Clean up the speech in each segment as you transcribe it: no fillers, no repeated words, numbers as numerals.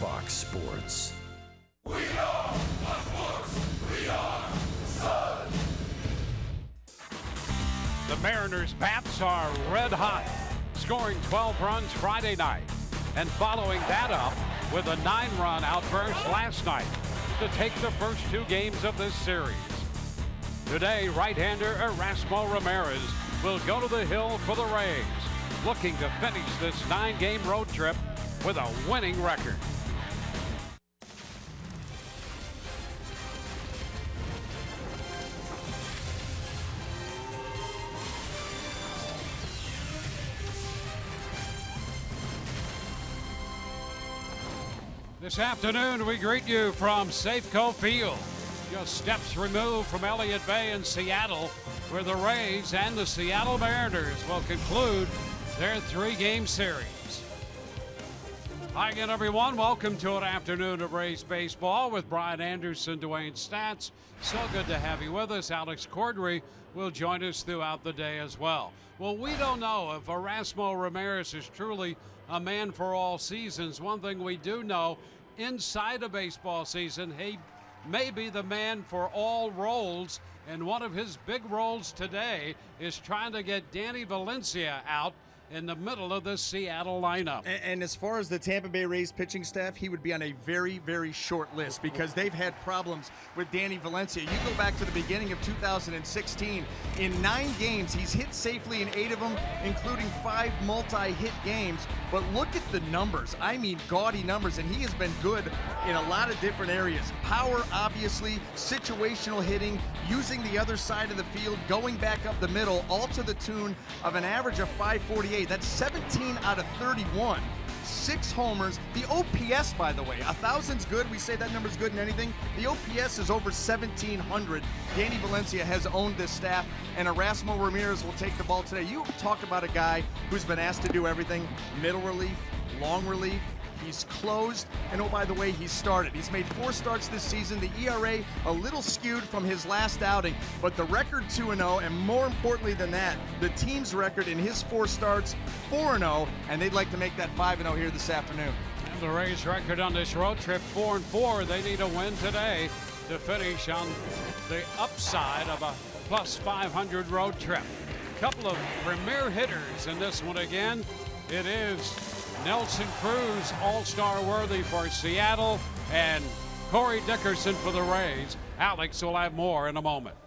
Fox Sports. We are sports. We are Sun. The Mariners' bats are red hot, scoring 12 runs Friday night and following that up with a 9-run outburst last night to take the first 2 games of this series. Today, right-hander Erasmo Ramirez will go to the hill for the Rays, looking to finish this 9-game road trip with a winning record. This afternoon, we greet you from Safeco Field, just steps removed from Elliott Bay in Seattle, where the Rays and the Seattle Mariners will conclude their 3-game series. Hi again, everyone. Welcome to an afternoon of Rays baseball with Brian Anderson, Dwayne Stats. So good to have you with us. Alex Cordry will join us throughout the day as well. Well, we don't know if Erasmo Ramirez is truly a man for all seasons. One thing we do know, inside a baseball season, he may be the man for all roles, and one of his big roles today is trying to get Danny Valencia out in the middle of the Seattle lineup. And as far as the Tampa Bay Rays pitching staff, he would be on a very, very short list because they've had problems with Danny Valencia. You go back to the beginning of 2016, in 9 games, he's hit safely in 8 of them, including 5 multi-hit games. But look at the numbers. I mean, gaudy numbers, and he has been good in a lot of different areas. Power, obviously, situational hitting, using the other side of the field, going back up the middle, all to the tune of an average of 548. That's 17 out of 31. 6 homers. The OPS, by the way, 1,000's good. We say that number's good in anything. The OPS is over 1,700. Danny Valencia has owned this staff, and Erasmo Ramirez will take the ball today. You talk about a guy who's been asked to do everything: middle relief, long relief. He's closed, and oh, by the way, he's started. He's made 4 starts this season. The ERA a little skewed from his last outing, but the record 2-0, and more importantly than that, the team's record in his 4 starts 4-0, and they'd like to make that 5-0 here this afternoon. And the Rays' record on this road trip 4-4. They need a win today to finish on the upside of a plus 500 road trip. A couple of premier hitters in this one again. It is Nelson Cruz, all-star worthy for Seattle, and Corey Dickerson for the Rays. Alex will have more in a moment.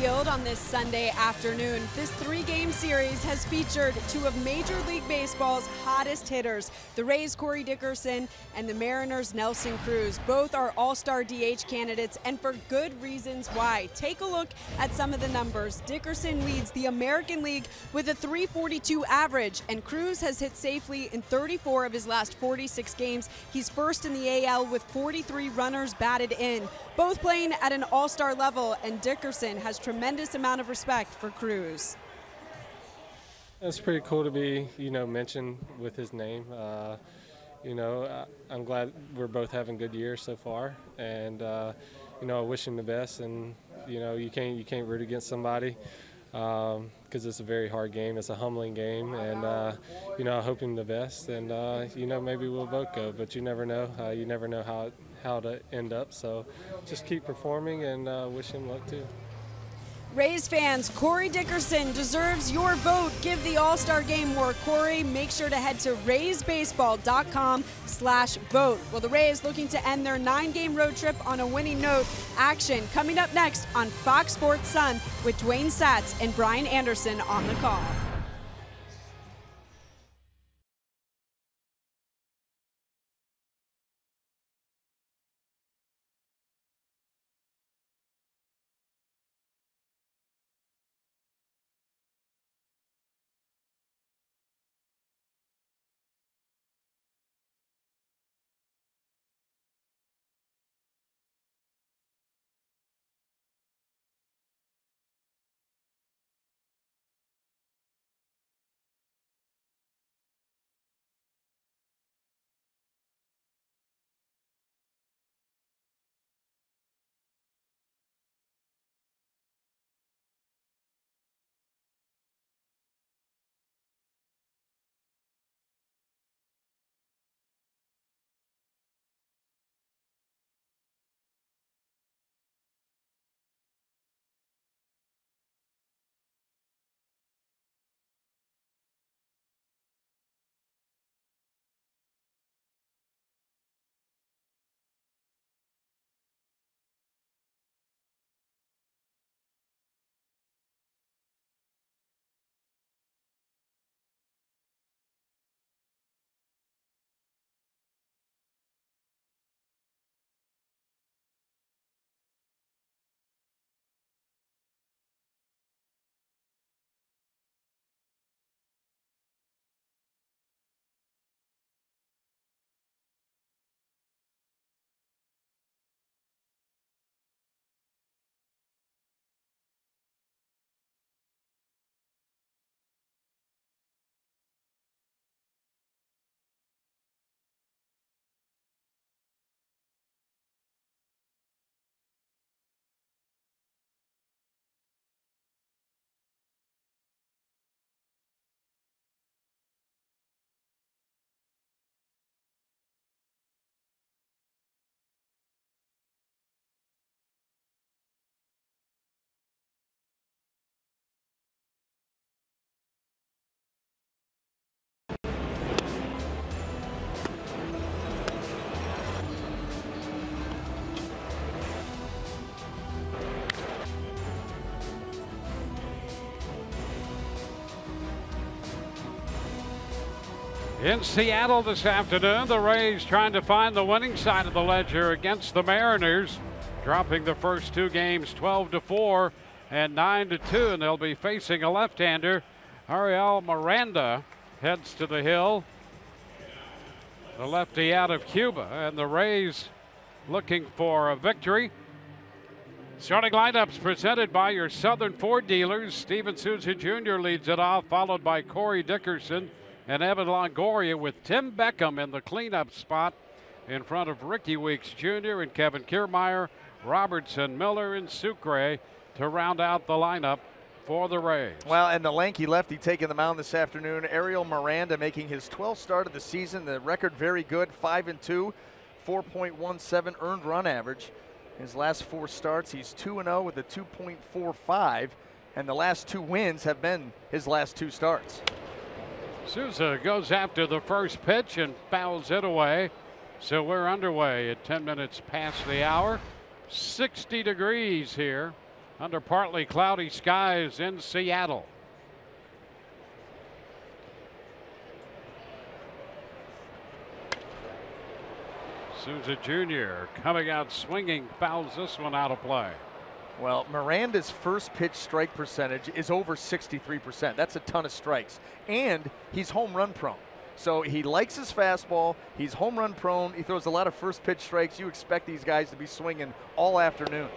Field on this Sunday afternoon. This 3-game series has featured two of Major League Baseball's hottest hitters, the Rays' Corey Dickerson and the Mariners' Nelson Cruz. Both are all-star DH candidates, and for good reasons why. Take a look at some of the numbers. Dickerson leads the American League with a .342 average, and Cruz has hit safely in 34 of his last 46 games. He's first in the AL with 43 runners batted in. Both playing at an all-star level, and Dickerson has tremendous amount of respect for Cruz. It's pretty cool to be, mentioned with his name. I'm glad we're both having good years so far, and I wish him the best. And you can't root against somebody because it's a very hard game. It's a humbling game, and I hope him the best. And maybe we'll both go, but you never know. You never know how to end up. So just keep performing and wish him luck too. Rays fans, Corey Dickerson deserves your vote. Give the All-Star Game more Corey. Make sure to head to raysbaseball.com/vote. Well, the Rays looking to end their 9-game road trip on a winning note. Action coming up next on Fox Sports Sun with Dwayne Statz and Brian Anderson on the call. In Seattle this afternoon, the Rays trying to find the winning side of the ledger against the Mariners, dropping the first 2 games 12-4 and 9-2, and they'll be facing a left-hander. Ariel Miranda heads to the hill, the lefty out of Cuba, and the Rays looking for a victory. Starting lineups presented by your Southern Ford dealers. Steven Souza Jr. leads it off, followed by Corey Dickerson and Evan Longoria, with Tim Beckham in the cleanup spot in front of Ricky Weeks Jr. and Kevin Kiermaier, Robertson, Miller, and Sucre to round out the lineup for the Rays. Well, and the lanky lefty taking the mound this afternoon, Ariel Miranda, making his 12th start of the season. The record very good, 5-2, 4.17 earned run average. His last 4 starts, he's 2-0 with a 2.45, and the last 2 wins have been his last 2 starts. Souza goes after the first pitch and fouls it away. So we're underway at 10 minutes past the hour. 60 degrees here under partly cloudy skies in Seattle. Souza Jr. coming out swinging, fouls this one out of play. Well, Miranda's first pitch strike percentage is over 63%. That's a ton of strikes. And he's home run prone. So he likes his fastball. He's home run prone. He throws a lot of first pitch strikes. You expect these guys to be swinging all afternoon.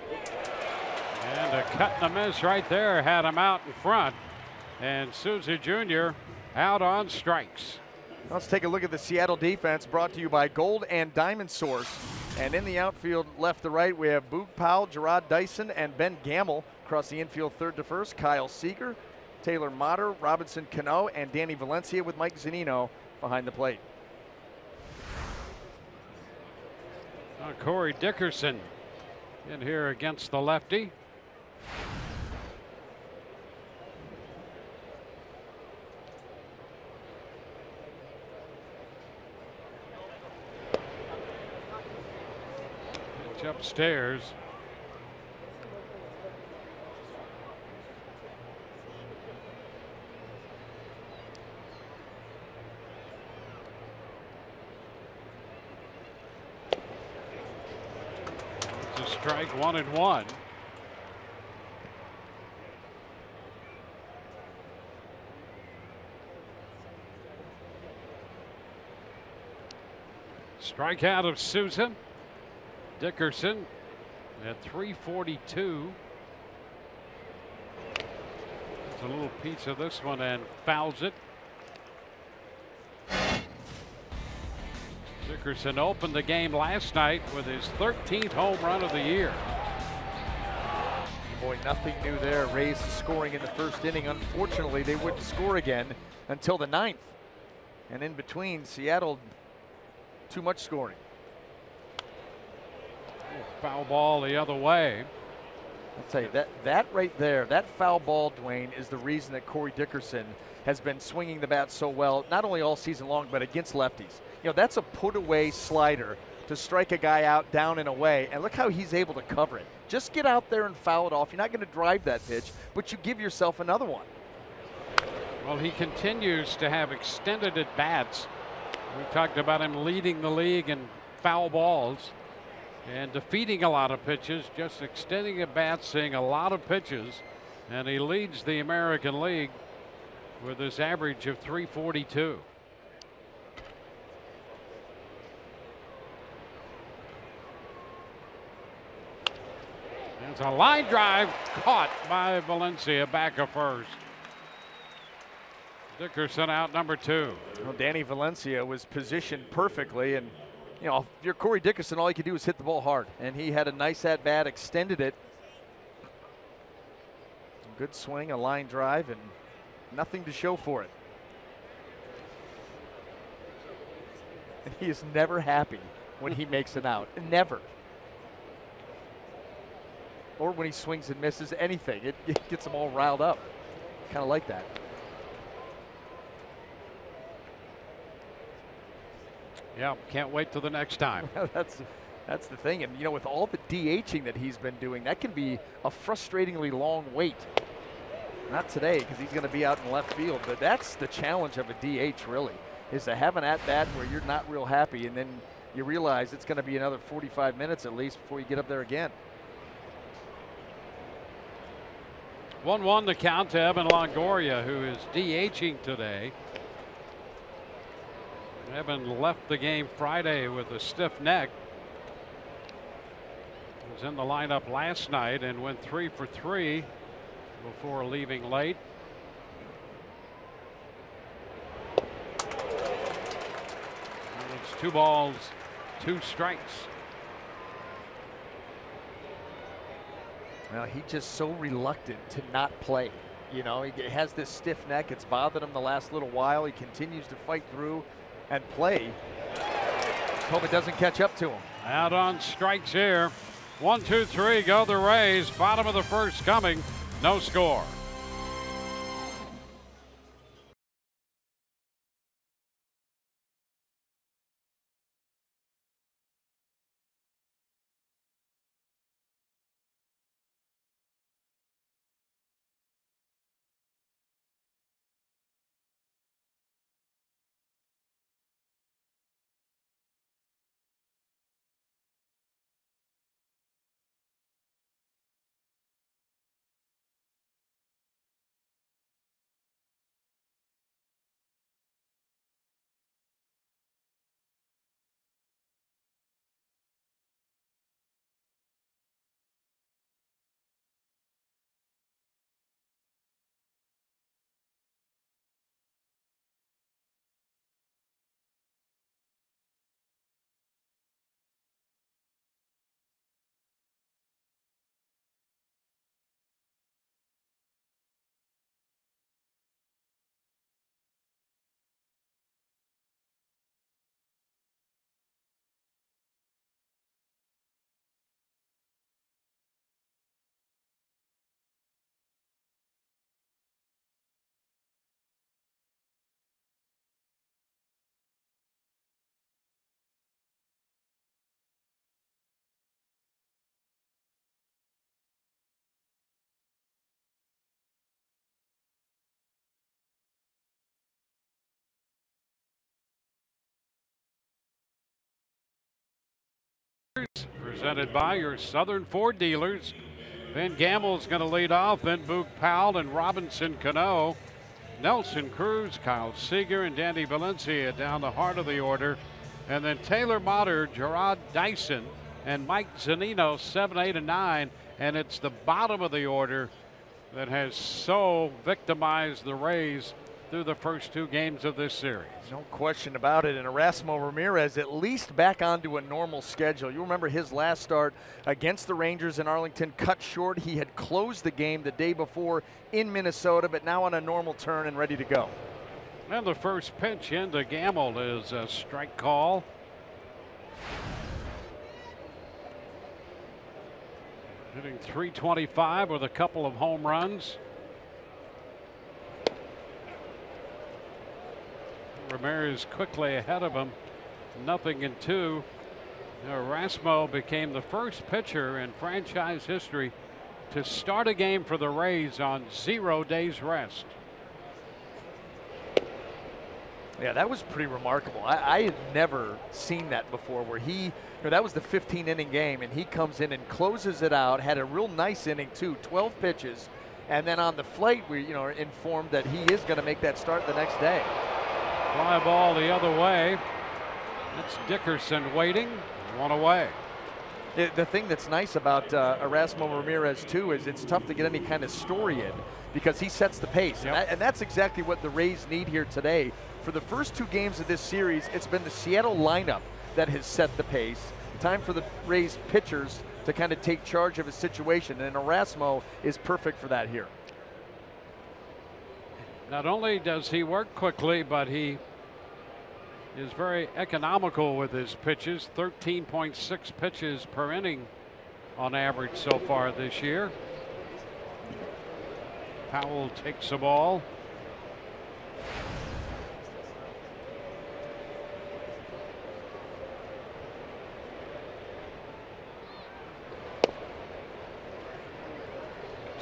And a cut and a miss right there had him out in front. And Souza Jr. out on strikes. Let's take a look at the Seattle defense, brought to you by Gold and Diamond Source. And in the outfield, left to right, we have Boog Powell, Gerard Dyson, and Ben Gamble. Across the infield, third to first, Kyle Seager, Taylor Motter, Robinson Cano, and Danny Valencia with Mike Zunino behind the plate. Corey Dickerson in here against the lefty. Pitch upstairs. It's a strike, 1-1. Strikeout of Souza. Dickerson at 342. It's a little piece of this one and fouls it. Dickerson opened the game last night with his 13th home run of the year. Boy, nothing new there. Rays scoring in the first inning. Unfortunately, they wouldn't score again until the 9th. And in between, Seattle, too much scoring. Foul ball the other way. I'll tell you, that right there, that foul ball, Dwayne, is the reason that Corey Dickerson has been swinging the bat so well, not only all season long, but against lefties. You know, that's a put-away slider to strike a guy out down and away, and look how he's able to cover it. Just get out there and foul it off. You're not going to drive that pitch, but you give yourself another one. Well, he continues to have extended at bats. We talked about him leading the league in foul balls and defeating a lot of pitches, just extending at bats, seeing a lot of pitches, and he leads the American League with his average of 342. It's a line drive caught by Valencia back of first. Dickerson out number 2. Well, Danny Valencia was positioned perfectly, and you know, if you're Corey Dickerson, all you can do is hit the ball hard, and he had a nice at bat, extended it. Good swing, a line drive, and nothing to show for it. And he is never happy when he makes it out. Never. Or when he swings and misses, anything. It gets him all riled up. Kind of like that. Yeah, can't wait till the next time. That's the thing. And, you know, with all the DHing that he's been doing, that can be a frustratingly long wait. Not today, because he's going to be out in left field. But that's the challenge of a DH, really, is to have an at-bat where you're not real happy, and then you realize it's going to be another 45 minutes at least before you get up there again. 1-1 the count to Evan Longoria, who is DHing today. Evan left the game Friday with a stiff neck. Was in the lineup last night and went 3 for 3 before leaving late. And it's 2 balls, 2 strikes. Well, he's just so reluctant to not play. You know, he has this stiff neck. It's bothered him the last little while. He continues to fight through and play. Hope it doesn't catch up to him. Out on strikes here. 1, 2, 3 go the Rays. Bottom of the first coming. No score. presented by your Southern Ford dealers. Ben Gamble's going to lead off, then Boog Powell and Robinson Cano. Nelson Cruz, Kyle Seager, and Danny Valencia down the heart of the order. And then Taylor Motter, Gerard Dyson, and Mike Zunino, 7, 8, and 9. And it's the bottom of the order that has so victimized the Rays through the first 2 games of this series. No question about it. And Erasmo Ramirez at least back onto a normal schedule. You remember his last start against the Rangers in Arlington cut short. He had closed the game the day before in Minnesota, but now on a normal turn and ready to go. And the first pitch into Gamble is a strike call. Hitting .325 with a couple of home runs. Ramirez quickly ahead of him, 0-2. Erasmo became the first pitcher in franchise history to start a game for the Rays on 0 days rest. Yeah, that was pretty remarkable. I had never seen that before, where that was the 15-inning game, and he comes in and closes it out, had a real nice inning too, 12 pitches, and then on the flight we are informed that he is going to make that start the next day. Fly ball the other way. It's Dickerson waiting, 1 away. The thing that's nice about Erasmo Ramirez too is it's tough to get any kind of story in because he sets the pace. Yep. And that's exactly what the Rays need here today. For the first 2 games of this series, it's been the Seattle lineup that has set the pace. Time for the Rays pitchers to kind of take charge of a situation, and Erasmo is perfect for that here. Not only does he work quickly, but he is very economical with his pitches. 13.6 pitches per inning on average so far this year. Powell takes the ball.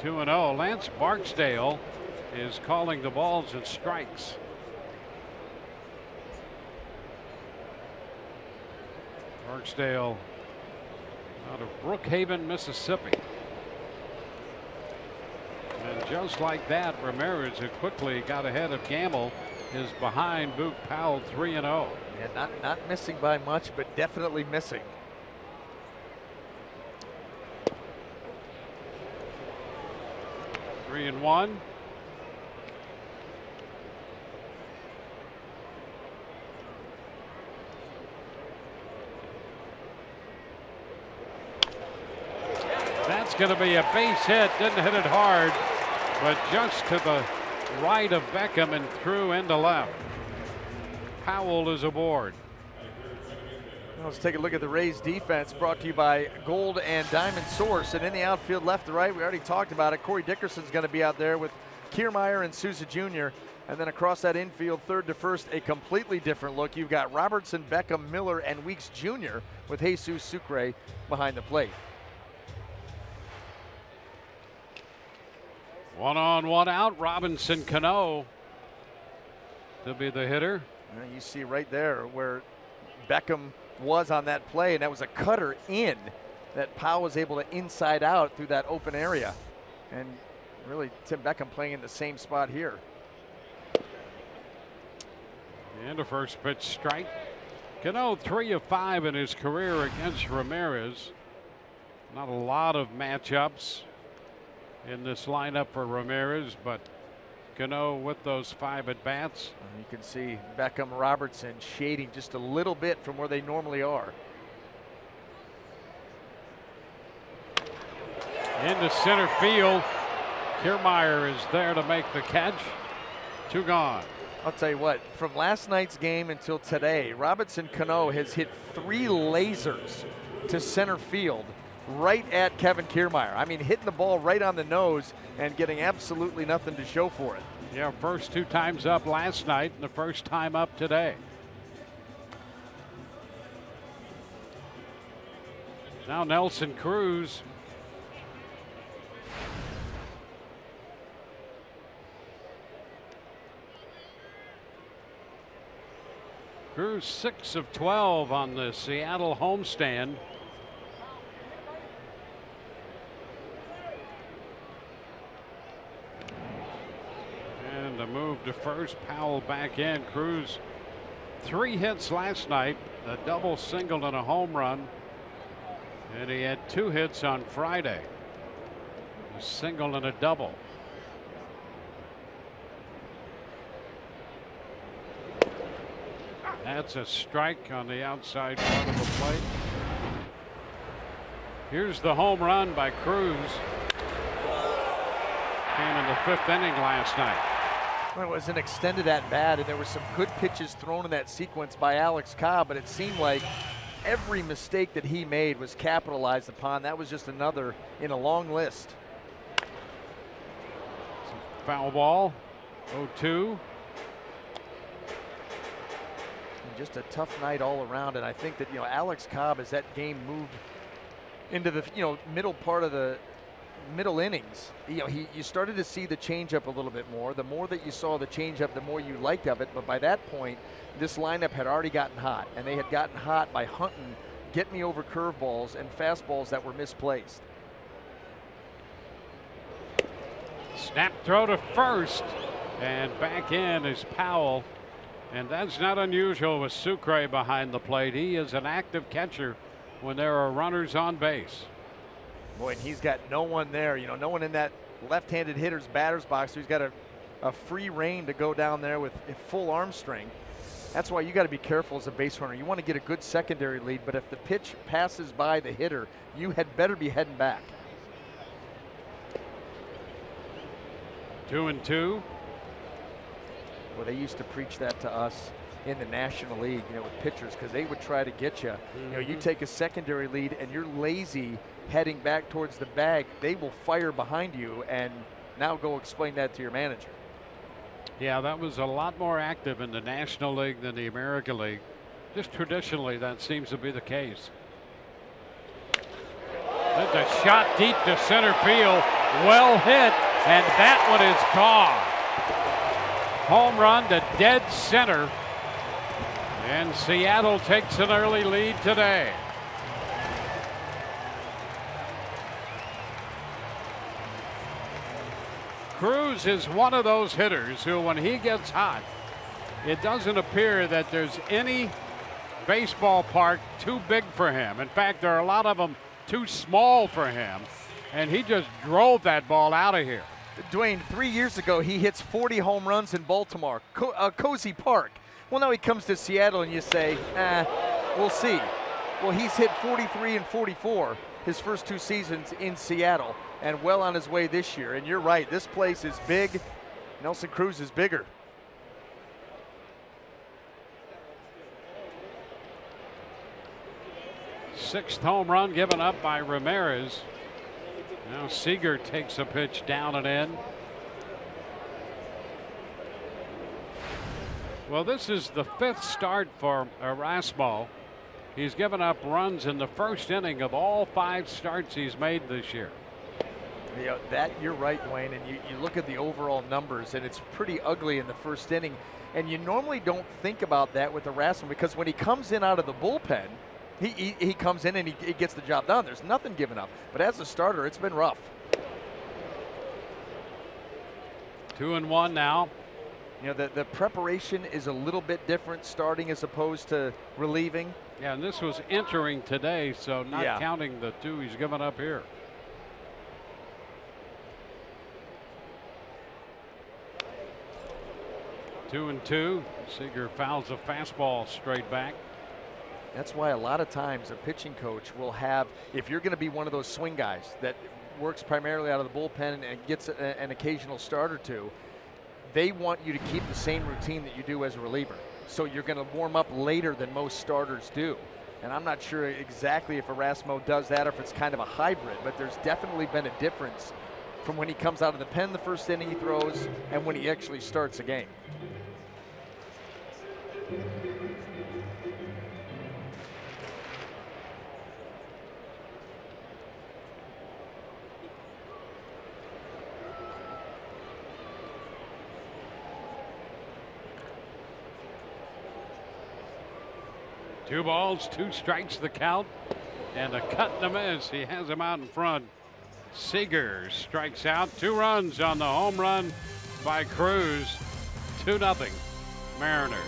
Two and 0. Lance Barksdale is calling the balls and strikes. Barksdale out of Brookhaven, Mississippi. And just like that, Ramirez, who quickly got ahead of Gamble, is behind Boog Powell, 3 and 0. Yeah, not missing by much, but definitely missing. Three and 1. That's going to be a base hit. Didn't hit it hard, but just to the right of Beckham and through into left. Powell is aboard. Let's take a look at the Rays defense, brought to you by Gold and Diamond Source. And in the outfield, left to right, we already talked about it. Corey Dickerson's going to be out there with Kiermaier and Souza Jr. And then across that infield, third to first, a completely different look. You've got Robertson, Beckham, Miller, and Weeks Jr. with Jesus Sucre behind the plate. 1 on, 1 out. Robinson Cano to be the hitter. You see right there where Beckham was on that play, and that was a cutter in that Powell was able to inside out through that open area. And really Tim Beckham playing in the same spot here. And a first pitch strike. Cano 3 of 5 in his career against Ramirez. Not a lot of matchups in this lineup for Ramirez, but Cano with those 5 at bats. You can see Beckham, Robertson shading just a little bit from where they normally are. Into center field. Kiermaier is there to make the catch. 2 gone. I'll tell you what, from last night's game until today, Robinson Cano has hit 3 lasers to center field right at Kevin Kiermaier. I mean, hitting the ball right on the nose and getting absolutely nothing to show for it. Yeah, first 2 times up last night and the first time up today. Now Nelson Cruz. Cruz 6 of 12 on the Seattle homestand. moved to first. Powell back in. Cruz 3 hits last night, a double, single, and a home run. And he had 2 hits on Friday, a single and a double. That's a strike on the outside part of the plate. Here's the home run by Cruz. Came in the 5th inning last night. Well, it was an extended at bat, and there were some good pitches thrown in that sequence by Alex Cobb, but it seemed like every mistake that he made was capitalized upon. That was just another in a long list. Foul ball, 0-2. Just a tough night all around, and I think that, Alex Cobb, as that game moved into the middle part of the middle innings, you started to see the changeup a little bit more. The more that you saw the changeup, the more you liked of it. But by that point, this lineup had already gotten hot, and they had gotten hot by hunting, get me over curveballs and fastballs that were misplaced. Snap throw to first, and back in is Powell. And that's not unusual with Sucre behind the plate. He is an active catcher when there are runners on base. Boy, and he's got no one there, no one in that left-handed hitter's batter's box. So he's got a free rein to go down there with full arm strength. That's why you got to be careful as a base runner. You want to get a good secondary lead, but if the pitch passes by the hitter, you had better be heading back. 2-2. Well, they used to preach that to us in the National League, with pitchers, because they would try to get you. You take a secondary lead and you're lazy heading back towards the bag, they will fire behind you, and now go explain that to your manager. Yeah, that was a lot more active in the National League than the American League. Just traditionally, that seems to be the case. That's a shot deep to center field. Well hit, and that one is gone. Home run to dead center. And Seattle takes an early lead today. Cruz is one of those hitters who, when he gets hot, it doesn't appear that there's any baseball park too big for him. In fact, there are a lot of them too small for him, and he just drove that ball out of here. Dwayne, 3 years ago, he hits 40 home runs in Baltimore, Cozy Park. Well, now he comes to Seattle, and you say, we'll see. Well, he's hit 43 and 44 his first 2 seasons in Seattle, and well on his way this year. And you're right, this place is big. Nelson Cruz is bigger. Sixth home run given up by Ramirez. Now Seager takes a pitch down and in. Well, this is the 5th start for Erasmo. He's given up runs in the first inning of all 5 starts he's made this year. You're right, Dwayne, and you look at the overall numbers, and it's pretty ugly in the first inning. And you normally don't think about that with Erasmo, because when he comes in out of the bullpen, he comes in and he gets the job done. There's nothing given up. But as a starter, it's been rough. 2-1 now. The preparation is a little bit different, starting as opposed to relieving. Yeah, and this was entering today, so not counting the 2 he's given up here. Two and 2. Seager fouls a fastball straight back. That's why a lot of times a pitching coach will have, if you're going to be one of those swing guys that works primarily out of the bullpen and gets an occasional start or 2, they want you to keep the same routine that you do as a reliever. So you're going to warm up later than most starters do. And I'm not sure exactly if Erasmo does that or if it's kind of a hybrid, but there's definitely been a difference from when he comes out of the pen the first inning he throws and when he actually starts a game. Two balls, 2 strikes the count, and a cut and a miss. He has him out in front. Seager strikes out. 2 runs on the home run by Cruz. 2-0 Mariners.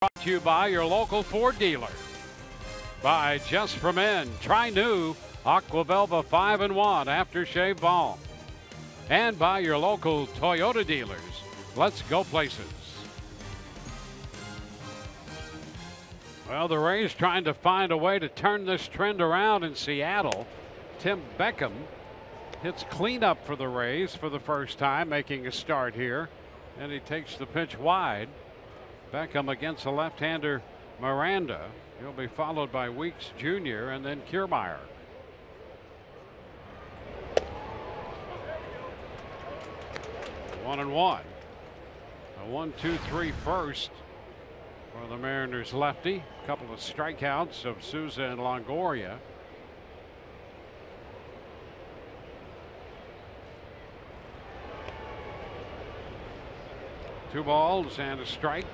Brought to you by your local Ford dealer. By Just for Men, try new Aquavelva 5-in-1 Aftershave Balm. And by your local Toyota dealers. Let's go places. Well, the Rays trying to find a way to turn this trend around in Seattle. Tim Beckham hits cleanup for the Rays for the first time, making a start here. And he takes the pitch wide. Beckham against the left-hander Miranda. He'll be followed by Weeks Jr. and then Kiermaier. One and one. A 1-2-3 first for the Mariners lefty. A couple of strikeouts of Souza and Longoria. Two balls and a strike.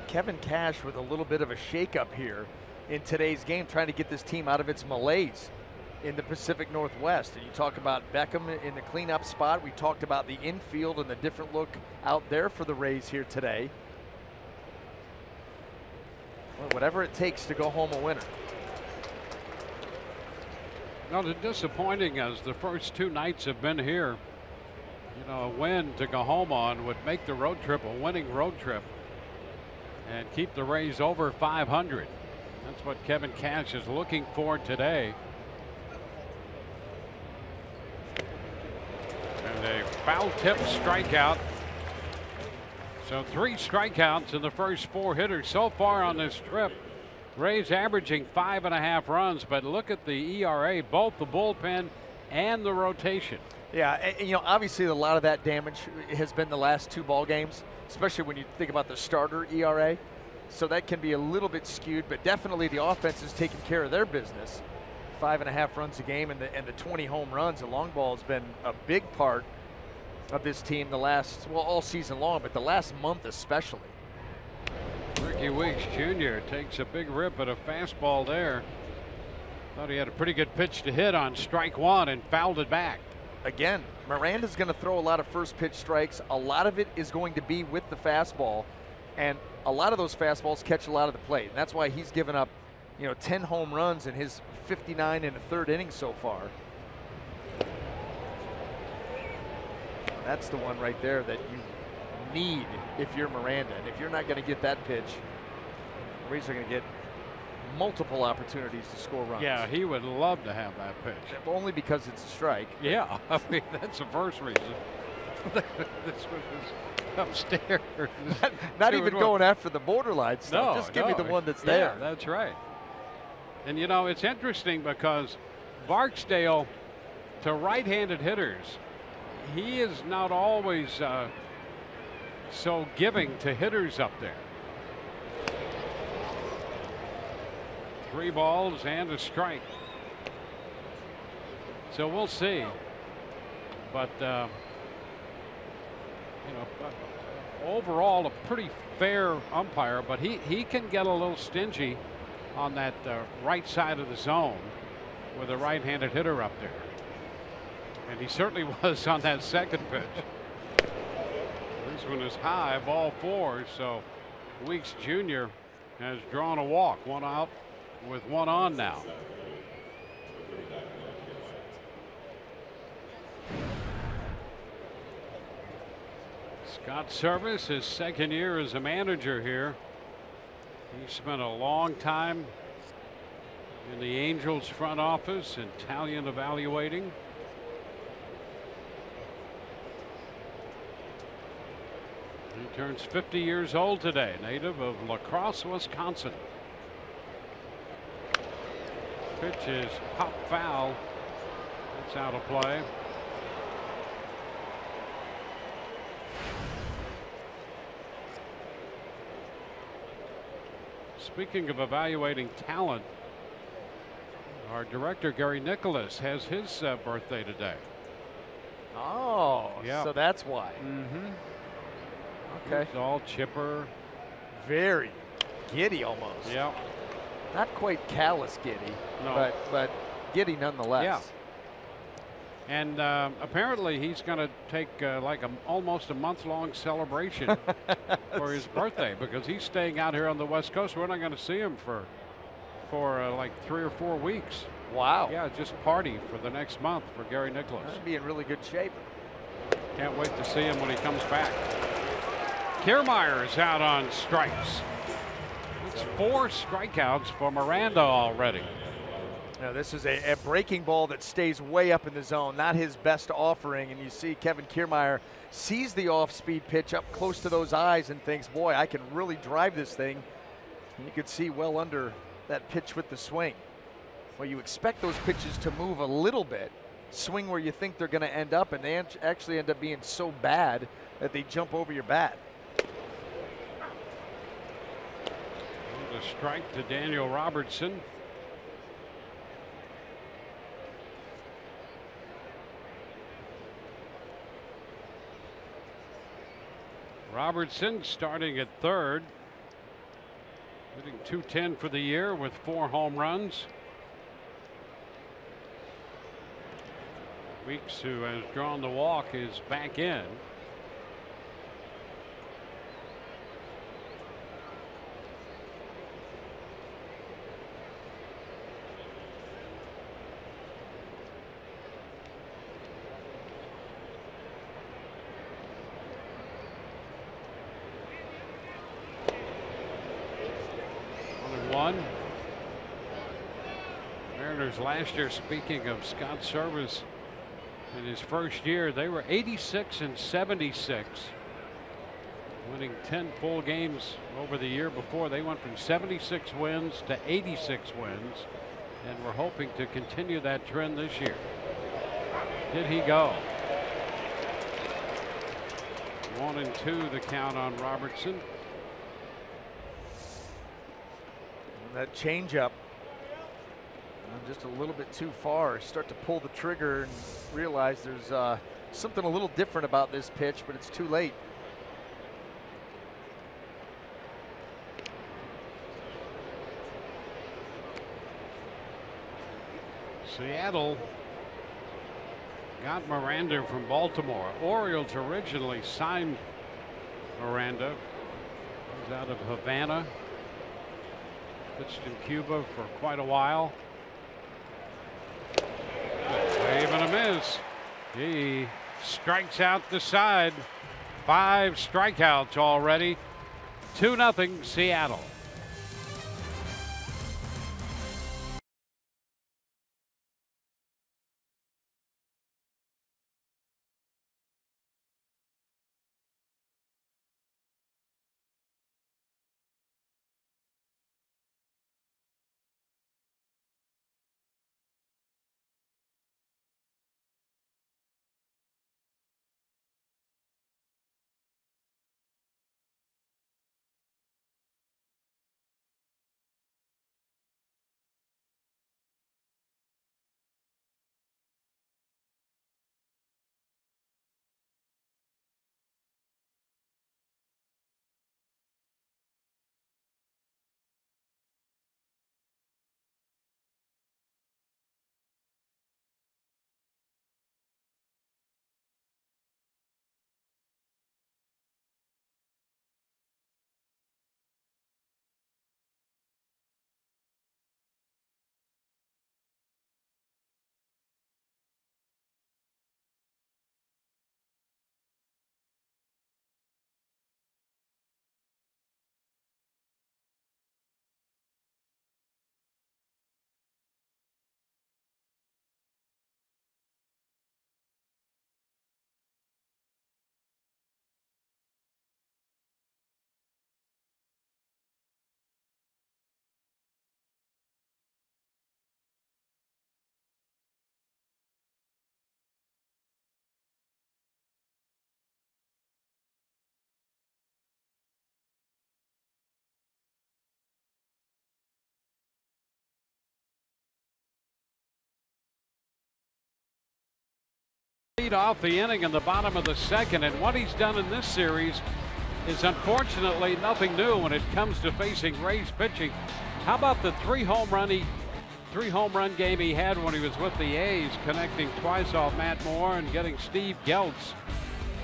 Kevin Cash with a little bit of a shakeup here in today's game, trying to get this team out of its malaise in the Pacific Northwest. And you talk about Beckham in the cleanup spot. We talked about the infield and the different look out there for the Rays here today. Well, whatever it takes to go home a winner. Not as disappointing as the first two nights have been here. You know, a win to go home on would make the road trip a winning road trip and keep the Rays over 500. That's what Kevin Cash is looking for today. And a foul tip strikeout. So 3 strikeouts in the first 4 hitters so far on this trip. Rays averaging 5.5 runs, but look at the ERA, both the bullpen and the rotation. Yeah, and, you know, obviously a lot of that damage has been the last 2 ball games, especially when you think about the starter ERA. So that can be a little bit skewed, but definitely the offense is taking care of their business. 5.5 runs a game and the 20 home runs. The long ball has been a big part of this team the last, well, all season long, but the last month especially. Ricky Weeks Jr. takes a big rip at a fastball there. Thought he had a pretty good pitch to hit on strike 1 and fouled it back. Again, Miranda's going to throw a lot of first pitch strikes. A lot of it is going to be with the fastball, and a lot of those fastballs catch a lot of the plate. And that's why he's given up, you know, 10 home runs in his 59 and a third inning so far. That's the one right there that you need if you're Miranda. And if you're not going to get that pitch, the Rays are going to get multiple opportunities to score runs. Yeah, he would love to have that pitch. Only because it's a strike. Yeah, I mean, that's the first reason. This one is upstairs. Not even going after the borderline stuff. No, just give me the one that's there. Yeah, that's right. And, you know, it's interesting because Barksdale to right-handed hitters, he is not always so giving to hitters up there. 3 balls and a strike. So we'll see. But overall a pretty fair umpire, but he can get a little stingy on that right side of the zone with a right-handed hitter up there. And he certainly was on that second pitch. This one is high, ball 4. So Weeks Jr. has drawn a walk, 1 out with 1 on now. Scott Service, his second year as a manager here. He spent a long time in the Angels front office and talent evaluating. He turns 50 years old today, native of La Crosse, Wisconsin. Pitch is pop foul. That's out of play. Speaking of evaluating talent, our director Gary Nicholas has his birthday today. Oh, yeah. So that's why. Okay. He's all chipper. Very giddy almost. Yeah. Not quite callous giddy, No. but giddy nonetheless. Yeah. And apparently he's going to take almost a month-long celebration for his birthday, because he's staying out here on the West Coast. We're not going to see him for like 3 or 4 weeks. Wow. Yeah, just party for the next month for Gary Nicholas. That'd be in really good shape. Can't wait to see him when he comes back. Kiermaier is out on strikes. It's 4 strikeouts for Miranda already. Now this is a breaking ball that stays way up in the zone, not his best offering, and you see Kevin Kiermaier sees the off-speed pitch up close to those eyes and thinks, boy, I can really drive this thing. And you could see well under that pitch with the swing. Well, you expect those pitches to move a little bit, swing where you think they're going to end up, and they actually end up being so bad that they jump over your bat. A strike to Daniel Robertson. Robertson starting at third, hitting .210 for the year with 4 home runs. Weeks, who has drawn the walk, is back in. Mariners last year, speaking of Scott Service, in his first year, they were 86 and 76, winning 10 full games over the year before. They went from 76 wins to 86 wins, and we're hoping to continue that trend this year. Did he go? 1-2 the count on Robertson. That changeup just a little bit too far. Start to pull the trigger and realize there's something a little different about this pitch, but it's too late. Seattle got Miranda from Baltimore. Orioles originally signed Miranda. He's out of Havana. Pitched in Cuba for quite a while. Wave and a miss. He strikes out the side. 5 strikeouts already. 2-0 Seattle. lead off the inning in the bottom of the second, and what he's done in this series is unfortunately nothing new when it comes to facing Rays pitching. How about the three home run game he had when he was with the A's, connecting twice off Matt Moore and getting Steve Geltz.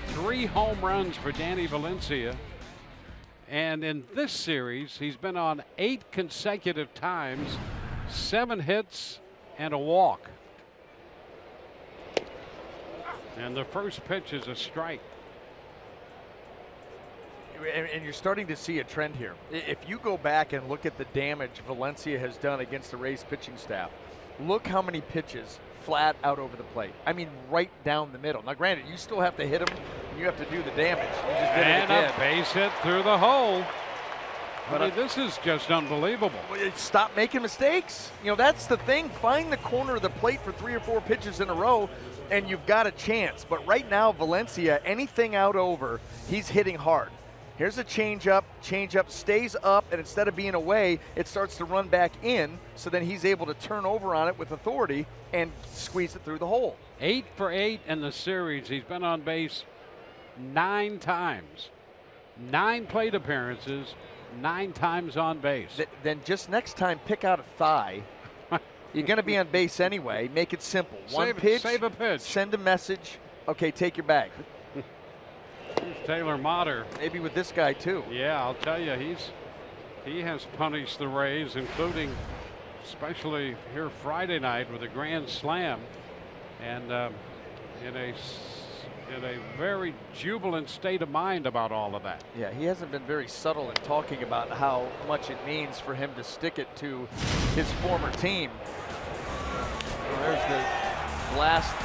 3 home runs for Danny Valencia. And in this series, he's been on 8 consecutive times, 7 hits and a walk. And the first pitch is a strike. And you're starting to see a trend here. If you go back and look at the damage Valencia has done against the Rays pitching staff, look how many pitches flat out over the plate. I mean, right down the middle. Now, granted, you still have to hit them, and you have to do the damage. You just did it again. A base hit through the hole. But I mean, this is just unbelievable. Stop making mistakes. You know, that's the thing. Find the corner of the plate for 3 or 4 pitches in a row, and you've got a chance. But right now, Valencia, anything out over, he's hitting hard. Here's a changeup stays up, and instead of being away, it starts to run back in, so then he's able to turn over on it with authority and squeeze it through the hole. 8 for 8 in the series. He's been on base 9 times. 9 plate appearances, 9 times on base. Then just next time, pick out a thigh. You're going to be on base anyway. Make it simple. One pitch, save a pitch. Send a message. Okay, take your bag. Here's Taylor Motter. Maybe with this guy too. Yeah, I'll tell you, he has punished the Rays, including especially here Friday night with a grand slam, and in a very jubilant state of mind about all of that. Yeah, he hasn't been very subtle in talking about how much it means for him to stick it to his former team. Well, there's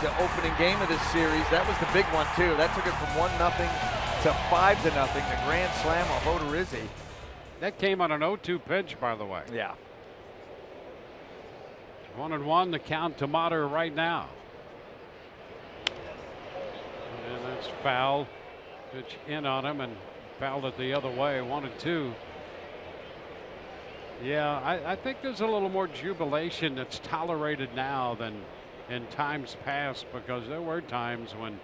the opening game of this series. That was the big one too. That took it from 1-0 to 5-0. The grand slam off Odorizzi. That came on an 0-2 pitch, by the way. Yeah. 1-1 the count to Motter right now. And that's foul. Pitch in on him and fouled it the other way. 1-2. Yeah, I think there's a little more jubilation that's tolerated now than in times past, because there were times when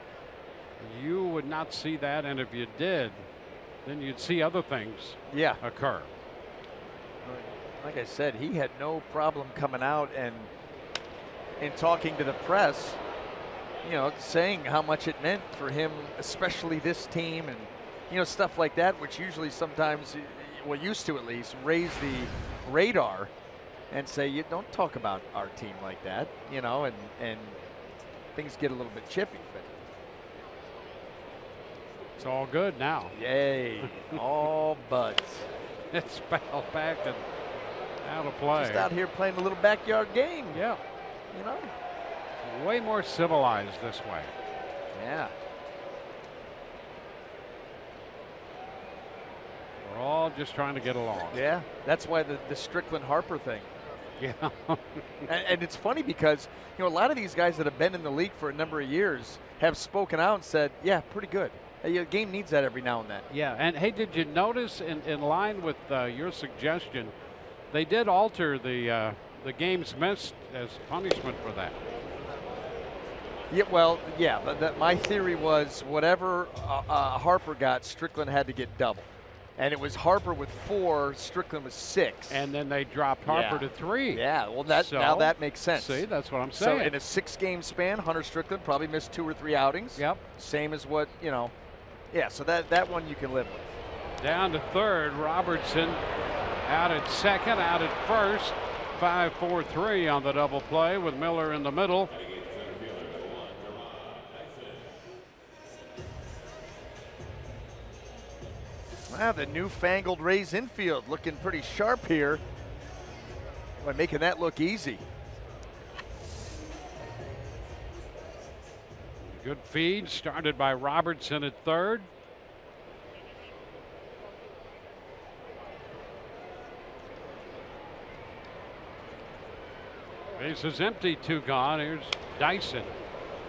you would not see that, and if you did, then you'd see other things occur. Like I said, he had no problem coming out and talking to the press, you know, saying how much it meant for him, especially this team, and you know, stuff like that, which usually sometimes, well, used to at least, raise the radar and say, you don't talk about our team like that, you know, and things get a little bit chippy. But it's all good now. Yay, all buds. It's fouled back and out of play. Just out here playing a little backyard game. Yeah. You know? It's way more civilized this way. Yeah. We're all just trying to get along. Yeah, that's why the Strickland-Harper thing. Yeah. and it's funny because, you know, a lot of these guys that have been in the league for a number of years have spoken out and said, yeah, pretty good. The game needs that every now and then. Yeah, and hey, did you notice in line with your suggestion, they did alter the games missed as punishment for that? Yeah, well, yeah, but my theory was whatever Harper got, Strickland had to get double. And it was Harper with 4, Strickland with 6. And then they dropped Harper to 3. Yeah, well, now that makes sense. See, that's what I'm saying. So in a 6-game span, Hunter Strickland probably missed 2 or 3 outings. Yep. Same as what, you know. Yeah, so that one you can live with. Down to third, Robertson out at second, out at first. 5-4-3 on the double play with Miller in the middle. Wow, the newfangled Rays infield looking pretty sharp here by making that look easy. Good feed started by Robertson at third. Base is empty, 2 gone. Here's Dyson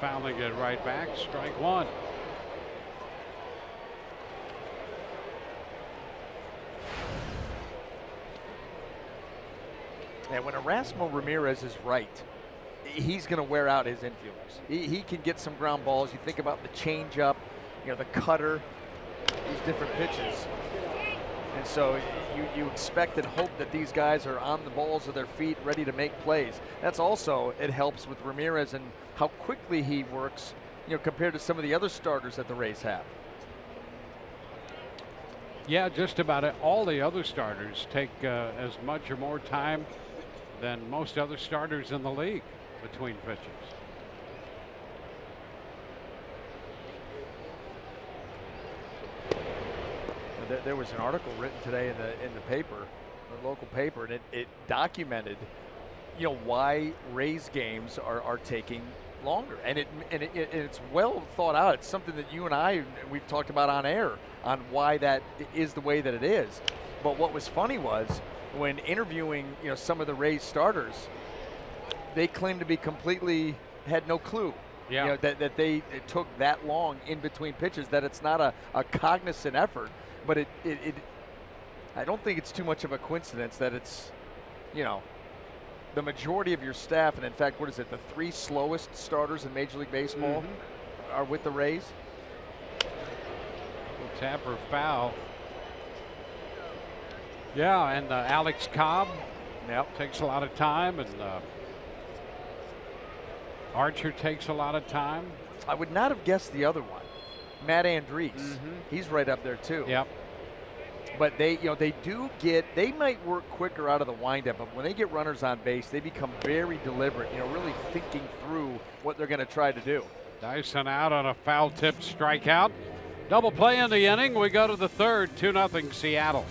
fouling it right back. Strike 1. Yeah, when Erasmo Ramirez is right, he's going to wear out his infielders. He can get some ground balls. You think about the changeup, the cutter, these different pitches. And so you expect and hope that these guys are on the balls of their feet, ready to make plays. That's also, it helps with Ramirez and how quickly he works, compared to some of the other starters that the Rays have. Yeah, just about all the other starters take as much or more time than most other starters in the league between pitches. There was an article written today in the paper, the local paper, and it documented, why Rays games are taking longer, and it's well thought out. It's something that you and we've talked about on air on why that is the way that it is. But what was funny was when interviewing, some of the Rays starters, they claimed to be had no clue. Yeah. That it took that long in between pitches, that it's not a cognizant effort. But I don't think it's too much of a coincidence that it's, the majority of your staff, and in fact, what is it, the 3 slowest starters in Major League Baseball are with the Rays? Tap or foul. Yeah, and Alex Cobb takes a lot of time, and Archer takes a lot of time. I would not have guessed the other one. Matt Andriese, he's right up there too. Yep. But they might work quicker out of the windup, but when they get runners on base, they become very deliberate, really thinking through what they're going to try to do. Dyson out on a foul tip strikeout. Double play in the inning. We go to the third, 2-0 Seattle.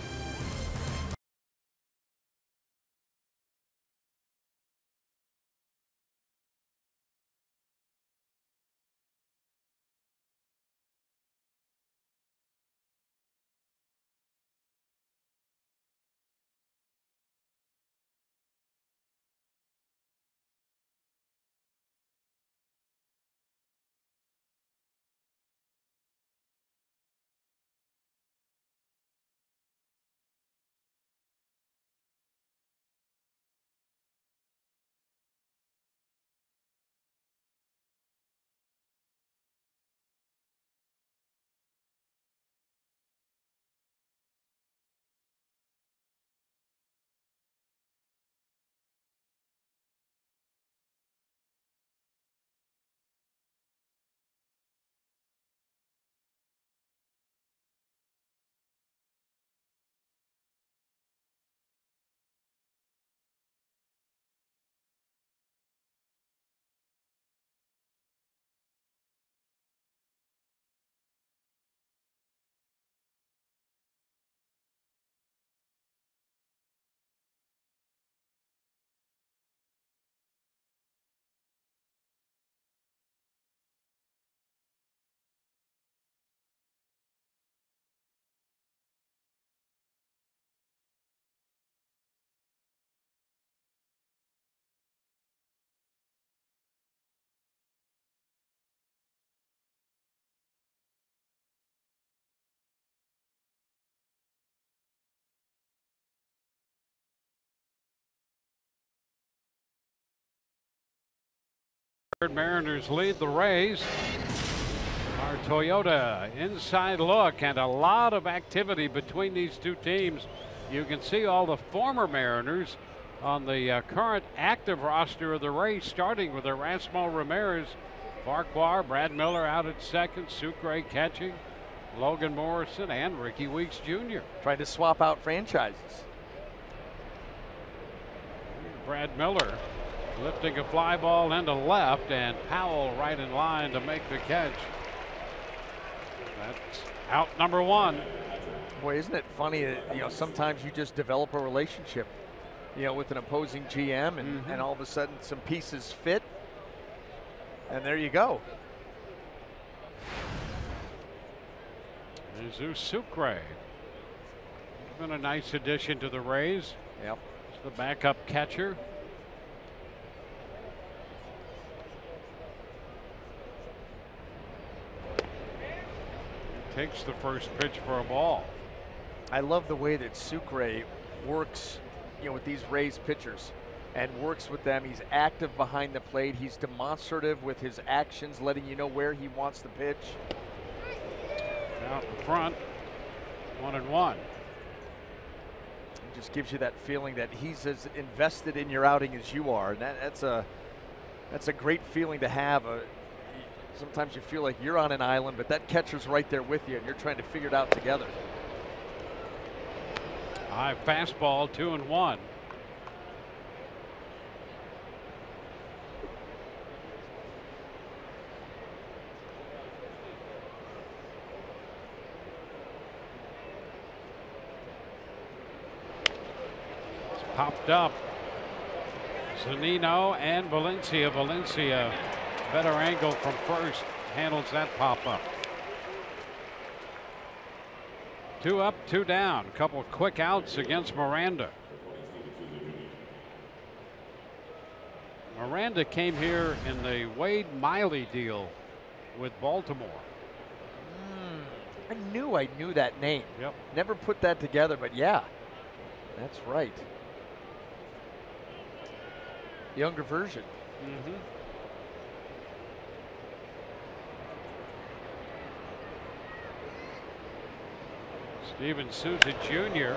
Mariners lead the Rays. Our Toyota inside look, and a lot of activity between these two teams. You can see all the former Mariners on the current active roster of the Rays, starting with Erasmo Ramirez, Farquhar, Brad Miller out at second, Sucre catching, Logan Morrison, and Ricky Weeks Jr. Trying to swap out franchises. Brad Miller lifting a fly ball into left, and Powell right in line to make the catch. That's out number one. Boy, isn't it funny that, sometimes you just develop a relationship, with an opposing GM, and all of a sudden some pieces fit, and there you go. Jesus Sucre. He's been a nice addition to the Rays. Yep. He's the backup catcher. Takes the first pitch for a ball. I love the way that Sucre works, with these Rays pitchers, and works with them. He's active behind the plate. He's demonstrative with his actions, letting you know where he wants to pitch. Out in front, 1-1. It just gives you that feeling that he's as invested in your outing as you are, and that's a great feeling to have. Sometimes you feel like you're on an island, but that catcher's right there with you, and you're trying to figure it out together. High fastball, 2-1. It's popped up. Zunino and Valencia. Valencia, better angle from first, handles that pop up. 2 up, 2 down. A couple of quick outs against Miranda. Miranda came here in the Wade Miley deal with Baltimore. I knew that name. Yep. Never put that together, but yeah, that's right. Younger version. Mm-hmm. Steven Souza Jr.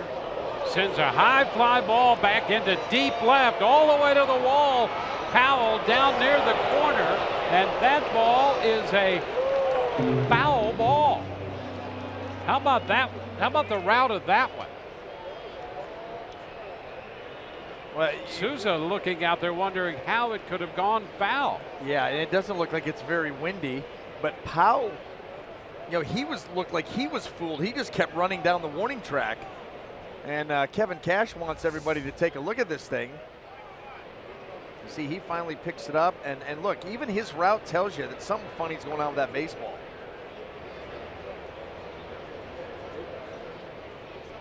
sends a high fly ball back into deep left, all the way to the wall. Powell down near the corner, and that ball is a foul ball. How about that? How about the route of that one? Well, Souza looking out there wondering how it could have gone foul. yeah, and it doesn't look like it's very windy, but Powell, he looked like he was fooled. He just kept running down the warning track. And Kevin Cash wants everybody to take a look at this thing. You see, he finally picks it up. And look, even his route tells you that something funny's going on with that baseball.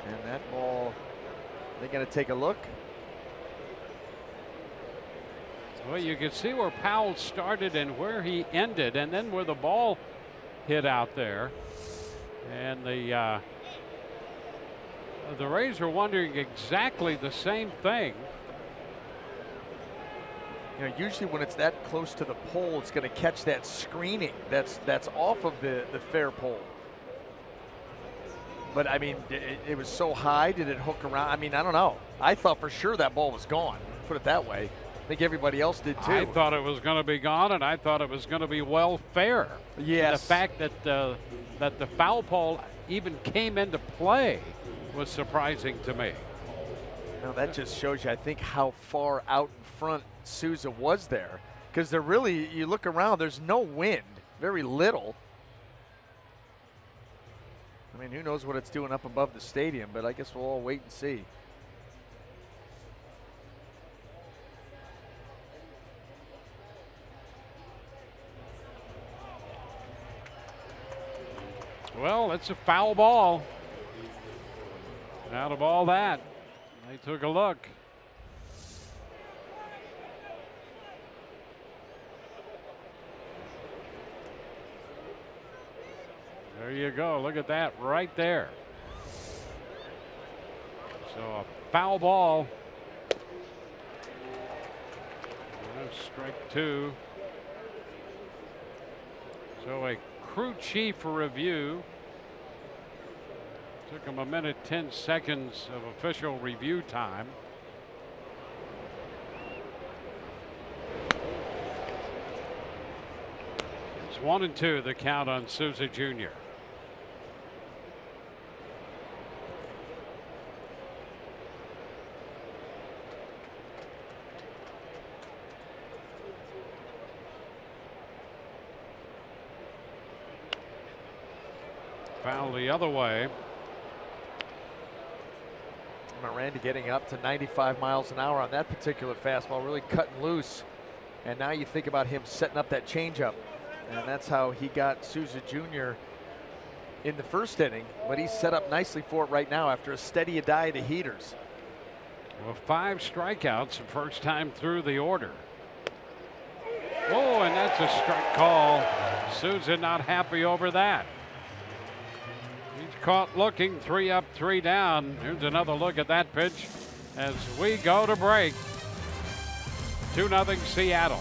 And that ball, they're going to take a look. Well, you can see where Powell started and where he ended, and then where the ball hit out there. And the Rays are wondering exactly the same thing. Usually when it's that close to the pole, it's going to catch that screening that's off of the fair pole. But I mean, it was so high. Did it hook around? I mean, I don't know. I thought for sure that ball was gone. Put it that way. I think everybody else did too. I thought it was going to be gone, and I thought it was going to be well fair. Yes. And the fact that the foul pole even came into play was surprising to me. Now that just shows you, I think, how far out in front Souza was there. Because they're really, you look around, there's no wind, very little. I mean, who knows what it's doing up above the stadium, but I guess we'll all wait and see. Well, it's a foul ball. Out of all that, they took a look. There you go. Look at that right there. So a foul ball. Strike 2. So a crew chief review. Took him 1:10 of official review time. It's 1-2 the count on Souza Jr. Foul the other way. Miranda getting up to 95 miles an hour on that particular fastball, really cutting loose. And now you think about him setting up that changeup. And that's how he got Souza Jr. in the first inning. But he's set up nicely for it right now after a steady diet of heaters. Well, 5 strikeouts, first time through the order. Oh, and that's a strike call. Souza not happy over that. He's caught looking, 3 up, 3 down. Here's another look at that pitch as we go to break. 2-0 Seattle.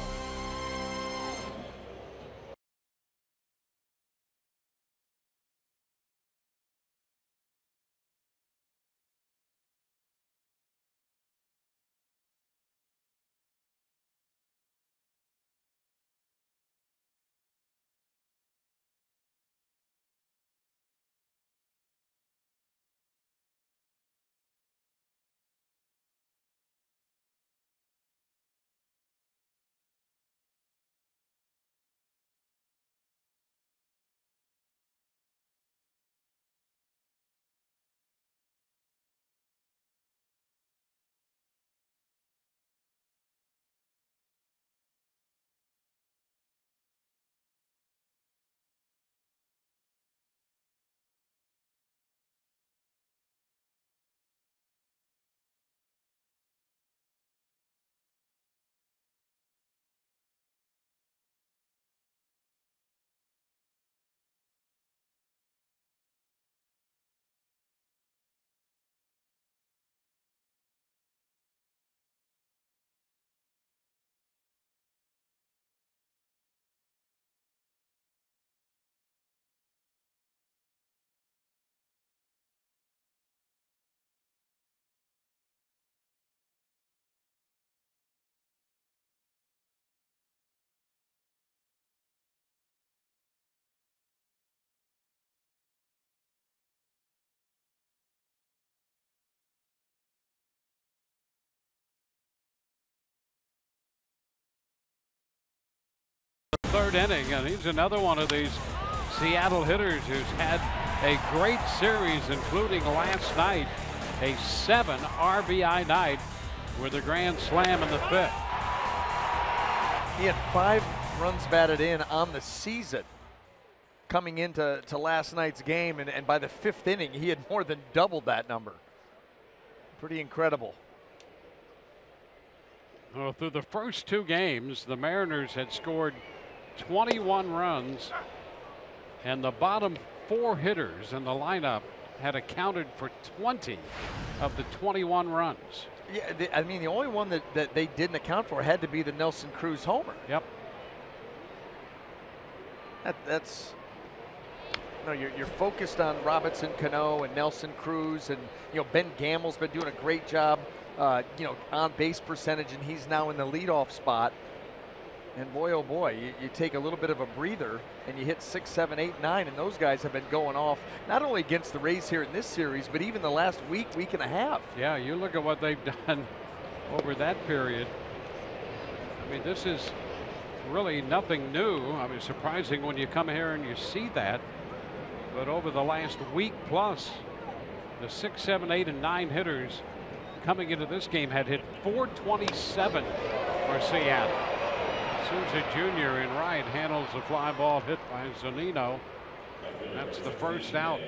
Third inning, and he's another one of these Seattle hitters who's had a great series, including last night, a 7 RBI night with a grand slam in the 5th. He had 5 runs batted in on the season coming into last night's game, and by the 5th inning, he had more than doubled that number. Pretty incredible. Well, through the first 2 games, the Mariners had scored 21 runs, and the bottom 4 hitters in the lineup had accounted for 20 of the 21 runs. Yeah, I mean, the only one that they didn't account for had to be the Nelson Cruz homer. Yep. That's no, you're focused on Robinson Cano and Nelson Cruz, and Ben Gamel's been doing a great job, on base percentage, and he's now in the leadoff spot. And boy, oh boy, you take a little bit of a breather and you hit 6, 7, 8, 9, and those guys have been going off not only against the Rays here in this series, but even the last week and a half. Yeah, you look at what they've done over that period. I mean, this is really nothing new. I mean, surprising when you come here and you see that. But over the last week plus, the 6, 7, 8, and 9 hitters coming into this game had hit .427 for Seattle. Souza Jr. in right handles the fly ball hit by Zunino. That's the first out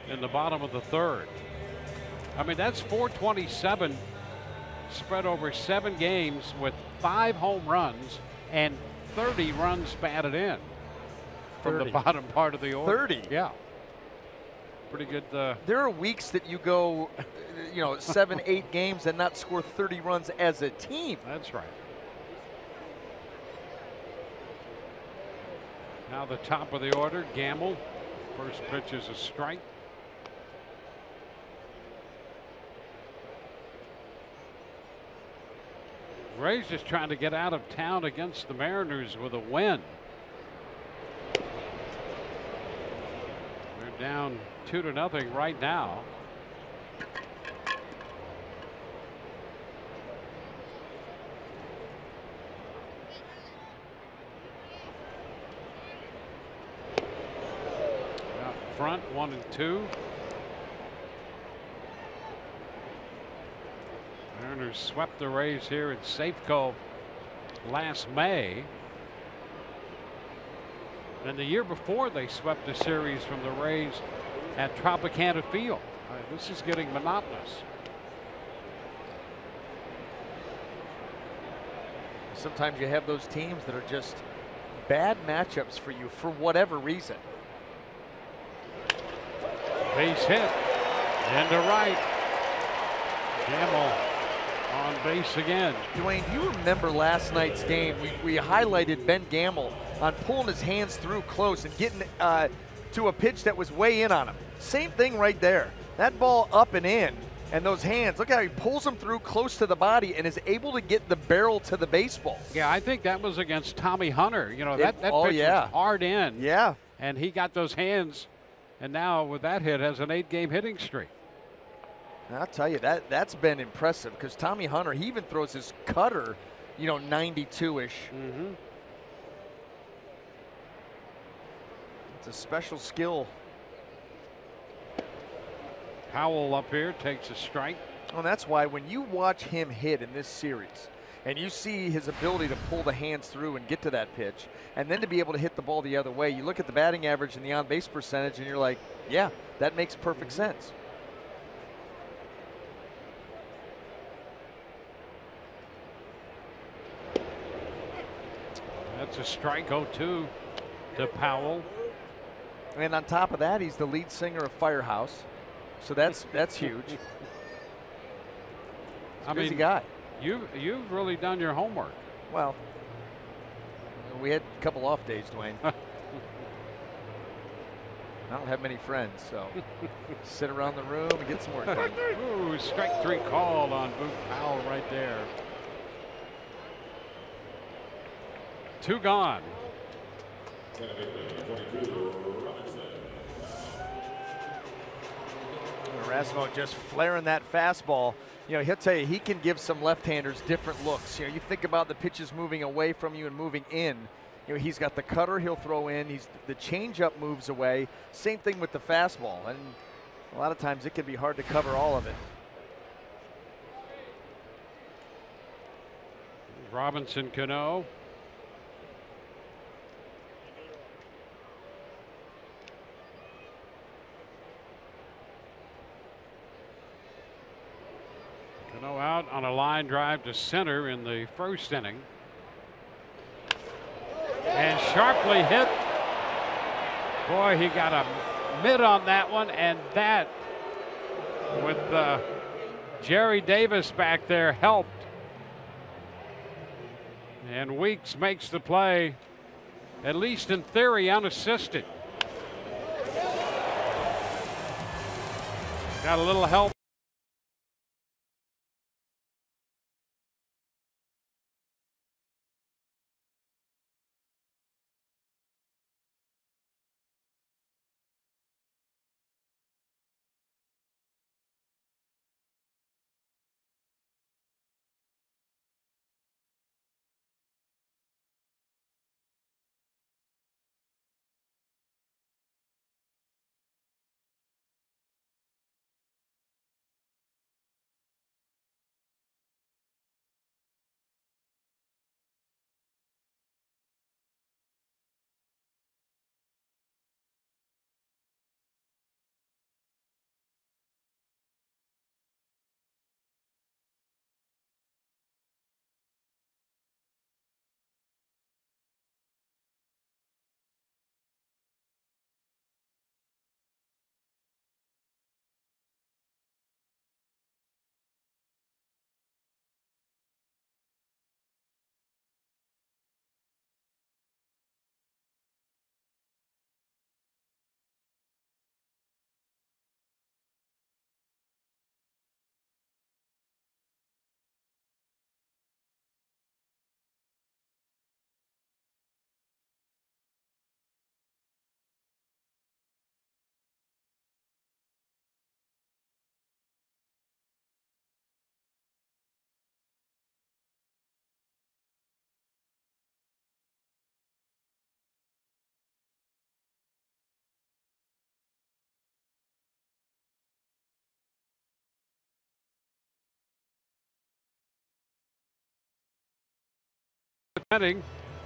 in the bottom of the 3rd. I mean, that's .427 spread over 7 games with 5 home runs and 30 runs batted in from the bottom part of the order. 30? Yeah. Pretty good. There are weeks that you go, 7, 8 games and not score 30 runs as a team. That's right. Now the top of the order, Gamble. First pitch is a strike. Rays just trying to get out of town against the Mariners with a win. They're down 2-0 right now. Front 1 and 2. Mariners swept the Rays here at Safeco last May. And the year before they swept the series from the Rays at Tropicana Field. This is getting monotonous. Sometimes you have those teams that are just bad matchups for you for whatever reason. Base hit into right. Gamble on base again. Dwayne, you remember last night's game? We highlighted Ben Gamble on pulling his hands through close and getting to a pitch that was way in on him. Same thing right there. That ball up and in, and those hands, look how he pulls them through close to the body and is able to get the barrel to the baseball. Yeah, I think that was against Tommy Hunter. You know, that pitch yeah. was hard in. Yeah. And he got those hands, and now with that hit has an 8-game hitting streak. I'll tell you, that's been impressive because Tommy Hunter, he even throws his cutter, 92-ish. Mm-hmm. It's a special skill. Powell up here takes a strike. Well, that's why when you watch him hit in this series and you see his ability to pull the hands through and get to that pitch and then to be able to hit the ball the other way, you look at the batting average and the on-base percentage and you're like, yeah, that makes perfect sense. That's a strike 0-2 to Powell. And on top of that, he's the lead singer of Firehouse. So that's huge. He's a busy guy. You've really done your homework. Well, we had a couple off days, Dwayne. I don't have many friends, so sit around the room and get some work done. Ooh, strike 3 called on Boog Powell right there. 2 gone. Erasmo just flaring that fastball. He'll tell you he can give some left-handers different looks. You think about the pitches moving away from you and moving in. He's got the cutter he'll throw in. The changeup moves away. Same thing with the fastball. And a lot of times it can be hard to cover all of it. Robinson Cano. Cano out on a line drive to center in the first inning. And sharply hit. Boy, he got a mid on that one, and that with Jerry Davis back there helped. And Weeks makes the play, at least in theory, unassisted. Got a little help.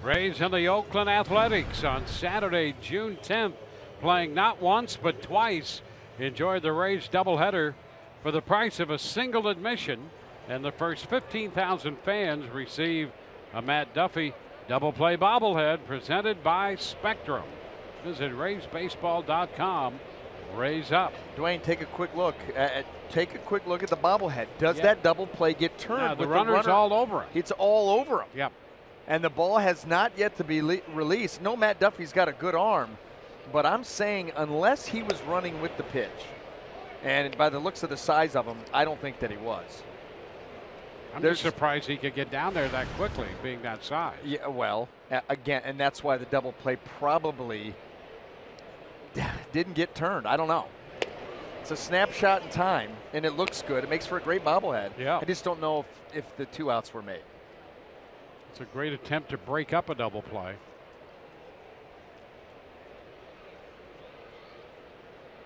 Rays and the Oakland Athletics on Saturday, June 10th, playing not once but twice. Enjoy the Rays doubleheader for the price of a single admission, and the first 15,000 fans receive a Matt Duffy double play bobblehead presented by Spectrum. Visit RaysBaseball.com. Rays up. Dwayne, take a quick look at take a quick look at the bobblehead. Does that double play get turned? Yeah, the with runner's runner? all over him. It's all over him. Yep. And the ball has not yet to be released. No, Matt Duffy's got a good arm, but I'm saying unless he was running with the pitch, and by the looks of the size of him, I don't think that he was. I'm just surprised he could get down there that quickly, being that size. Yeah, well, again, and that's why the double play probably didn't get turned. I don't know. It's a snapshot in time, and it looks good. It makes for a great bobblehead. Yeah. I just don't know if the 2 outs were made. It's a great attempt to break up a double play.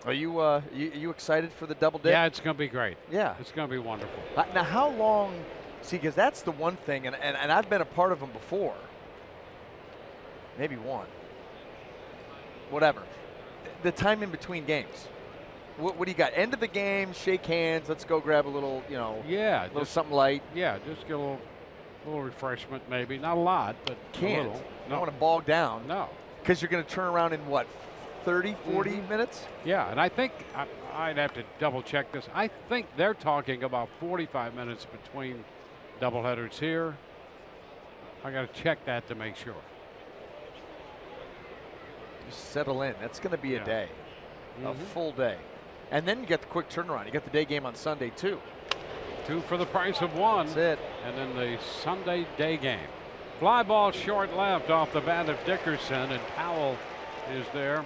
Are you excited for the double dip? Yeah, it's going to be great. Yeah. It's going to be wonderful. Now, how long? See, because that's the one thing, and I've been a part of them before. Maybe one. Whatever. The time in between games. What do you got? End of the game, shake hands, let's go grab a little, Yeah. little something light. Yeah, just get a little refreshment maybe. Not a lot, but Can't. a little. You don't want to bog down. No. Because you're going to turn around in what, 30, 40 minutes? Yeah, and I think I'd have to double check this. I think they're talking about 45 minutes between doubleheaders here. I got to check that to make sure. Just settle in. That's going to be a day, a Mm-hmm. full day. And then you get the quick turnaround. You get the day game on Sunday, too. 2 for the price of 1. That's it. And then the Sunday day game. Fly ball short left off the bat of Dickerson, and Powell is there.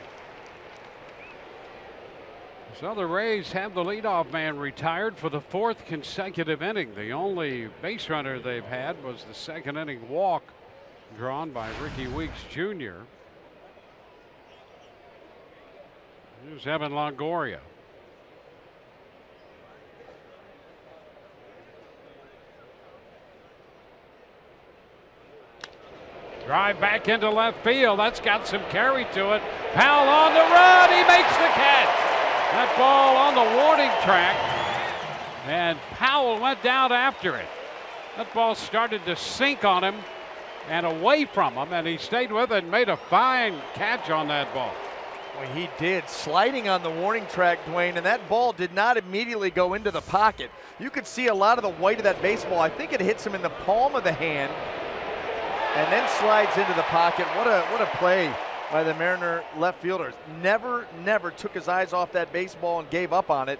So the Rays have the leadoff man retired for the 4th consecutive inning. The only base runner they've had was the 2nd inning walk drawn by Ricky Weeks Jr. Here's Evan Longoria. Drive back into left field. That's got some carry to it. Powell on the run. He makes the catch. That ball on the warning track. And Powell went down after it. That ball started to sink on him and away from him, and he stayed with it and made a fine catch on that ball. Well, he did, sliding on the warning track, Dwayne, and that ball did not immediately go into the pocket. You could see a lot of the white of that baseball. I think it hits him in the palm of the hand and then slides into the pocket. What a play by the Mariner left fielders. Never took his eyes off that baseball and gave up on it,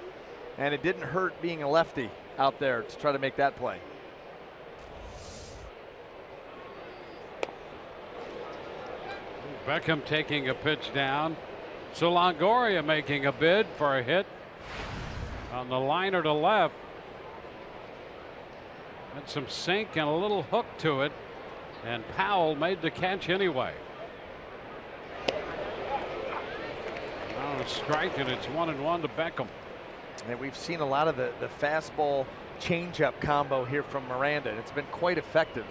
and it didn't hurt being a lefty out there to try to make that play. Beckham taking a pitch down. So Longoria making a bid for a hit on the liner to left. Had some sink and a little hook to it, and Powell made the catch anyway. Now a strike, and it's 1-1 to Beckham. And we've seen a lot of the fastball changeup combo here from Miranda, and it's been quite effective.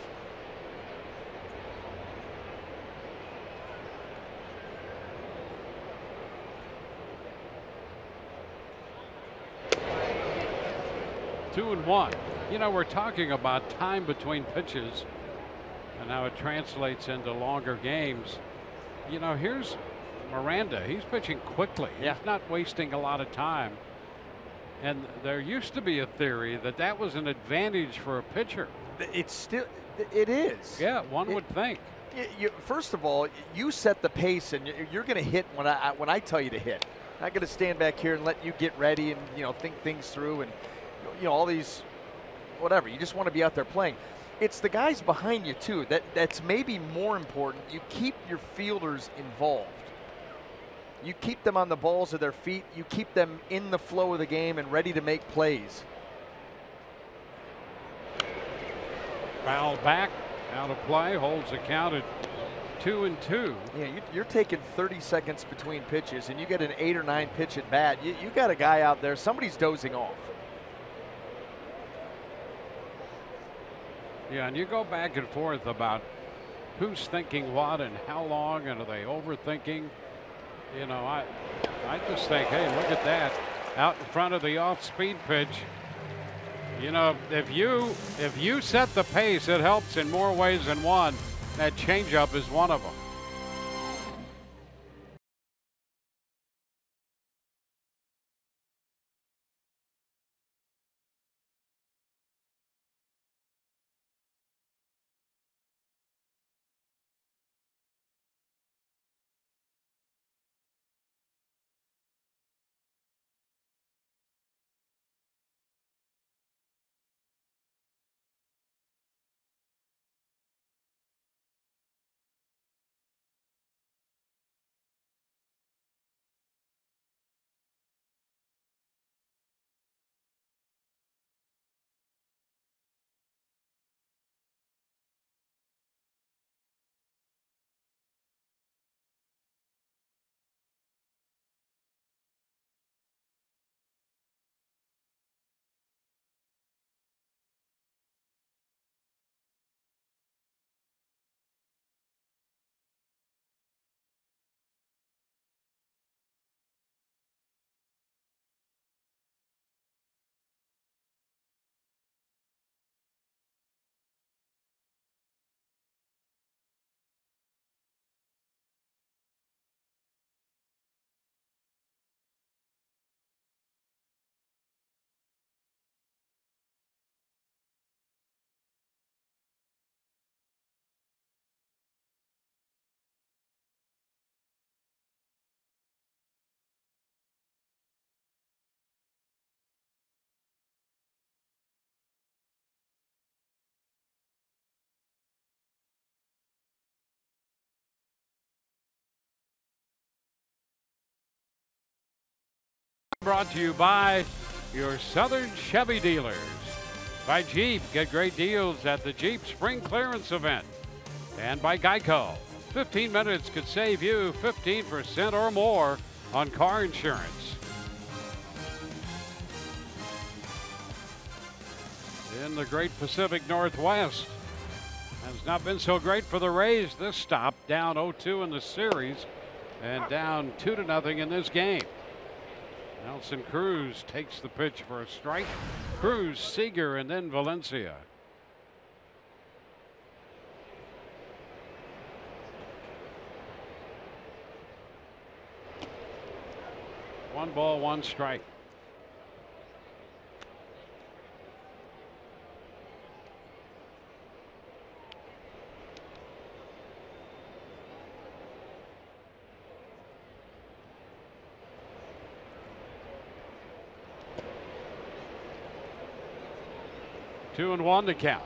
Two and one. You know, we're talking about time between pitches and how it translates into longer games. You know, here's Miranda. He's pitching quickly. Yeah. He's not wasting a lot of time. And there used to be a theory that that was an advantage for a pitcher. It is. Yeah, one would think. First of all, you set the pace, and you're going to hit when I tell you to hit. I'm not going to stand back here and let you get ready and think things through and all these whatever. You just want to be out there playing. It's the guys behind you too that's maybe more important. You keep your fielders involved. You keep them on the balls of their feet. You keep them in the flow of the game and ready to make plays. Foul back, out of play, holds the count at 2-2. Yeah, you're taking 30 seconds between pitches, and you get an 8 or 9 pitch at bat. You got a guy out there. Somebody's dozing off. Yeah, and you go back and forth about who's thinking what and how long, and are they overthinking? I just think, hey, look at that, out in front of the off-speed pitch. If you set the pace, it helps in more ways than one. That changeup is one of them. brought to you by your Southern Chevy dealers. By Jeep, get great deals at the Jeep Spring Clearance Event. And by Geico, 15 minutes could save you 15% or more on car insurance. In the great Pacific Northwest, has not been so great for the Rays. This stop down 0-2 in the series and down 2-0 in this game. Nelson Cruz takes the pitch for a strike. Cruz, Seager, and then Valencia. One ball, one strike. Two and one to count.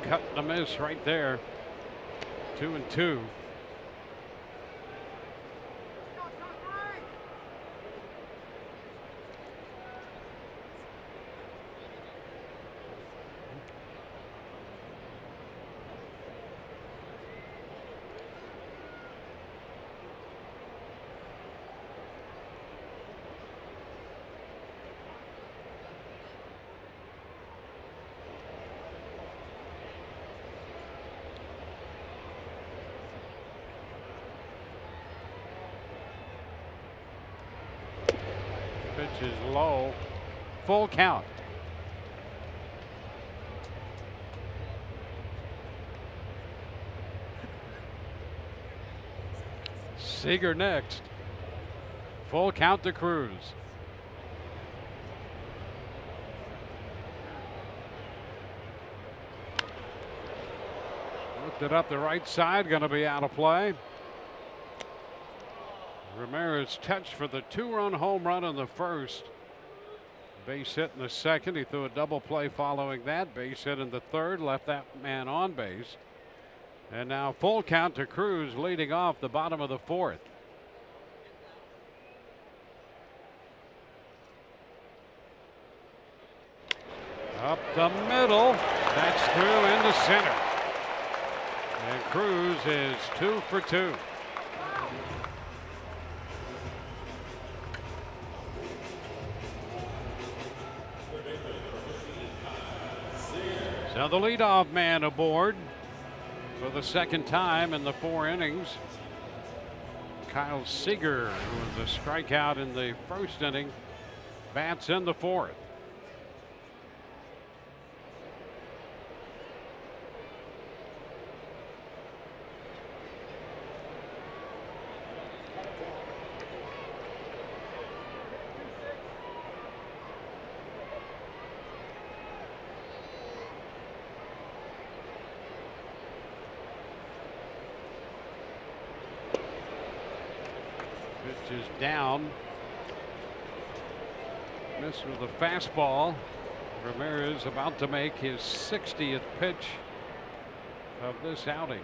Cut and a miss right there. 2-2. Pitch is low. Full count. Seager next. Full count to Cruz. Looked it up the right side, going to be out of play. Ramirez touched for the 2-run home run in the first. Base hit in the second. He threw a double play following that. Base hit in the third. Left that man on base. And now full count to Cruz, leading off the bottom of the fourth. Up the middle. That's through into center. And Cruz is 2 for 2. Now the leadoff man aboard for the second time in the 4 innings. Kyle Seager, who was a strikeout in the first inning, bats in the fourth. Pitch is down. Missed with a fastball. Ramirez about to make his 60th pitch of this outing.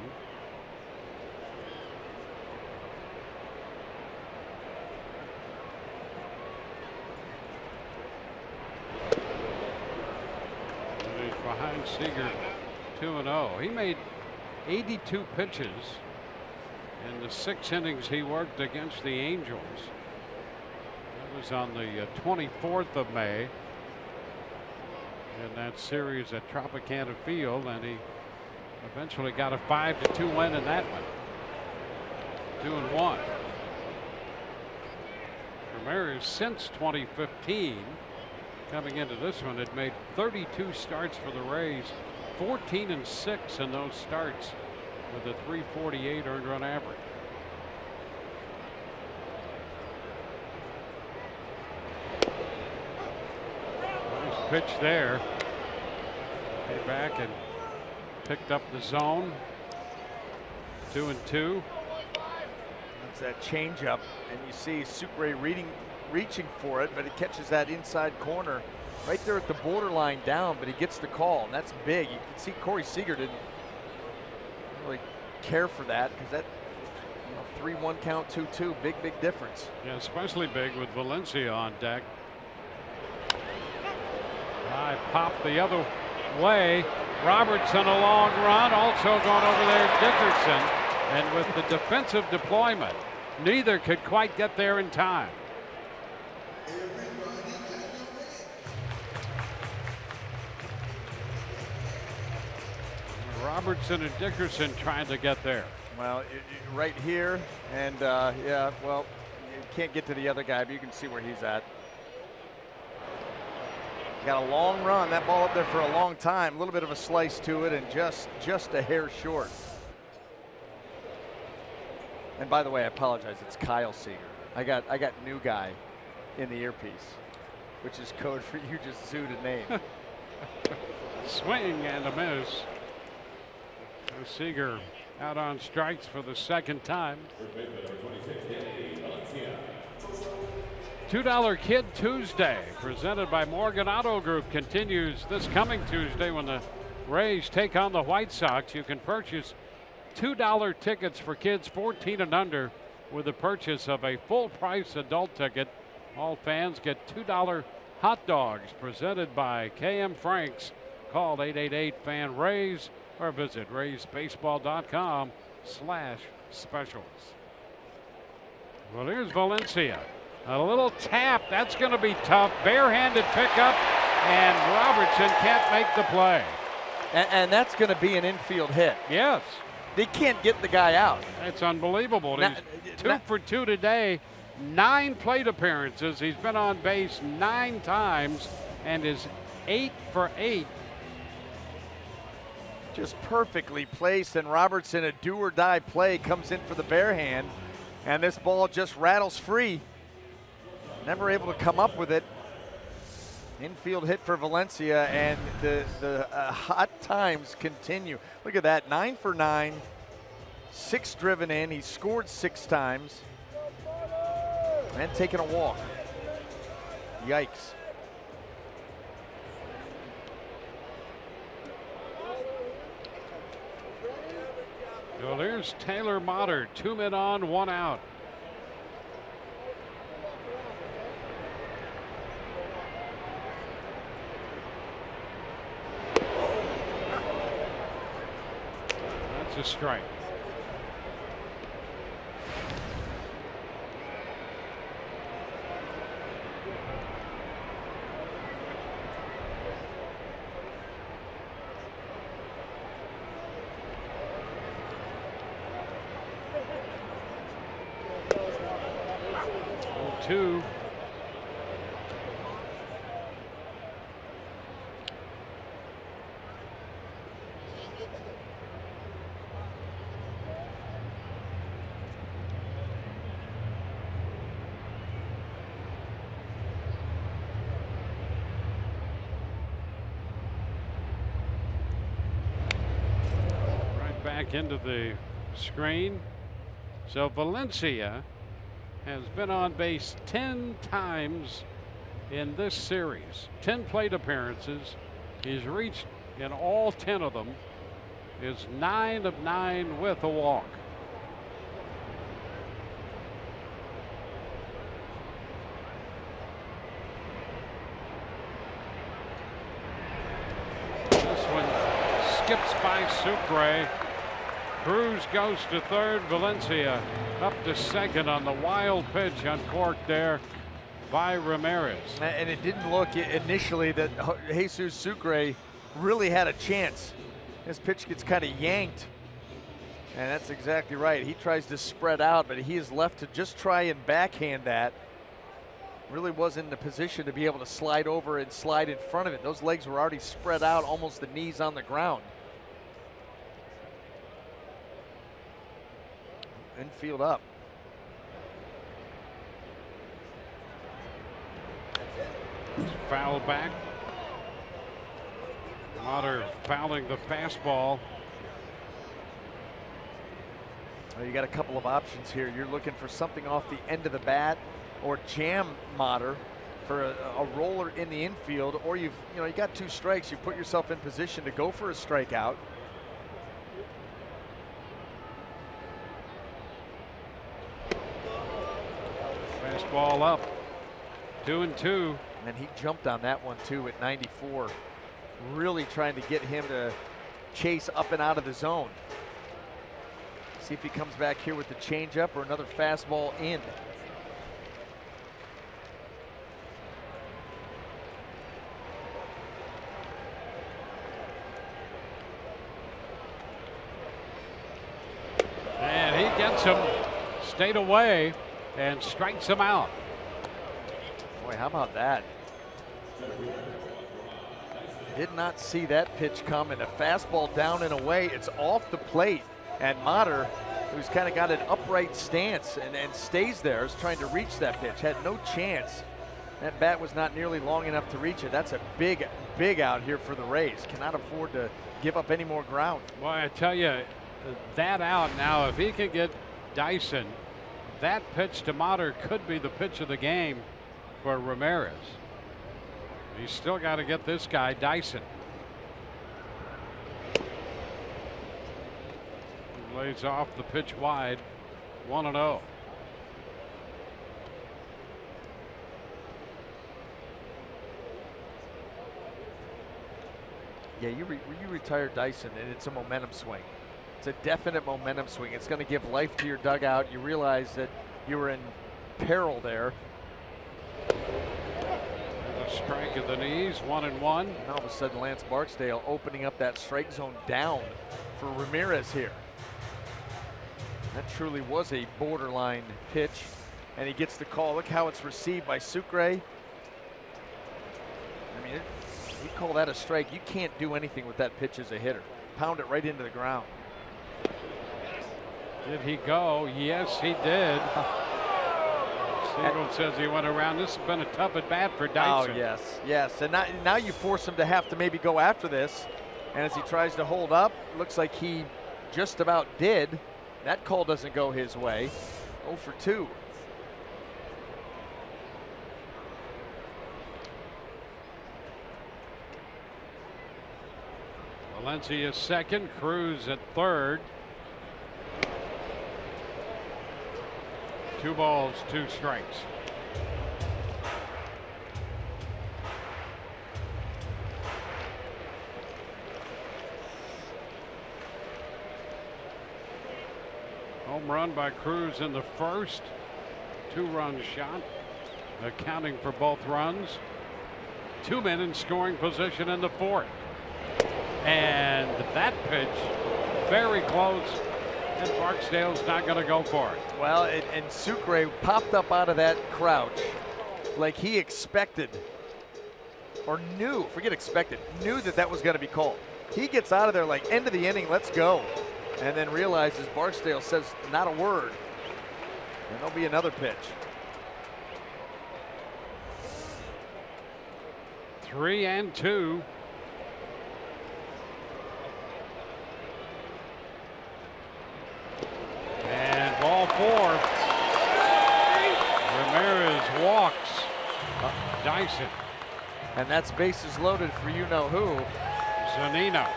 And he's behind Seager 2-0. He made 82 pitches in the 6 innings he worked against the Angels. That was on the 24th of May in that series at Tropicana Field, and he eventually got a 5-2 win in that one. 2-1. Ramirez, since 2015, coming into this one, had made 32 starts for the Rays, 14-6 in those starts, with a .348 earned run average. Nice pitch there. Came back and picked up the zone. 2-2. It's that changeup, and you see Sucre reaching for it, but it catches that inside corner right there at the borderline down, but he gets the call, and that's big. You can see Corey Seager didn't really care for that because that 3-1 count, 2-2, big difference. Yeah, especially big with Valencia on deck. I popped the other way. Robertson a long run, also going over there Dickerson, and with the defensive deployment, neither could quite get there in time. Robertson and Dickerson trying to get there. Well, right here, and yeah, well, you can't get to the other guy, but you can see where he's at. Got a long run, that ball up there for a long time, a little bit of a slice to it, and just a hair short. And by the way, I apologize, it's Kyle Seager. I got new guy in the earpiece, which is code for you just zooed a name. Swing and a miss. Seager out on strikes for the second time. $2 Kid Tuesday, presented by Morgan Auto Group, continues this coming Tuesday when the Rays take on the White Sox. You can purchase $2 tickets for kids 14 and under with the purchase of a full price adult ticket. All fans get $2 hot dogs, presented by KM Franks. Call 888-FAN-RAYS or visit raysbaseball.com/specials. Well, here's Valencia. A little tap. That's going to be tough. Barehanded pickup, and Robertson can't make the play. And that's going to be an infield hit. Yes. They can't get the guy out. It's unbelievable. He's 2 for 2 today. 9 plate appearances. He's been on base 9 times and is 8 for 8. Just perfectly placed, and Robertson, a do-or-die play, comes in for the bare hand, and this ball just rattles free. Never able to come up with it. Infield hit for Valencia, and the hot times continue. Look at that, 9 for 9, 6 driven in. He scored 6 times, and taking a walk. Yikes. Well, there's Taylor Motter, 2 men on, 1 out. That's a strike. Two. Right back into the screen. So Valencia has been on base 10 times in this series. 10 plate appearances. He's reached in all 10 of them. Is 9 of 9 with a walk. This one skips by Sucre. Cruz goes to third. Valencia up to second on the wild pitch, uncorked there by Ramirez. And it didn't look initially that Jesus Sucre really had a chance. His pitch gets kind of yanked, and that's exactly right. He tries to spread out, but he is left to just try and backhand that. Really wasn't in a position to be able to slide over and slide in front of it. Those legs were already spread out, almost the knees on the ground. Infield up. Foul back. Motter fouling the fastball. Well, you got a couple of options here. You're looking for something off the end of the bat or jam Mater for a roller in the infield, or you got 2 strikes. You put yourself in position to go for a strikeout. Fastball up, 2-2. And he jumped on that one too at 94. Really trying to get him to chase up and out of the zone. See if he comes back here with the changeup or another fastball in. And he gets him, stayed away, and strikes him out. Boy, how about that? Did not see that pitch coming. A fastball down and away. It's off the plate. And Mater, who's kind of got an upright stance and stays there, is trying to reach that pitch. Had no chance. That bat was not nearly long enough to reach it. That's a big, big out here for the Rays. Cannot afford to give up any more ground. Well, I tell you, that out now, if he can get Dyson, that pitch to Mater could be the pitch of the game for Ramirez. He's still got to get this guy, Dyson. He lays off the pitch wide, 1-0. Yeah, you retire Dyson, and it's a momentum swing. It's a definite momentum swing. It's going to give life to your dugout. You realize that you were in peril there. A strike at the knees, 1-1. And all of a sudden, Lance Barksdale opening up that strike zone down for Ramirez here. That truly was a borderline pitch, and he gets the call. Look how it's received by Sucre. I mean, you call that a strike. You can't do anything with that pitch as a hitter. Pound it right into the ground. Did he go? Yes, he did. Siegel says he went around. This has been a tough at bat for Dyson. Oh, yes, yes. And now you force him to have to maybe go after this. And as he tries to hold up, looks like he just about did. That call doesn't go his way. 0 for 2. Valencia second, Cruz at third. 2 balls, 2 strikes. Home run by Cruz in the first. 2-run shot, accounting for both runs. 2 men in scoring position in the fourth. And that pitch, very close. And Barksdale's not going to go for it. Well, and Sucre popped up out of that crouch like he expected, or knew, forget expected, knew that was going to be called. He gets out of there like, end of the inning, let's go. And then realizes Barksdale says not a word. And there'll be another pitch. 3-2. And ball 4. Ramirez walks Dyson. And that's bases loaded for you-know-who. Zunino.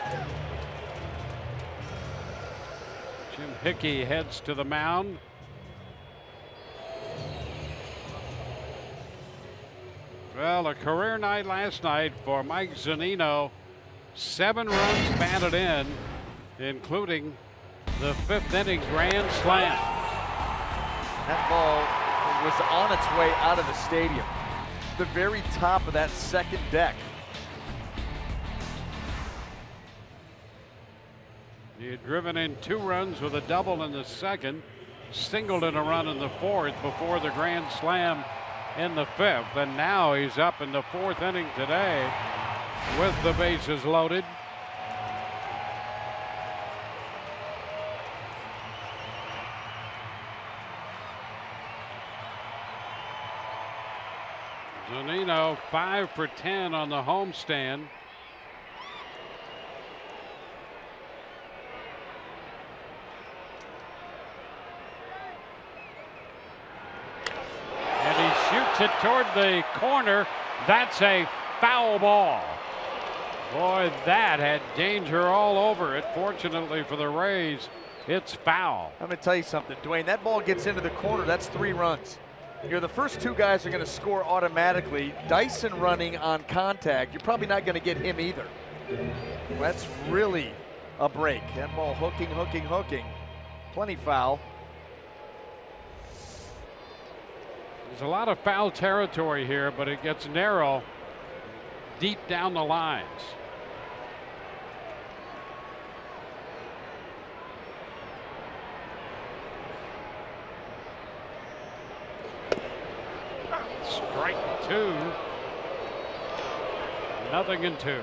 Jim Hickey heads to the mound. Well, a career night last night for Mike Zunino. 7 runs batted in, including the 5th inning grand slam. That ball was on its way out of the stadium. The very top of that second deck. He had driven in 2 runs with a double in the second, singled in a run in the fourth before the grand slam in the 5th, and now he's up in the 4th inning today with the bases loaded. Zunino 5 for 10 on the homestand. hits it toward the corner. That's a foul ball. Boy, that had danger all over it. Fortunately for the Rays, it's foul. I'm going to tell you something, Dwayne. That ball gets into the corner. That's 3 runs. You're the first 2 guys are going to score automatically. Dyson running on contact. You're probably not going to get him either. Well, that's really a break. That ball hooking, hooking, hooking. Plenty foul. There's a lot of foul territory here, but it gets narrow deep down the lines. Strike 2. 0-2.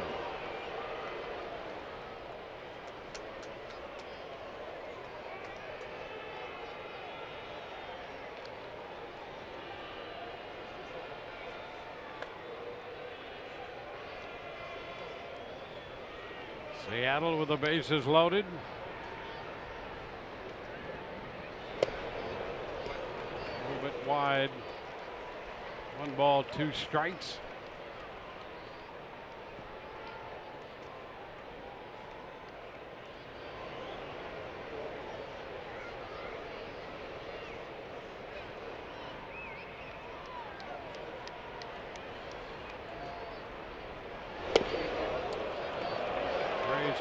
Seattle with the bases loaded. A little bit wide. 1 ball, 2 strikes.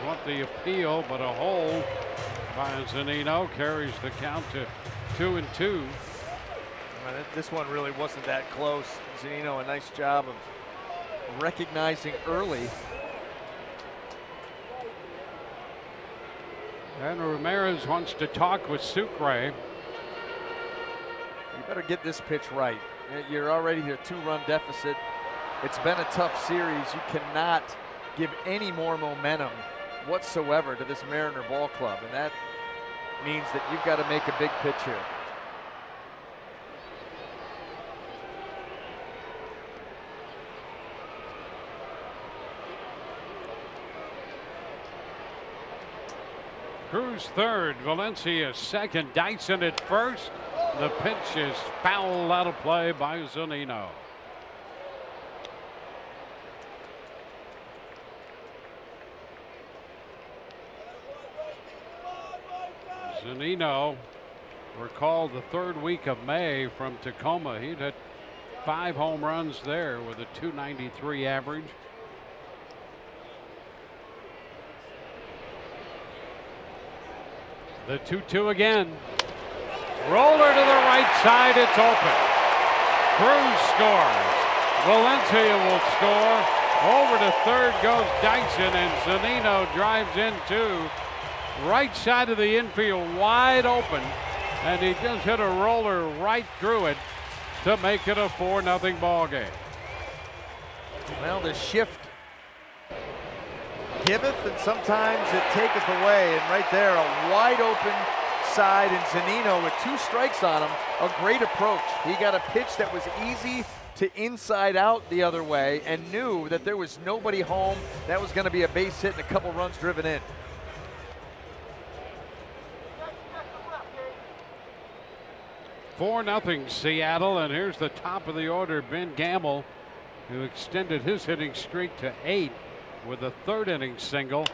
Want the appeal, but a hold by Zunino carries the count to 2-2. This one really wasn't that close. Zunino, a nice job of recognizing early. And Ramirez wants to talk with Sucre. You better get this pitch right. You're already a 2-run deficit. It's been a tough series. You cannot give any more momentum whatsoever to this Mariner ball club, and that means that you've got to make a big pitch here. Cruz third, Valencia second, Dyson at first. The pitch is foul out of play by Zunino. Zunino, recall the 3rd week of May from Tacoma. He'd hit 5 home runs there with a .293 average. The 2-2 again. Roller to the right side. It's open. Cruz scores. Valencia will score. Over to third goes Dyson, and Zunino drives in too. Right side of the infield wide open, and he just hit a roller right through it to make it a 4-0 ball game. Well, the shift giveth and sometimes it taketh away, and right there a wide open side, and Zunino with 2 strikes on him, a great approach. He got a pitch that was easy to inside out the other way and knew that there was nobody home. That was going to be a base hit and a couple runs driven in. 4-0 Seattle, and here's the top of the order, Ben Gamble, who extended his hitting streak to 8 with a 3rd inning single.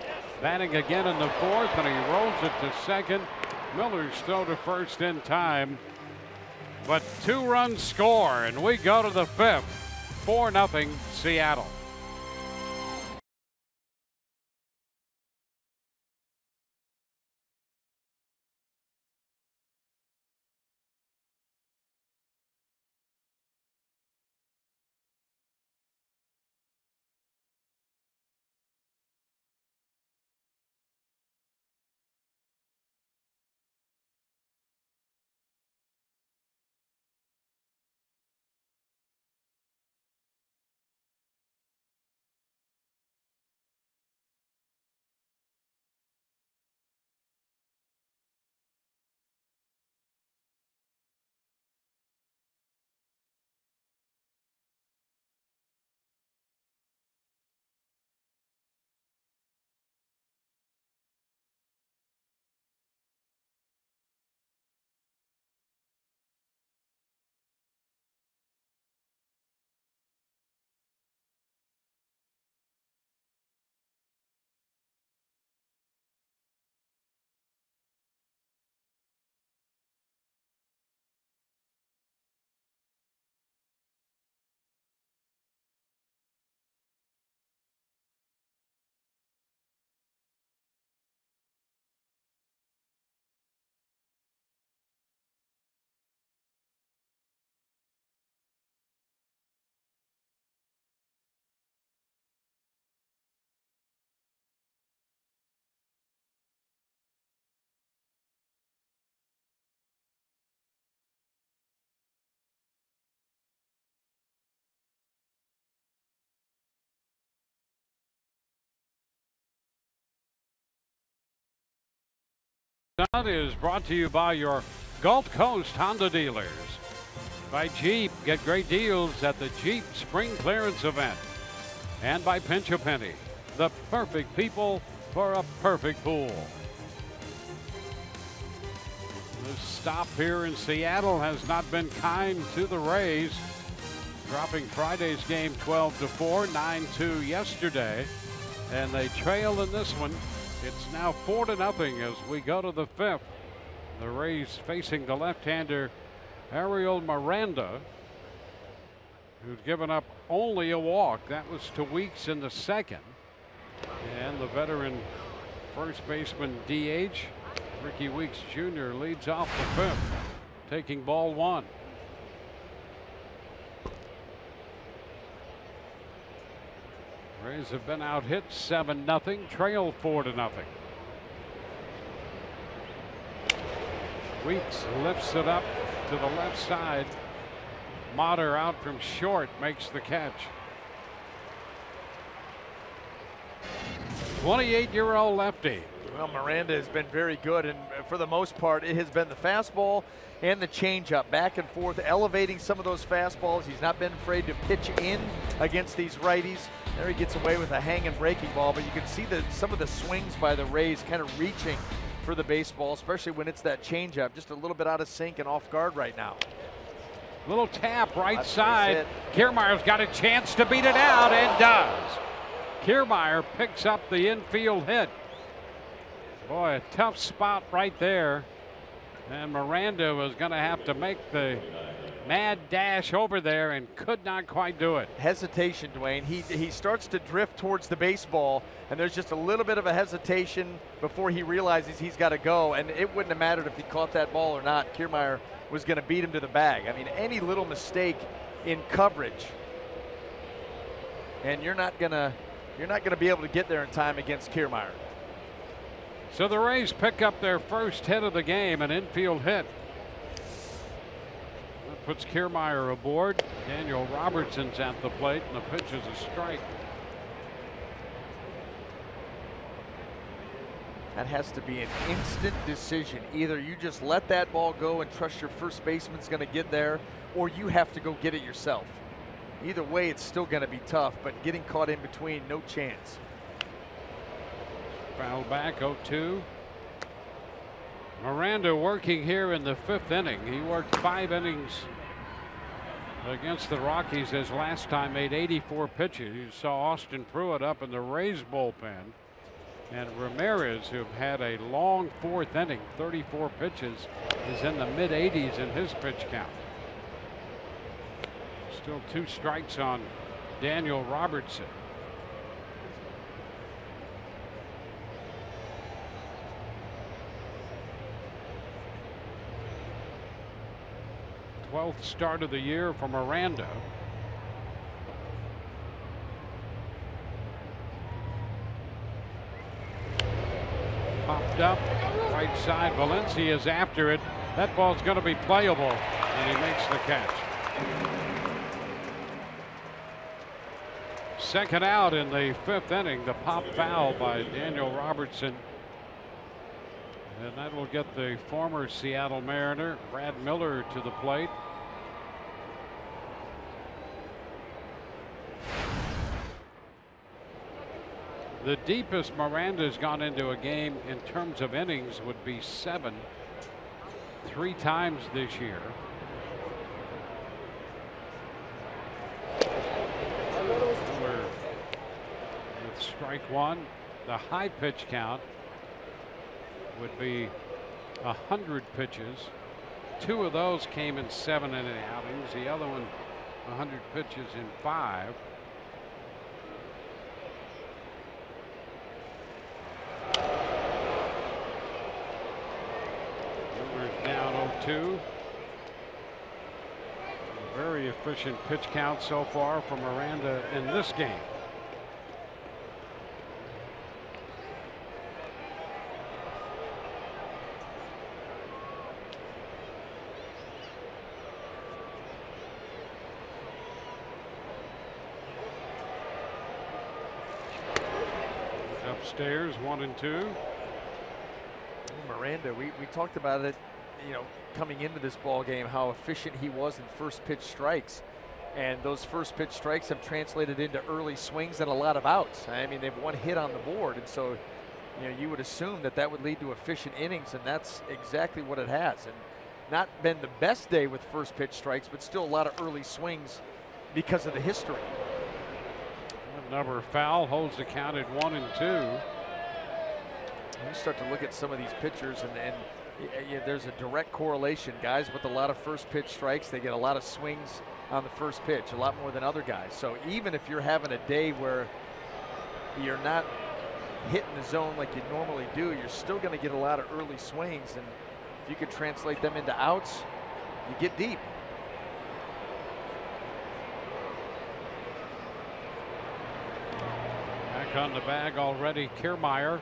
Batting again in the 4th, and he rolls it to second. Miller's throw to first in time, but 2 runs score, and we go to the 5th. 4-0 Seattle. Sun is brought to you by your Gulf Coast Honda dealers. By Jeep, get great deals at the Jeep Spring Clearance event. And by Pinch a Penny, the perfect people for a perfect pool. This stop here in Seattle has not been kind to the Rays, dropping Friday's game 12-4, 9-2 yesterday, and they trail in this one. It's now 4-0 as we go to the fifth. The Rays facing the left-hander Ariel Miranda, who's given up only a walk. That was to Weeks in the second. And the veteran first baseman DH, Ricky Weeks Jr., leads off the fifth, taking ball one. Rays have been out hit 7-0, trail 4-0. Weeks lifts it up to the left side. Motter out from short makes the catch. 28-year-old lefty. Well, Miranda has been very good, and for the most part, it has been the fastball and the changeup, back and forth, elevating some of those fastballs. He's not been afraid to pitch in against these righties. There he gets away with a hanging breaking ball, but you can see some of the swings by the Rays kind of reaching for the baseball, especially when it's that changeup, just a little bit out of sync and off guard right now. Little tap right side. Kiermaier's got a chance to beat it out, and does. Kiermaier picks up the infield hit. Boy, a tough spot right there. And Miranda was going to have to make the mad dash over there and could not quite do it. Hesitation, Dwayne. He starts to drift towards the baseball, and there's just a little bit of a hesitation before he realizes he's got to go. And it wouldn't have mattered if he caught that ball or not. Kiermaier was going to beat him to the bag. I mean, any little mistake in coverage, and you're not gonna be able to get there in time against Kiermaier. So the Rays pick up their first hit of the game, an infield hit. That puts Kiermaier aboard. Daniel Robertson's at the plate, and the pitch is a strike. That has to be an instant decision. Either you just let that ball go and trust your first baseman's going to get there, or you have to go get it yourself. Either way, it's still going to be tough, but getting caught in between, no chance. Foul back, 0-2. Miranda working here in the fifth inning. He worked 5 innings against the Rockies his last time, made 84 pitches. You saw Austin Pruitt up in the Rays bullpen. And Ramirez, who had a long fourth inning, 34 pitches, is in the mid-80s in his pitch count. Still 2 strikes on Daniel Robertson. Twelfth start of the year for Miranda. Popped up right side. Valencia's after it. That ball's going to be playable, and he makes the catch. Second out in the fifth inning. The pop foul by Daniel Robertson. And that will get the former Seattle Mariner, Brad Miller, to the plate. The deepest Miranda's gone into a game in terms of innings would be 7, 3 times this year. Miller with strike 1. The high pitch count would be 100 pitches. 2 of those came in 7 inning outings. The other one 100 pitches in 5. Miller's down 0-2. Very efficient pitch count so far for Miranda in this game. Upstairs, 1-2. Verlander. We talked about it, coming into this ball game, how efficient he was in first pitch strikes. And those first pitch strikes have translated into early swings and a lot of outs. I mean, they've one hit on the board. And so, you would assume that would lead to efficient innings, and that's exactly what it has. And not been the best day with first pitch strikes, but still a lot of early swings because of the history. Number foul holds the count at 1-2. You start to look at some of these pitchers, and there's a direct correlation. Guys with a lot of first pitch strikes, they get a lot of swings on the first pitch, a lot more than other guys. So even if you're having a day where you're not hitting the zone like you normally do, you're still going to get a lot of early swings, and if you could translate them into outs, you get deep. Back on the bag already, Kiermaier.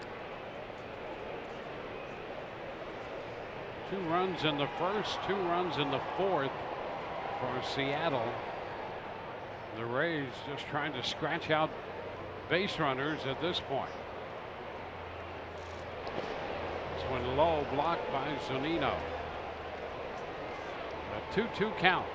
2 runs in the first, 2 runs in the fourth for Seattle. The Rays just trying to scratch out base runners at this point. This one low, blocked by Zunino. A 2-2 count.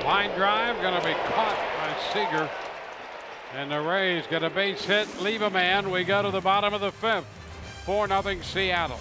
Line drive going to be caught by Seager, and the Rays get a base hit, leave a man. We go to the bottom of the 5th. 4-0 Seattle.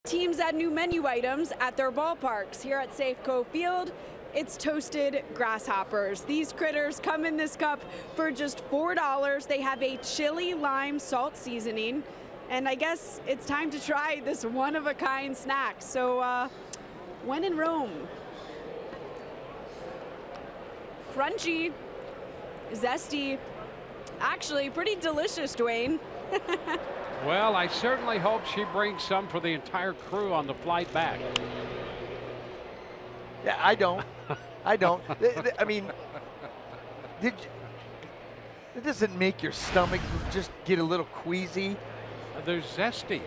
Teams add new menu items at their ballparks. Here at Safeco Field, it's toasted grasshoppers. These critters come in this cup for just $4. They have a chili lime salt seasoning, and I guess it's time to try this one-of-a-kind snack. So when in Rome, crunchy, zesty, actually pretty delicious, Dwayne. Well, I certainly hope she brings some for the entire crew on the flight back. Yeah, I don't. I don't. I mean, it doesn't make your stomach just get a little queasy. There's zesty.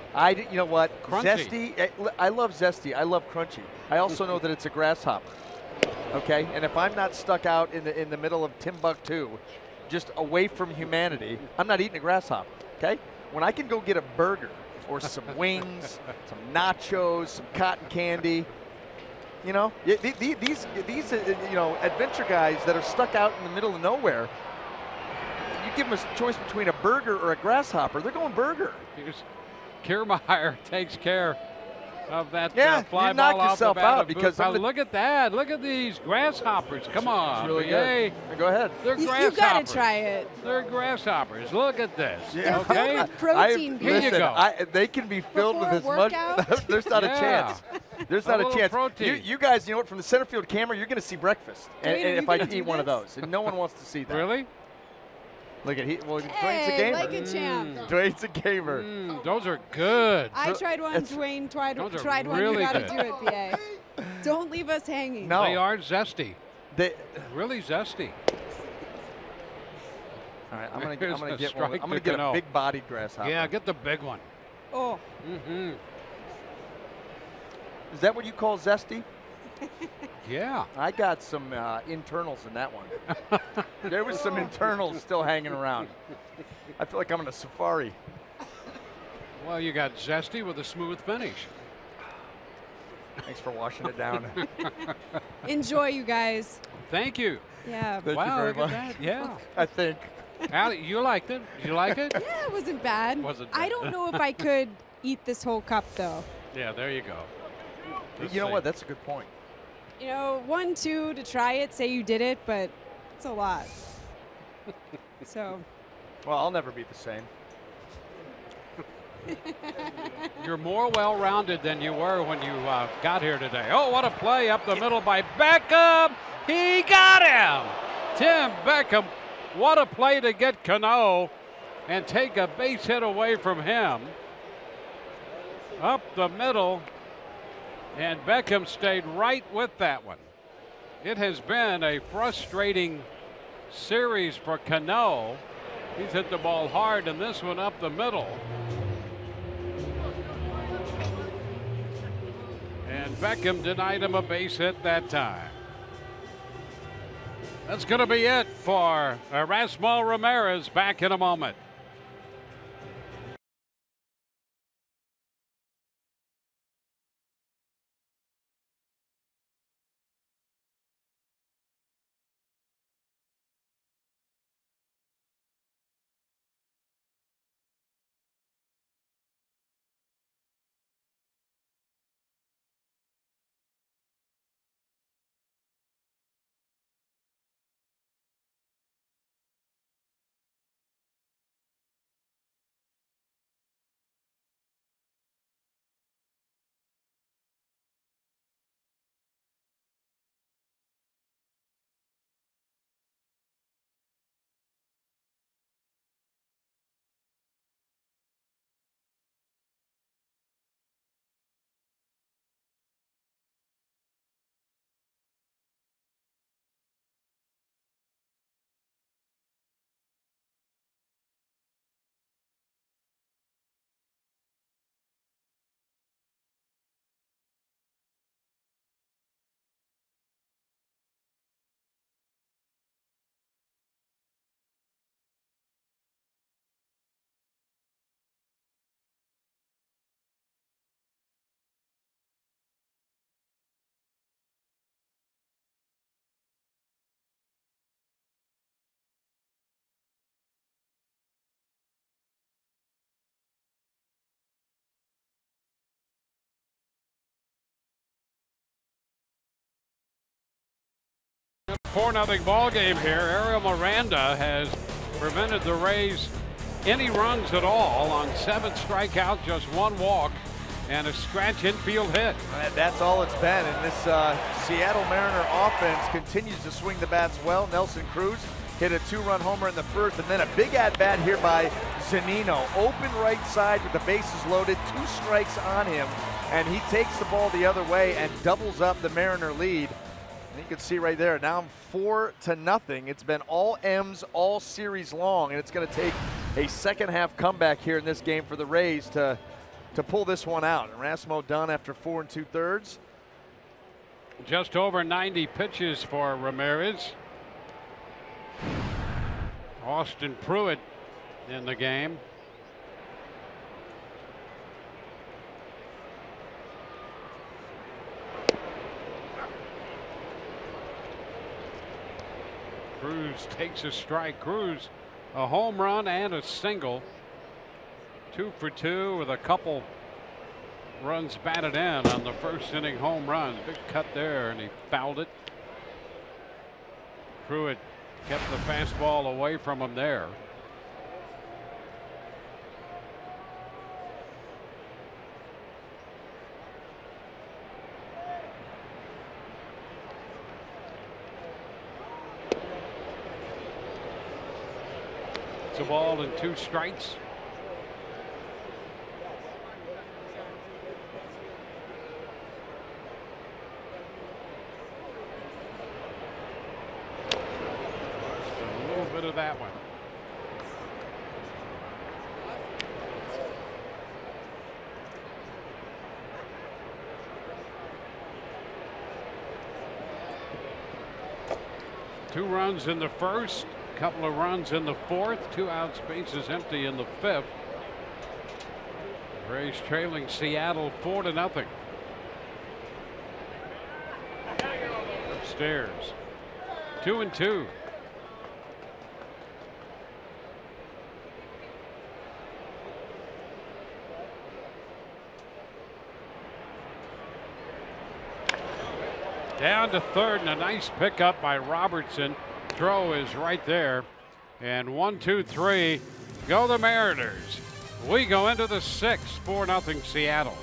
You know what? Crunchy. Zesty. I love zesty. I love crunchy. I also know that it's a grasshopper. Okay, and if I'm not stuck out in the middle of Timbuktu, just away from humanity, I'm not eating a grasshopper. Okay. When I can go get a burger or some wings, some nachos, some cotton candy, these adventure guys that are stuck out in the middle of nowhere, you give them a choice between a burger or a grasshopper, they're going burger. Because Kiermaier takes care of that fly you ball knocked off yourself the bat out of because Booth. Look at that. Look at these grasshoppers. Come on. really BA. good. Go ahead. They're You grasshoppers. got to try it. They're grasshoppers. Look at this. They're Okay. filled with protein. Here you go. They can be filled Before with a as much. workout? There's not a chance. There's not a little chance. protein. You guys, you know what? From the center field camera, you're going to see breakfast. And Dana, if you I gonna eat do one of this? those, and no one wants to see that. Really? Look at Dwayne's a Hey, gamer. like a champ. Dwayne's a gamer. Those are good. I tried one. Dwayne tried Those are one. really You got to good. do it, BA. Don't leave us hanging. No. They are zesty. They, Really zesty. all right, I'm gonna Here's a get one. strike I'm gonna to get a Cano. big-bodied grasshopper. Yeah, get the big one. Oh, Mm-hmm. Is that what you call zesty? Yeah. I got some internals in that one. There was some internals still hanging around. I feel like I'm in a safari. Well, you got zesty with a smooth finish. Thanks for washing it down. enjoy, you guys. Thank you. Yeah. Thank you Wow, very look much. at that. Yeah. I think. Allie, you liked it? Did you like it? Yeah, it wasn't bad. Wasn't I bad. don't know if I could eat this whole cup, though. Yeah, there you go. Let's You know see. what? That's a good point. You know, 1, 2 to try it, say you did it, but it's a lot. So. Well, I'll never be the same. You're more well-rounded than you were when you got here today. Oh, what a play up the middle by Beckham. He got him. Tim Beckham, what a play to get Cano and take a base hit away from him. Up the middle, and Beckham stayed right with that one. It has been a frustrating series for Cano. He's hit the ball hard, and this one up the middle. And Beckham denied him a base hit that time. That's going to be it for Erasmo Ramirez. Back in a moment. A 4-0 ball game here. Ariel Miranda has prevented the Rays any runs at all on 7 strikeouts, just 1 walk, and a scratch infield hit. That's all it's been. And this Seattle Mariner offense continues to swing the bats well. Nelson Cruz hit a 2-run homer in the first, and then a big at-bat here by Zunino. Open right side with the bases loaded, 2 strikes on him, and he takes the ball the other way and doubles up the Mariner lead. And you can see right there, now 4-0. It's been all M's all series long, and it's going to take a second-half comeback here in this game for the Rays to pull this one out. Erasmo done after 4 2/3. Just over 90 pitches for Ramirez. Austin Pruitt in the game. Cruz takes a strike. Cruz, a home run and a single. 2 for 2 with a couple runs batted in on the first inning home run. Big cut there, and he fouled it. Pruitt kept the fastball away from him there. It's a ball and 2 strikes. Just a little bit of that one. Two runs in the first. Couple of runs in the fourth, 2 outs, bases empty in the fifth. Rays trailing Seattle 4-0. Upstairs, 2-2. Down to third, and a nice pickup by Robertson. Throw is right there, and 1, 2, 3 go the Mariners. We go into the 6th, 4-0 Seattle.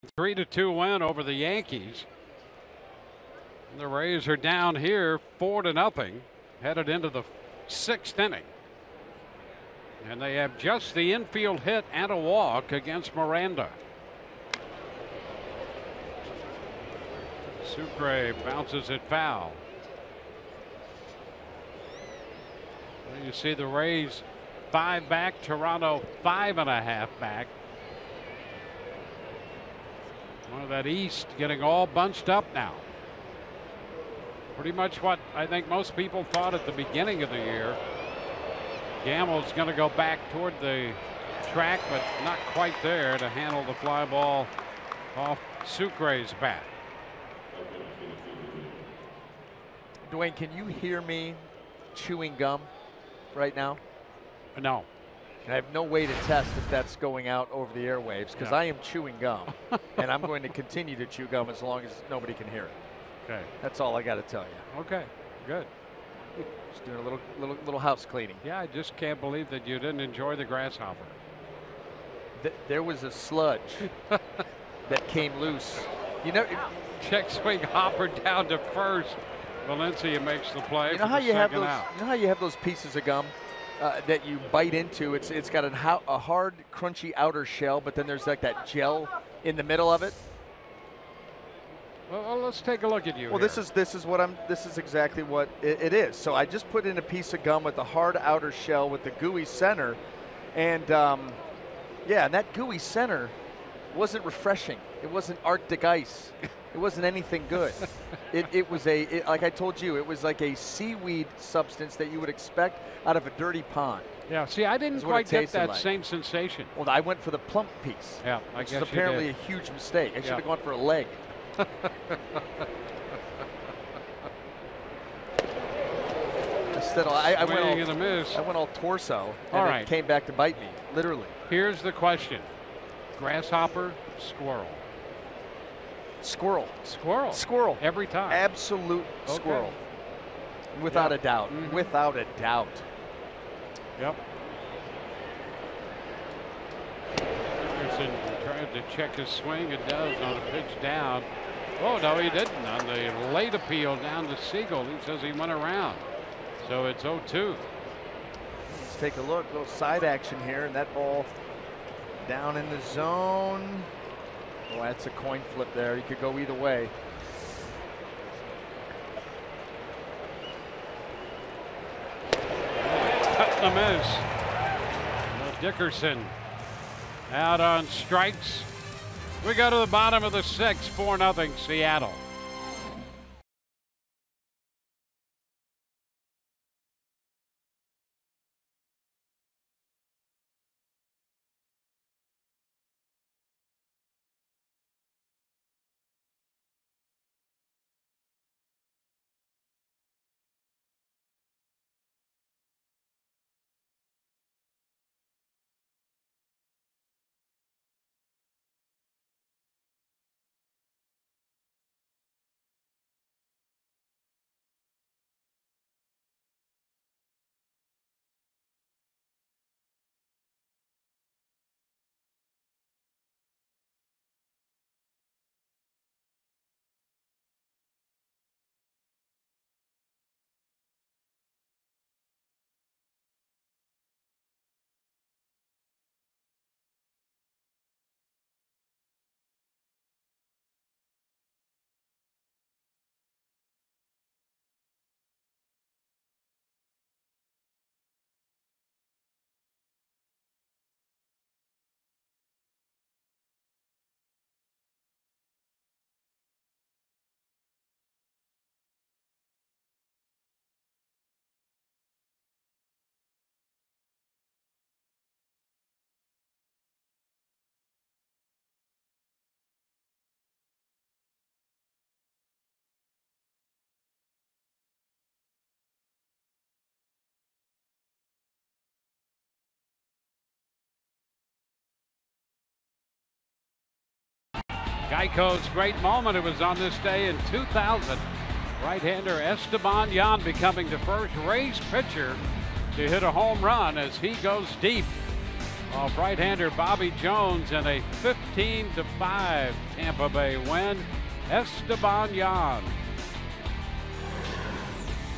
A 3-2 win over the Yankees. And the Rays are down here 4-0, headed into the 6th inning. And they have just the infield hit and a walk against Miranda. Sucre bounces it foul. Well, you see the Rays 5 back, Toronto 5.5 back. One of that East getting all bunched up now. Pretty much what I think most people thought at the beginning of the year. Gamble's going to go back toward the track, but not quite there to handle the fly ball off Sucre's bat. Dwayne, can you hear me chewing gum right now? No. I have no way to test if that's going out over the airwaves because I am chewing gum, and I'm going to continue to chew gum as long as nobody can hear it. Okay. That's all I got to tell you. Okay. Good. Just doing a little house cleaning. Yeah, I just can't believe that you didn't enjoy the grasshopper. There was a sludge that came loose. You know, check swing hopper down to first. Valencia makes the play. You know how you have those. You know how you have those pieces of gum that you bite into. It's got a hard, crunchy outer shell, but then there's like that gel in the middle of it. Well, let's take a look at you. Well, here. this is exactly what it is. So I just put in a piece of gum with the hard outer shell with the gooey center, and yeah, and that gooey center wasn't refreshing. It wasn't Arctic ice. It wasn't anything good. It was like I told you, it was like a seaweed substance that you would expect out of a dirty pond. Yeah, see, I didn't quite get that same sensation. Well, I went for the plump piece. Yeah, I which guess is apparently you did. a huge mistake. I should have gone for a leg. Instead, I went all torso, and it came back to bite me, literally. Here's the question: grasshopper, squirrel. Squirrel. Squirrel. Squirrel. Every time. Absolute squirrel. Without a doubt. Mm-hmm. Without a doubt. Yep. Dickerson tried to check his swing. It does on a pitch down. Oh, no, he didn't. On the late appeal down to Siegel, he says he went around. So it's 0-2. Let's take a look. A little side action here, and that ball down in the zone. Oh, that's a coin flip there. You could go either way. Cut the miss. Dickerson out on strikes. We go to the bottom of the 6th, 4-0 Seattle. Geico's great moment. It was on this day in 2000. Right-hander Esteban Yan becoming the first Rays pitcher to hit a home run as he goes deep off right-hander Bobby Jones in a 15-5 Tampa Bay win. Esteban Yan.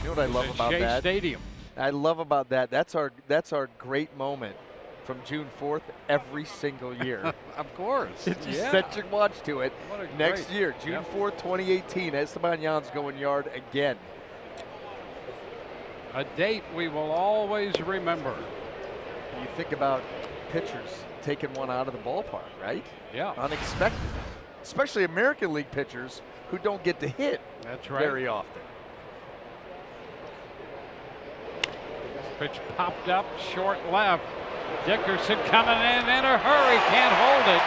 You know what I love about Shea that? Stadium. I love about that. That's our great moment from June 4th every single year. Of course. You set your watch to it. Next great, year, June 4th, 2018, Esteban Yan's going yard again. A date we will always remember. You think about pitchers taking one out of the ballpark, right? Yeah. Unexpected. Especially American League pitchers who don't get to hit very often. Pitch popped up, short left. Dickerson coming in a hurry, can't hold it.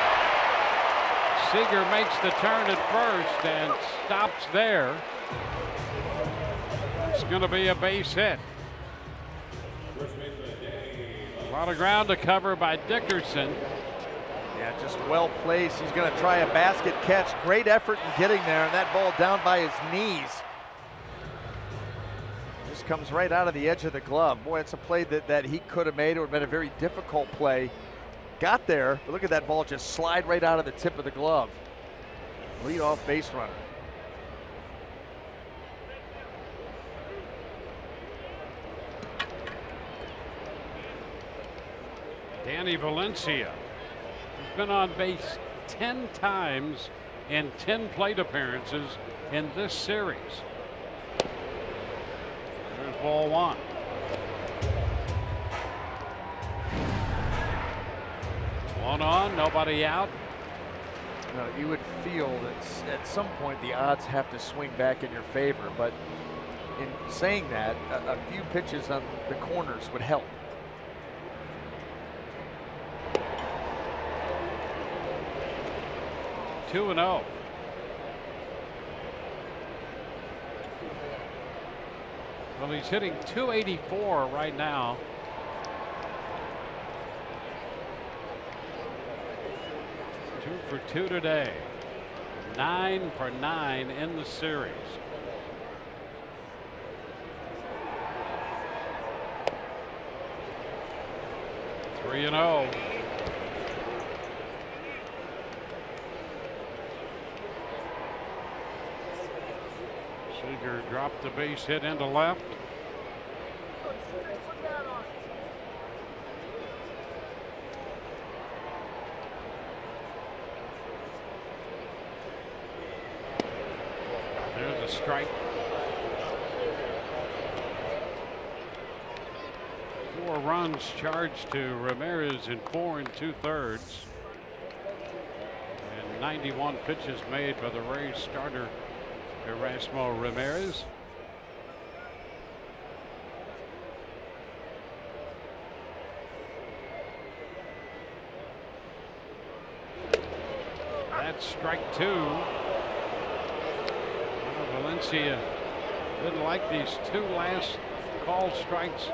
Seager makes the turn at first and stops there. It's going to be a base hit. A lot of ground to cover by Dickerson. Yeah, just well placed. He's going to try a basket catch. Great effort in getting there, and that ball down by his knees. Just comes right out of the edge of the glove. Boy, it's a play that he could have made. It would have been a very difficult play. Got there, but look at that ball just slide right out of the tip of the glove. Lead off base runner. Danny Valencia. He's been on base 10 times in 10 plate appearances in this series. There's ball one. One on, nobody out. Now, you would feel that at some point the odds have to swing back in your favor, but in saying that, a few pitches on the corners would help. Two and 0. Well, he's hitting .284 right now. 2 for 2 today. 9 for 9 in the series. Three and 0. Seager dropped the base hit into left. There's a strike. 4 runs charged to Ramirez in 4 2/3. And 91 pitches made by the Rays starter Erasmo Ramirez. That's strike 2. Valencia didn't like these 2 last called strikes.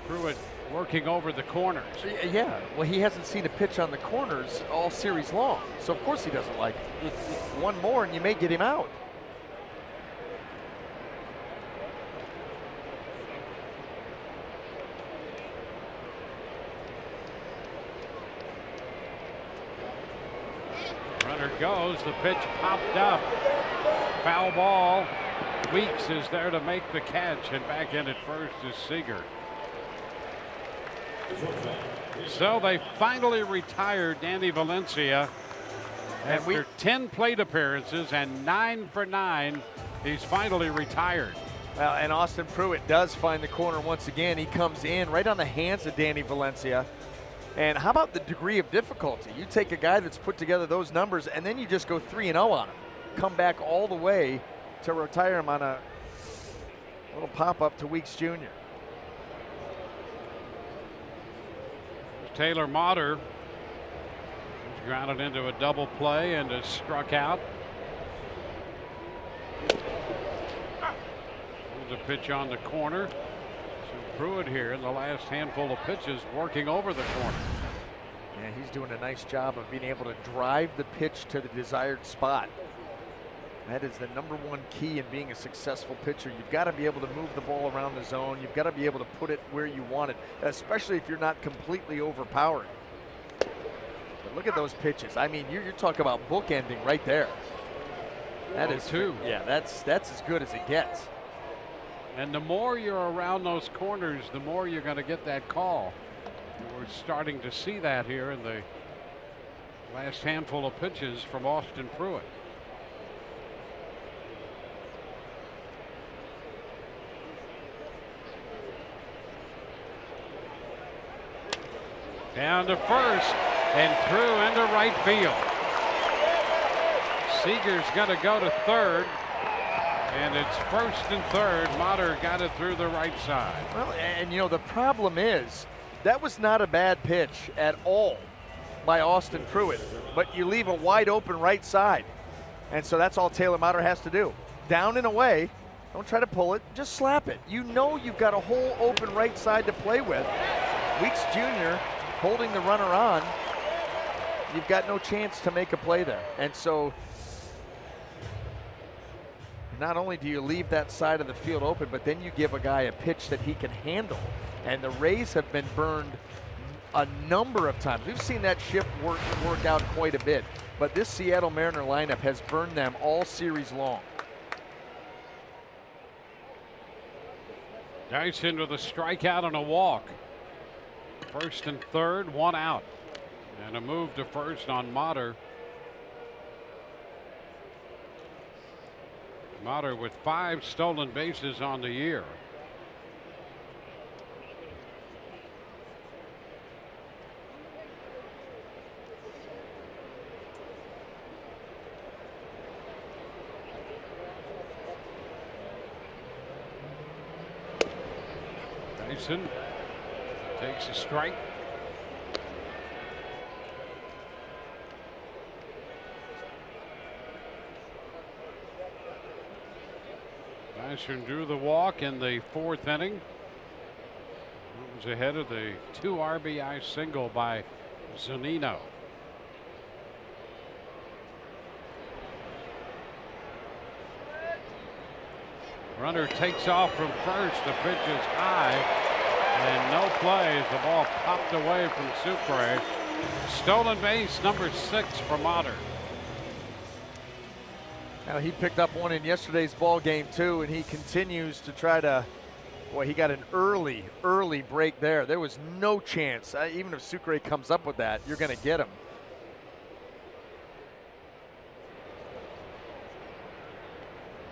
Pruitt working over the corners. Yeah, well, he hasn't seen a pitch on the corners all series long, so of course he doesn't like it. One more and you may get him out. Runner goes, the pitch popped up. Foul ball. Weeks is there to make the catch, and back in at first is Seager. So they finally retired Danny Valencia after 10 plate appearances and 9 for 9. He's finally retired. Well, and Austin Pruitt does find the corner once again. He comes in right on the hands of Danny Valencia. And how about the degree of difficulty? You take a guy that's put together those numbers and then you just go 3-0 on him. Come back all the way to retire him on a little pop-up to Weeks Jr. Taylor Motter was grounded into a double play and is struck out. There's a pitch on the corner. So Pruitt here in the last handful of pitches working over the corner. Yeah, he's doing a nice job of being able to drive the pitch to the desired spot. That is the #1 key in being a successful pitcher. You've got to be able to move the ball around the zone. You've got to be able to put it where you want it, especially if you're not completely overpowering. But look at those pitches. I mean, you're talking about bookending right there. That is 2. Yeah, that's as good as it gets. And the more you're around those corners, the more you're going to get that call. We're starting to see that here in the last handful of pitches from Austin Pruitt. Down to first and through into right field. Seager's going to go to third, and it's first and third. Motter got it through the right side. Well, and you know, the problem is that was not a bad pitch at all by Austin Pruitt, but you leave a wide open right side. And so that's all Taylor Motter has to do. Down and away. Don't try to pull it, just slap it. You know you've got a whole open right side to play with. Weeks Jr. holding the runner on, you've got no chance to make a play there. And so not only do you leave that side of the field open, but then you give a guy a pitch that he can handle. And the Rays have been burned a number of times. We've seen that shift work out quite a bit. But this Seattle Mariner lineup has burned them all series long. Dyson with a strikeout and a walk. First and third, 1 out. And a move to first on Motter. Motter with 5 stolen bases on the year. Dyson takes a strike. Dyson drew the walk in the 4th inning. It was ahead of the 2 RBI single by Zunino. Runner takes off from first. The pitch is high and no plays. The ball popped away from Sucre. Stolen base number 6 for Motter. Now he picked up one in yesterday's ball game too, and he continues to try to. Boy, he got an early break there. There was no chance, even if Sucre comes up with that, you're going to get him.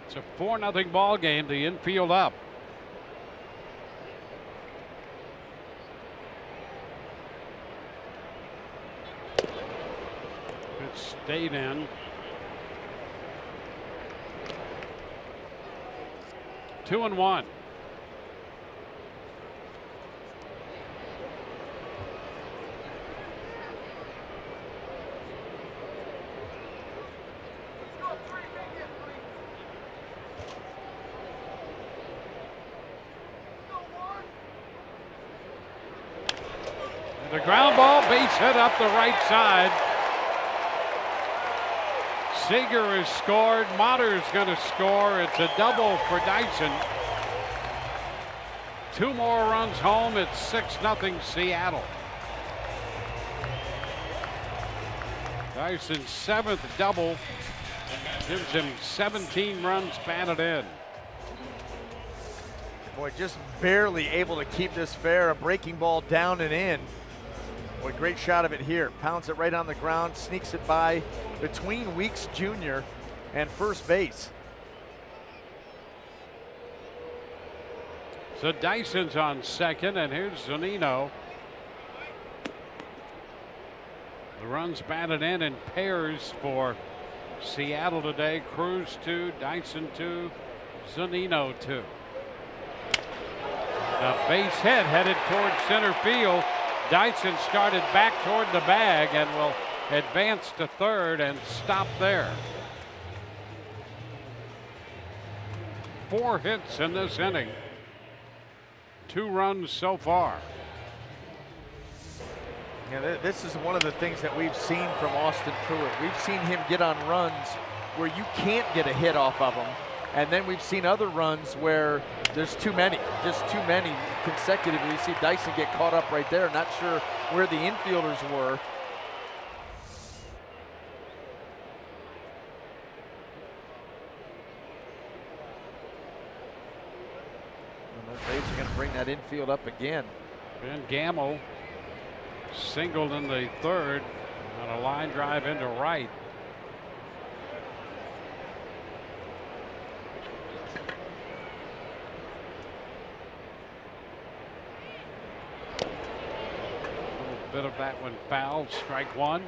It's a 4-0 ball game. The infield up. It stayed in. 2-1. The ground ball, base hit up the right side. Seager has scored. Motter's going to score. It's a double for Dyson. 2 more runs home. It's 6-0 Seattle. Dyson's 7th double gives him 17 runs batted in. Boy, just barely able to keep this fair. A breaking ball down and in. Boy, great shot of it here. Pounds it right on the ground, sneaks it by between Weeks Jr. and first base. So Dyson's on second, and here's Zunino. The runs batted in pairs for Seattle today. Cruz 2, Dyson 2, Zunino 2. A base hit headed toward center field. Dyson started back toward the bag and will advance to third and stop there. 4 hits in this inning. 2 runs so far. Yeah, this is one of the things that we've seen from Austin Pruitt. We've seen him get on runs where you can't get a hit off of him. And then we've seen other runs where there's too many, just too many consecutively. You see Dyson get caught up right there, not sure where the infielders were. And the Braves are going to bring that infield up again. Ben Gamble singled in the 3rd on a line drive into right. Bit of that one fouled. Strike 1.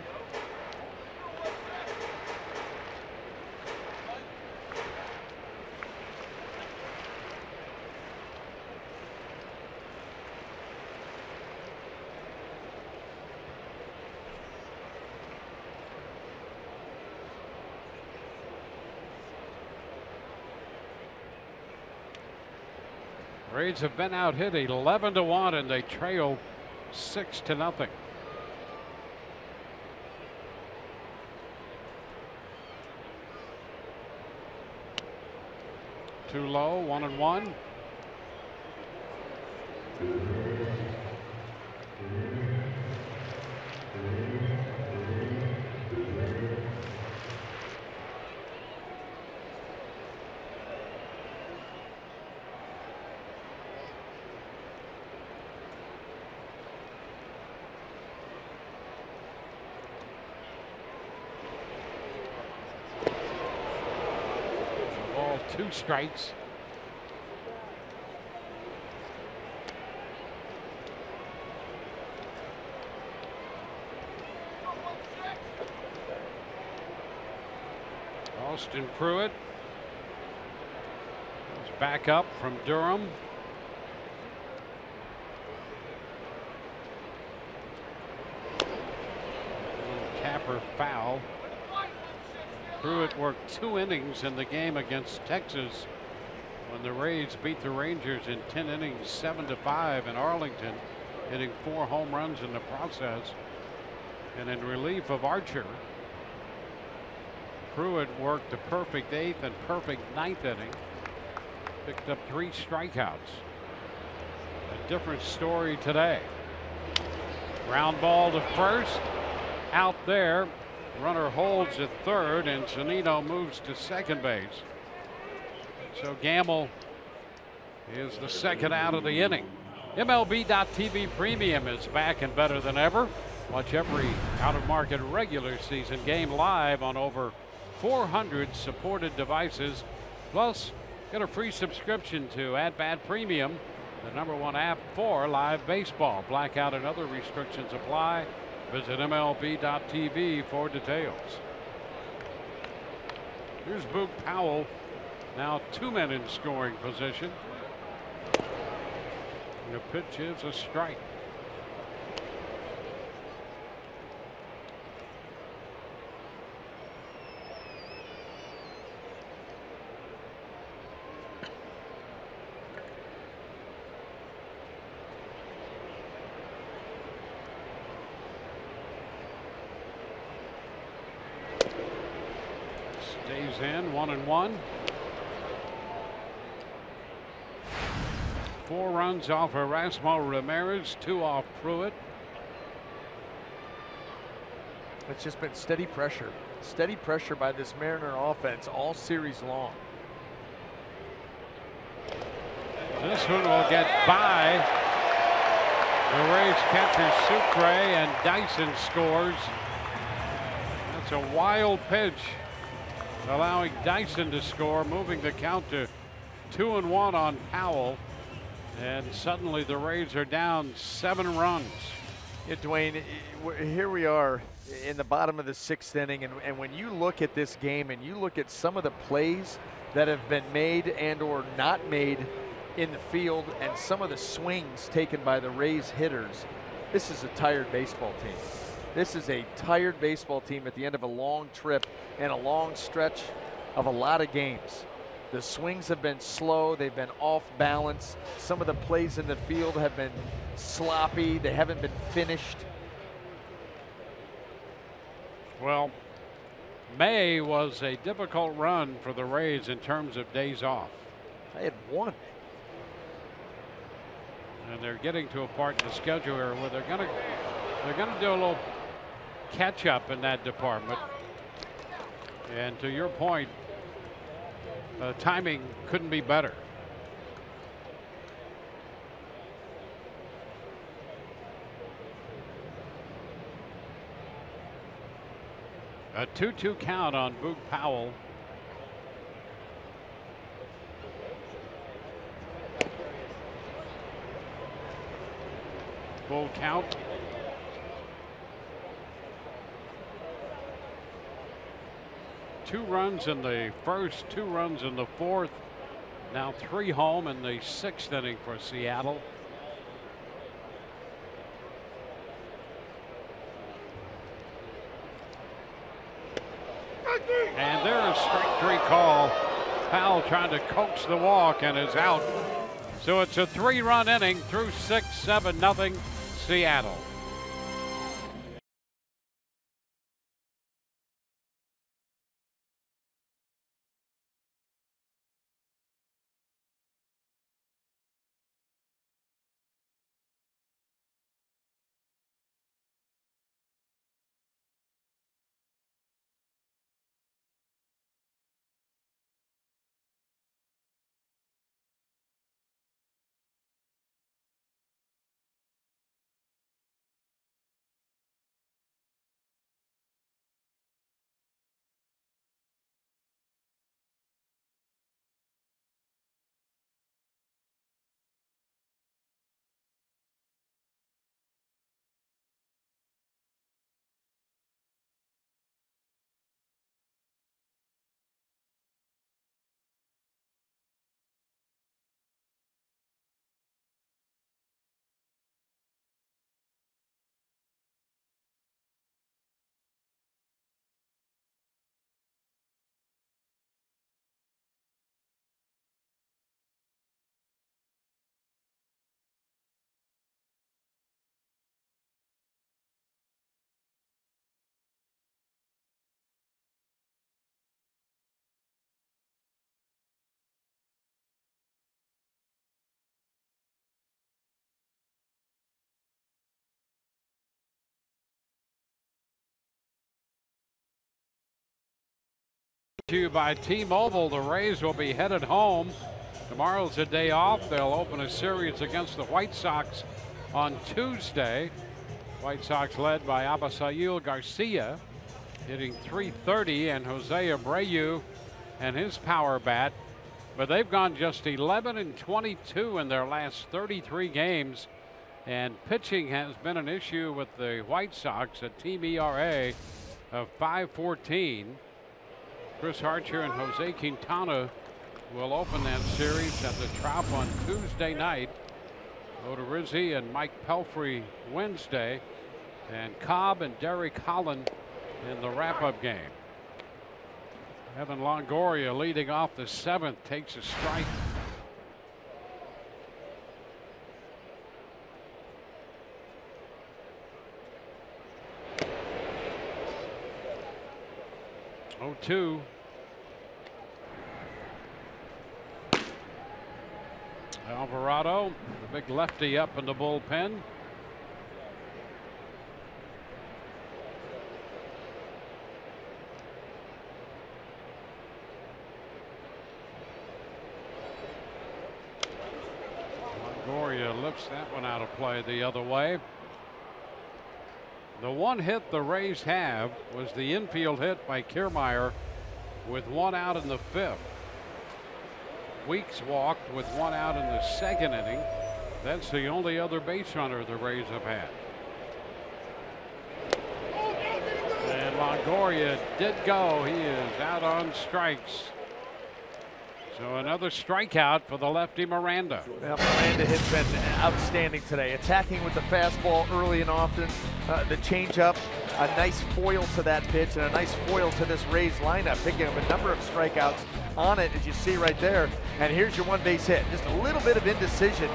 Braves have been out hit 11-1 and they trail 6-0. Too low, 1-1. Ball, 2 strikes. Austin Pruitt is back up from Durham. Capper foul. Pruitt worked 2 innings in the game against Texas when the Rays beat the Rangers in 10 innings, 7-5 in Arlington, hitting 4 home runs in the process. And in relief of Archer, Pruitt worked the perfect 8th and perfect 9th inning, picked up 3 strikeouts. A different story today. Ground ball to first, out there. Runner holds at third, and Zunino moves to second base. So Gamble is the second out of the inning. MLB.TV Premium is back and better than ever. Watch every out-of-market regular season game live on over 400 supported devices. Plus, get a free subscription to At Bat Premium, the #1 app for live baseball. Blackout and other restrictions apply. Visit MLB.TV for details. Here's Boog Powell, now 2 men in scoring position. And the pitch is a strike. Stays in, 1-1. 4 runs off Erasmo Ramirez, 2 off Pruitt. It's just been steady pressure by this Mariner offense all series long. This one will get by the Rays catcher Sucre, and Dyson scores. That's a wild pitch, allowing Dyson to score, moving the count to 2-1 on Powell. And suddenly the Rays are down 7 runs. Yeah, Dwayne, here we are in the bottom of the 6th inning, and when you look at this game and you look at some of the plays that have been made and or not made in the field and some of the swings taken by the Rays hitters, this is a tired baseball team. This is a tired baseball team at the end of a long trip and a long stretch of a lot of games. The swings have been slow. They've been off balance. Some of the plays in the field have been sloppy. They haven't been finished. Well, May was a difficult run for the Rays in terms of days off. I had 1. And they're getting to a part in the schedule here where they're gonna do a little catch up in that department. And to your point, timing couldn't be better. A 2-2 count on Boog Powell. Full count. Two runs in the first, 2 runs in the 4th. Now 3 home in the 6th inning for Seattle. And there's strike 3 call. Powell trying to coax the walk and is out. So it's a 3-run inning through 6, 7-0 Seattle. To you by T-Mobile. The Rays will be headed home. Tomorrow's a day off. They'll open a series against the White Sox on Tuesday. White Sox led by Abisail Garcia, hitting .330, and Jose Abreu and his power bat. But they've gone just 11-22 in their last 33 games. And pitching has been an issue with the White Sox, a team ERA of 5.14. Chris Archer and Jose Quintana will open that series at the Trop on Tuesday night. Odorizzi and Mike Pelfrey Wednesday, and Cobb and Derek Holland in the wrap-up game. Evan Longoria leading off the 7th takes a strike. Oh-2. Alvarado, the big lefty, up in the bullpen. Longoria lifts that one out of play the other way. The one hit the Rays have was the infield hit by Kiermaier with 1 out in the 5th. Weeks walked with 1 out in the 2nd inning. That's the only other base runner the Rays have had. And Longoria did go. He is out on strikes. So another strikeout for the lefty Miranda. Yeah, Miranda has been outstanding today, attacking with the fastball early and often. The changeup, a nice foil to that pitch, and a nice foil to this Rays lineup, picking up a number of strikeouts on it, as you see right there. And here's your 1 base hit. Just a little bit of indecision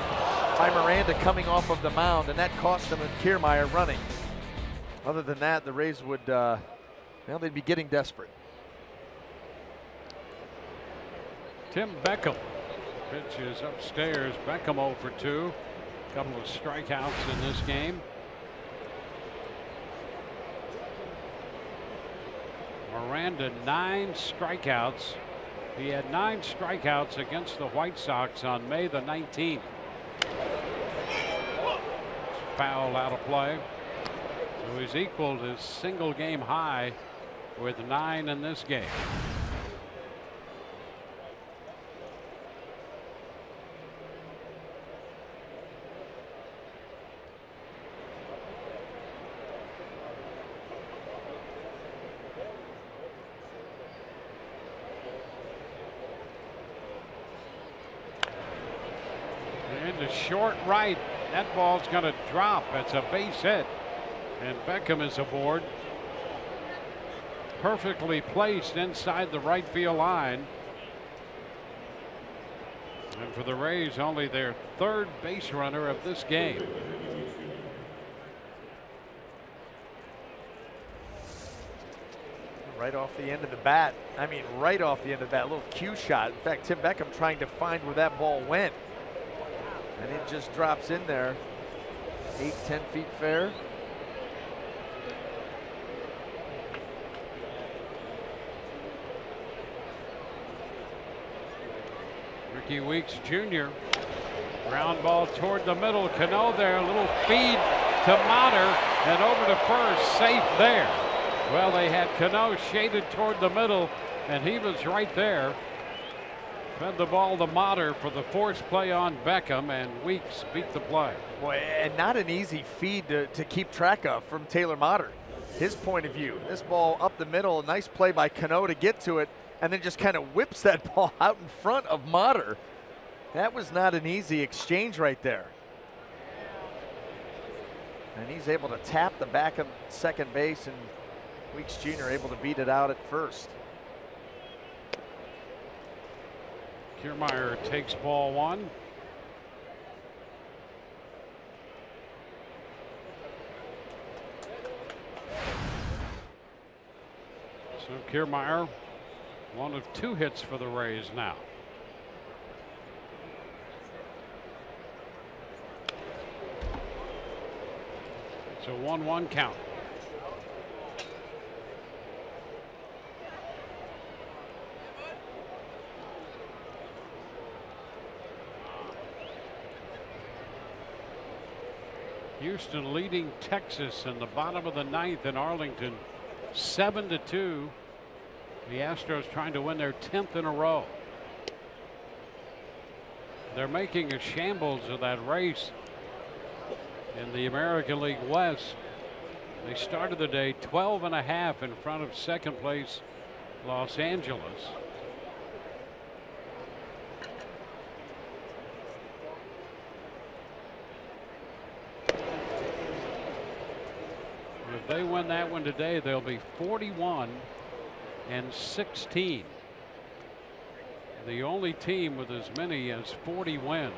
by Miranda coming off of the mound, and that cost him and Kiermaier running. Other than that, the Rays would, well, they'd be getting desperate. Tim Beckham. Pitch is upstairs. Beckham 0 for 2. A couple of strikeouts in this game. Miranda 9 strikeouts. He had 9 strikeouts against the White Sox on May the 19th. Foul out of play. So he's equaled his single game high with 9 in this game. Short right. That ball's going to drop. It's a base hit. And Beckham is aboard. Perfectly placed inside the right field line. And for the Rays, only their 3rd base runner of this game. Right off the end of the bat. I mean, right off the end of that little cue shot. In fact, Tim Beckham trying to find where that ball went. And it just drops in there. 8-10 feet fair. Ricky Weeks Jr. Ground ball toward the middle. Cano there. A little feed to Motter and over to first. Safe there. Well, they had Cano shaded toward the middle, and he was right there. Fed the ball to Motter for the force play on Beckham, and Weeks beat the play. Boy, and not an easy feed to keep track of from Taylor Motter. His point of view, this ball up the middle, a nice play by Cano to get to it, and then just kind of whips that ball out in front of Motter. That was not an easy exchange right there. And he's able to tap the back of second base, and Weeks Jr. able to beat it out at first. Kiermaier takes ball 1. So Kiermaier, 1 of 2 hits for the Rays now. It's a 1-1 count. Houston leading Texas in the bottom of the ninth in Arlington, 7-2. The Astros trying to win their 10th in a row. They're making a shambles of that race in the American League West. They started the day 12.5 in front of second place Los Angeles. If they win that one today, they'll be 41-16. The only team with as many as 40 wins.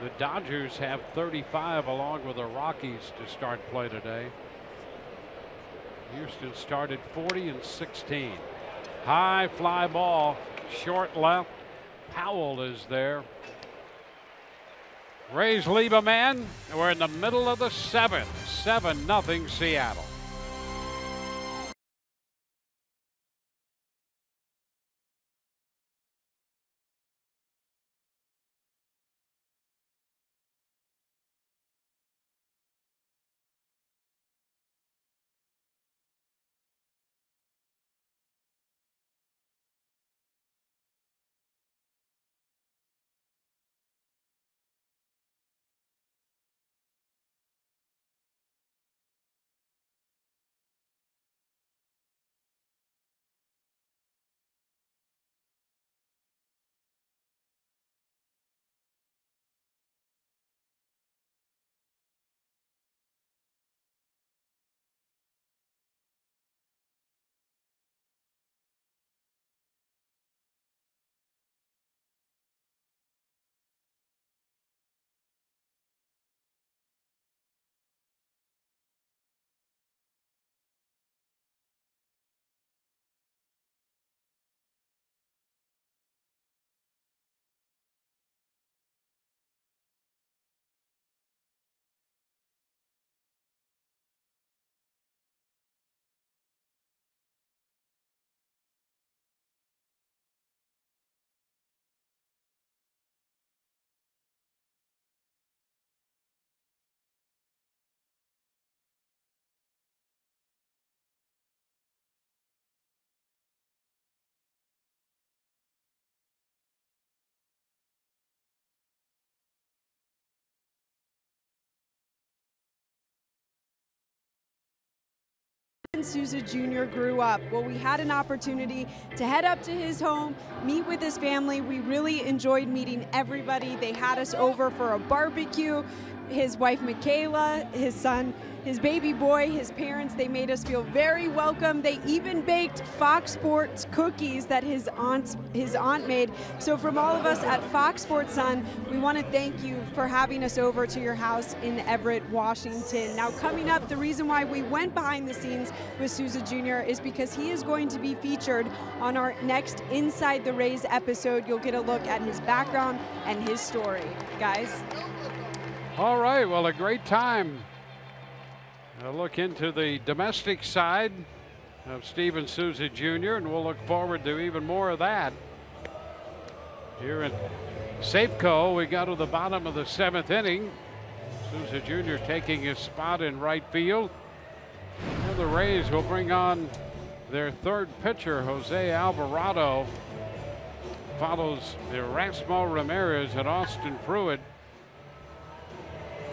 The Dodgers have 35 along with the Rockies to start play today. Houston started 40-16. High fly ball, short left. Powell is there. Rays leave a man. We're in the middle of the seventh. 7-0 Seattle. Souza Jr. grew up. Well, we had an opportunity to head up to his home, meet with his family. We really enjoyed meeting everybody. They had us over for a barbecue. His wife Michaela, his son, his baby boy, his parents, they made us feel very welcome. They even baked Fox Sports cookies that his aunt made. So from all of us at Fox Sports Sun, we want to thank you for having us over to your house in Everett, Washington. Now coming up, the reason why we went behind the scenes with Souza Jr. is because he is going to be featured on our next Inside the Rays episode. You'll get a look at his background and his story. Guys. All right, well, a great time. A look into the domestic side of Steven Souza Jr., and we'll look forward to even more of that. Here in Safeco, we got to the bottom of the seventh inning. Souza Jr. taking his spot in right field. And the Rays will bring on their third pitcher, Jose Alvarado. Follows Erasmo Ramirez and Austin Pruitt.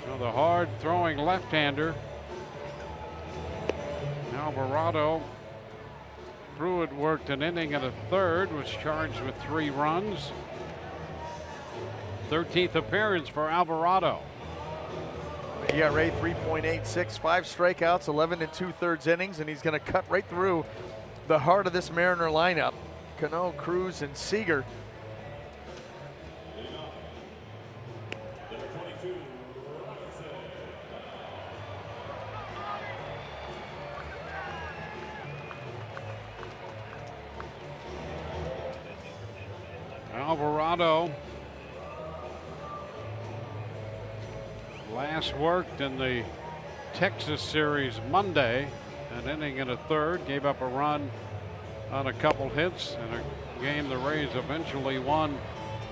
So the hard throwing left-hander. Alvarado. Pruitt worked an inning and a third, was charged with 3 runs. 13th appearance for Alvarado. ERA 3.86, 5 strikeouts, 11 2/3 innings, and he's going to cut right through the heart of this Mariner lineup. Cano, Cruz, and Seager. Alvarado last worked in the Texas series Monday, an inning and a third, gave up a run on a couple hits in a game the Rays eventually won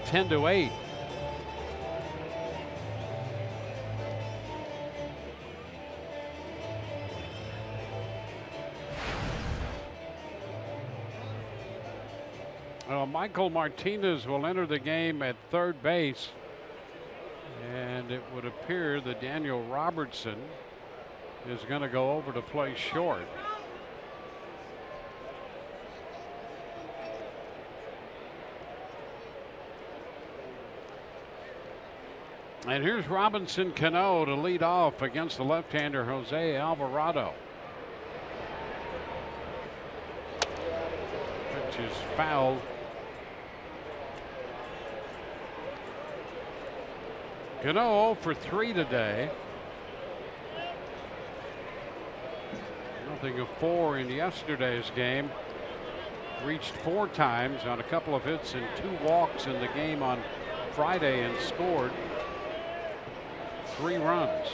10-8. Michael Martinez will enter the game at third base. And it would appear that Daniel Robertson is going to go over to play short. And here's Robinson Cano to lead off against the left-hander Jose Alvarado. Pitch is fouled. Cano 0 for 3 today. Nothing of 4 in yesterday's game. Reached 4 times on a couple of hits and 2 walks in the game on Friday and scored 3 runs.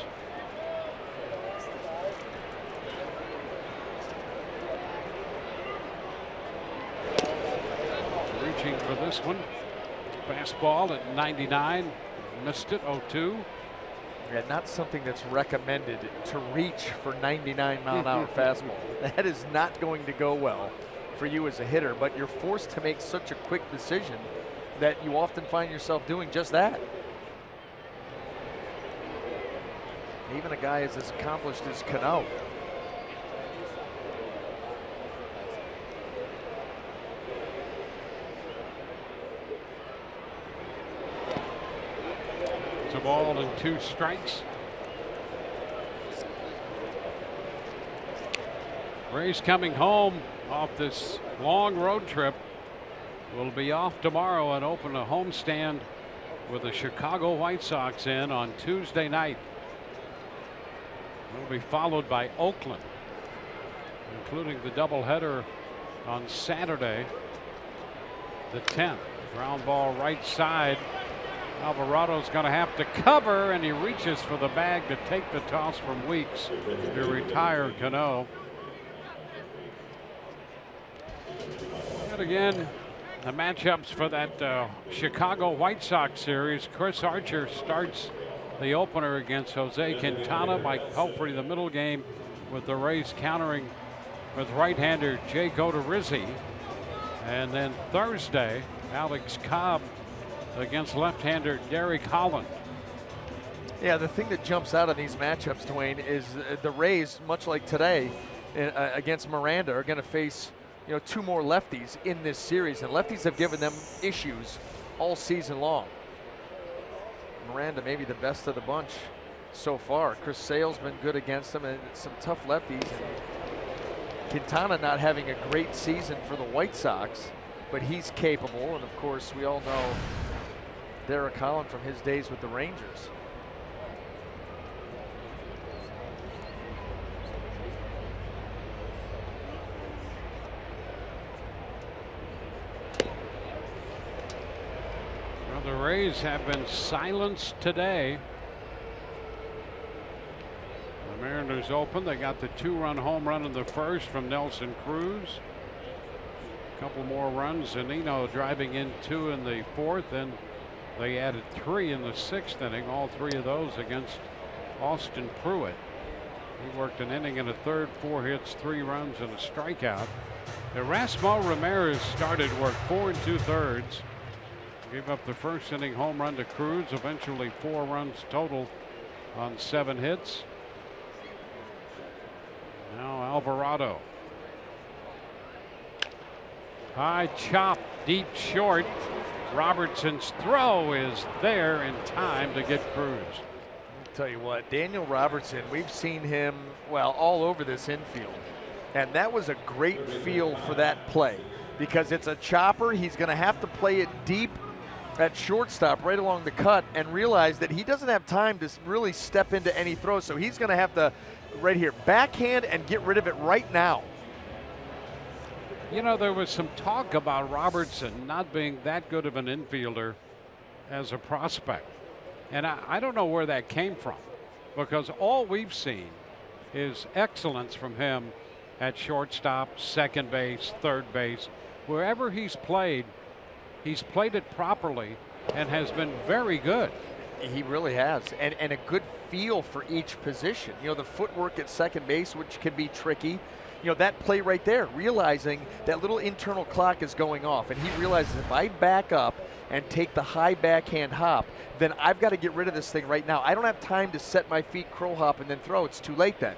Reaching for this one. Fastball at 99. Missed it, 0-2. Yeah, not something that's recommended to reach for 99-mile-an-hour fastball. That is not going to go well for you as a hitter, but you're forced to make such a quick decision that you often find yourself doing just that. Even a guy as accomplished as Cano. It's a ball and 2 strikes. Rays coming home off this long road trip. Will be off tomorrow and open a homestand with the Chicago White Sox in on Tuesday night. Will be followed by Oakland, including the doubleheader on Saturday, the 10th. Ground ball right side. Alvarado's going to have to cover, and he reaches for the bag to take the toss from Weeks to retire Cano. And again, the matchups for that Chicago White Sox series. Chris Archer starts the opener against Jose Quintana. Mike Pelfrey the middle game, with the Rays countering with right-hander Jake Odorizzi. And then Thursday, Alex Cobb against left-hander Derek Holland. Yeah, the thing that jumps out on these matchups, Dwayne, is the Rays, much like today against Miranda, are going to face 2 more lefties in this series, and lefties have given them issues all season long. Miranda maybe the best of the bunch so far. Chris Sale's been good against them, and some tough lefties. And Quintana not having a great season for the White Sox, but he's capable. And of course, we all know Derek Holland from his days with the Rangers. The Rays have been silenced today. The Mariners open. They got the 2-run home run in the first from Nelson Cruz. A couple more runs. Zunino driving in 2 in the 4th, and they added 3 in the 6th inning. All 3 of those against Austin Pruitt. He worked an inning and a third, 4 hits, 3 runs, and a strikeout. Erasmo Ramirez started work 4 2/3. Gave up the first inning home run to Cruz. Eventually 4 runs total on 7 hits. Now Alvarado. High chop, deep short. Robertson's throw is there in time to get Cruz. I'll tell you what, Daniel Robertson, we've seen him, well, all over this infield. And that was a great feel for that play, because it's a chopper. He's going to have to play it deep at shortstop right along the cut and realize that he doesn't have time to really step into any throw. So he's going to have to, right here, backhand and get rid of it right now. There was some talk about Robertson not being that good of an infielder as a prospect. And I don't know where that came from, because all we've seen is excellence from him at shortstop, second base, third base. Wherever he's played it properly and has been very good. He really has, and a good feel for each position. The footwork at second base, which can be tricky. that play right there, realizing that little internal clock is going off, and he realizes if I back up and take the high backhand hop, then I've got to get rid of this thing right now. I don't have time to set my feet, crow hop, and then throw. It's too late then.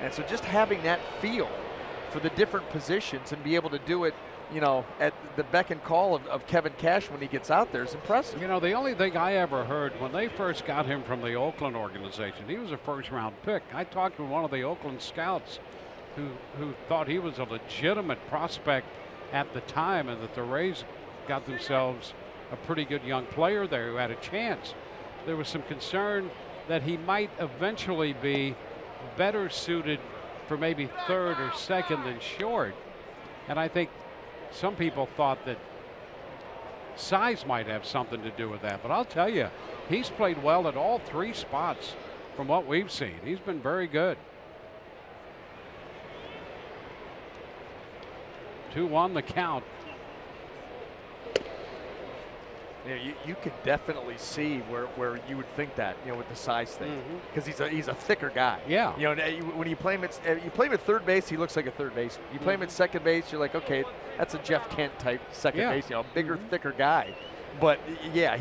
And so just having that feel for the different positions and be able to do it, at the beck and call of Kevin Cash when he gets out there is impressive. The only thing I ever heard when they first got him from the Oakland organization, he was a first-round pick. I talked to one of the Oakland scouts who thought he was a legitimate prospect at the time, and that the Rays got themselves a pretty good young player there who had a chance. There was some concern that he might eventually be better suited for maybe third or second than short. And I think some people thought that size might have something to do with that. But I'll tell you, he's played well at all three spots from what we've seen. He's been very good. 2-1 the count. Yeah, you can definitely see where you would think that, with the size thing, because he's a thicker guy. Yeah. When you play him at third base, he looks like a third base. You play him at second base, you're like, okay, that's a Jeff Kent type second base, bigger, thicker guy. But yeah,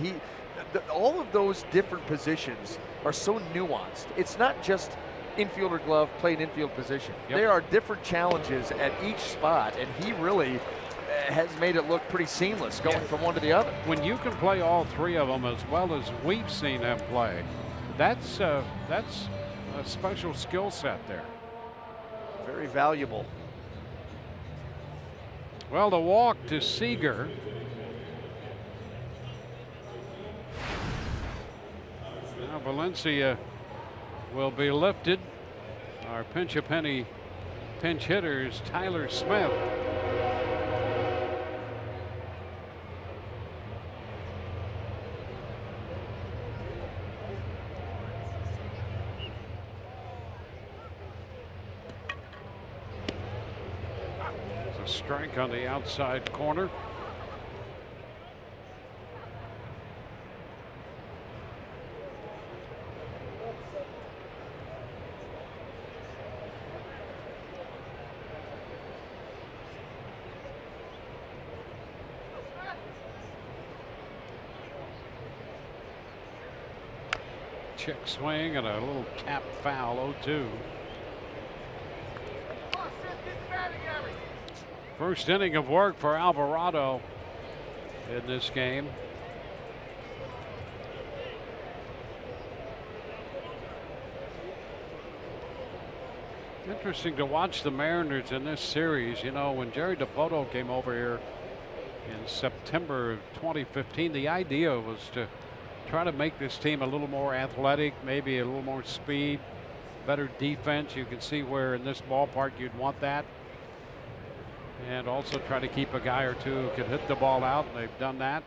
all of those different positions are so nuanced. It's not just infielder glove, play an infield position. Yep. There are different challenges at each spot, and he really has made it look pretty seamless going from one to the other. When you can play all three of them as well as we've seen him play, that's a special skill set there. Very valuable. Well, the walk to Seager. Now Valencia will be lifted. Our pinch-a-penny pinch hitters, Tyler Smith. Strike on the outside corner. Check swing and a little tap foul, 0-2. First inning of work for Alvarado in this game. Interesting to watch the Mariners in this series. When Jerry DiPoto came over here in September of 2015, the idea was to try to make this team a little more athletic, maybe a little more speed, better defense. You can see where in this ballpark you'd want that. And also try to keep a guy or two who can hit the ball out, and they've done that.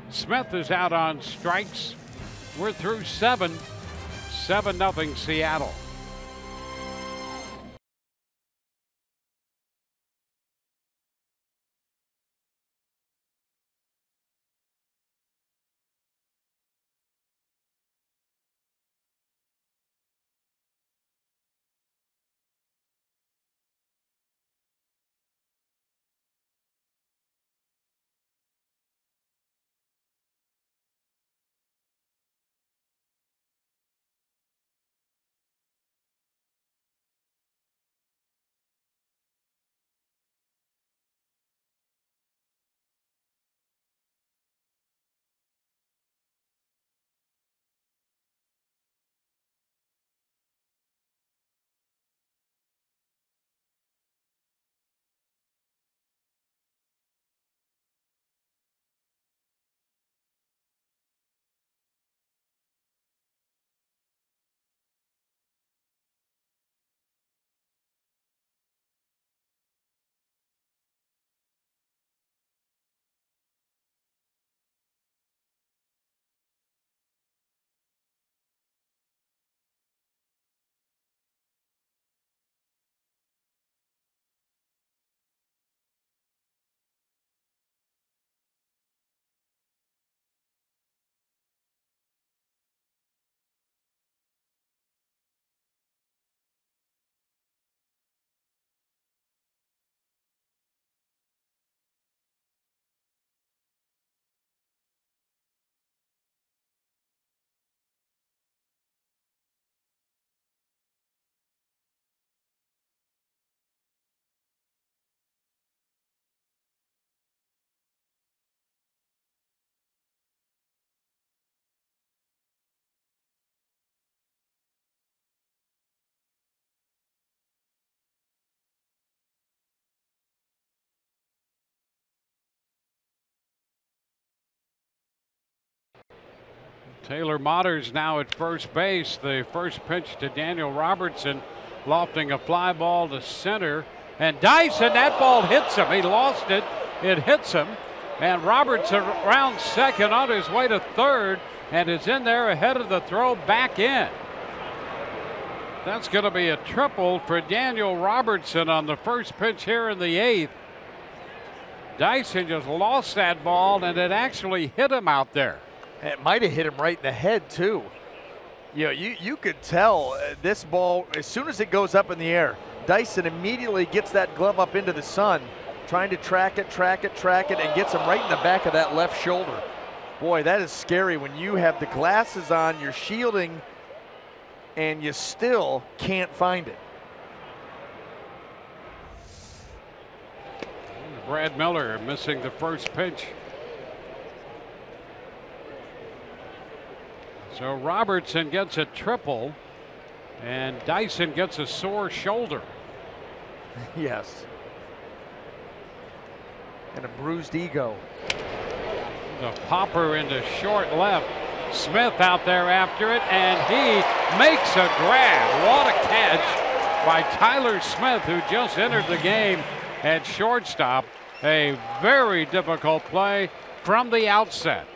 Smith is out on strikes. We're through 7. 7-0 Seattle. Taylor Motters now at first base. The first pitch to Daniel Robertson, lofting a fly ball to center. And Dyson, that ball hits him. He lost it. It hits him. And Robertson around second on his way to third and is in there ahead of the throw back in. That's going to be a triple for Daniel Robertson on the first pitch here in the 8th. Dyson just lost that ball, and it actually hit him out there. It might have hit him right in the head, too. You know, you could tell this ball, as soon as it goes up in the air, Dyson immediately gets that glove up into the sun, trying to track it, and gets him right in the back of that left shoulder. Boy, that is scary when you have the glasses on, you're shielding, and you still can't find it. Brad Miller missing the first pitch. So Robertson gets a triple, and Dyson gets a sore shoulder. Yes. And a bruised ego. The popper into short left. Smith out there after it, and he makes a grab. What a catch by Tyler Smith, who just entered the game at shortstop. A very difficult play from the outset.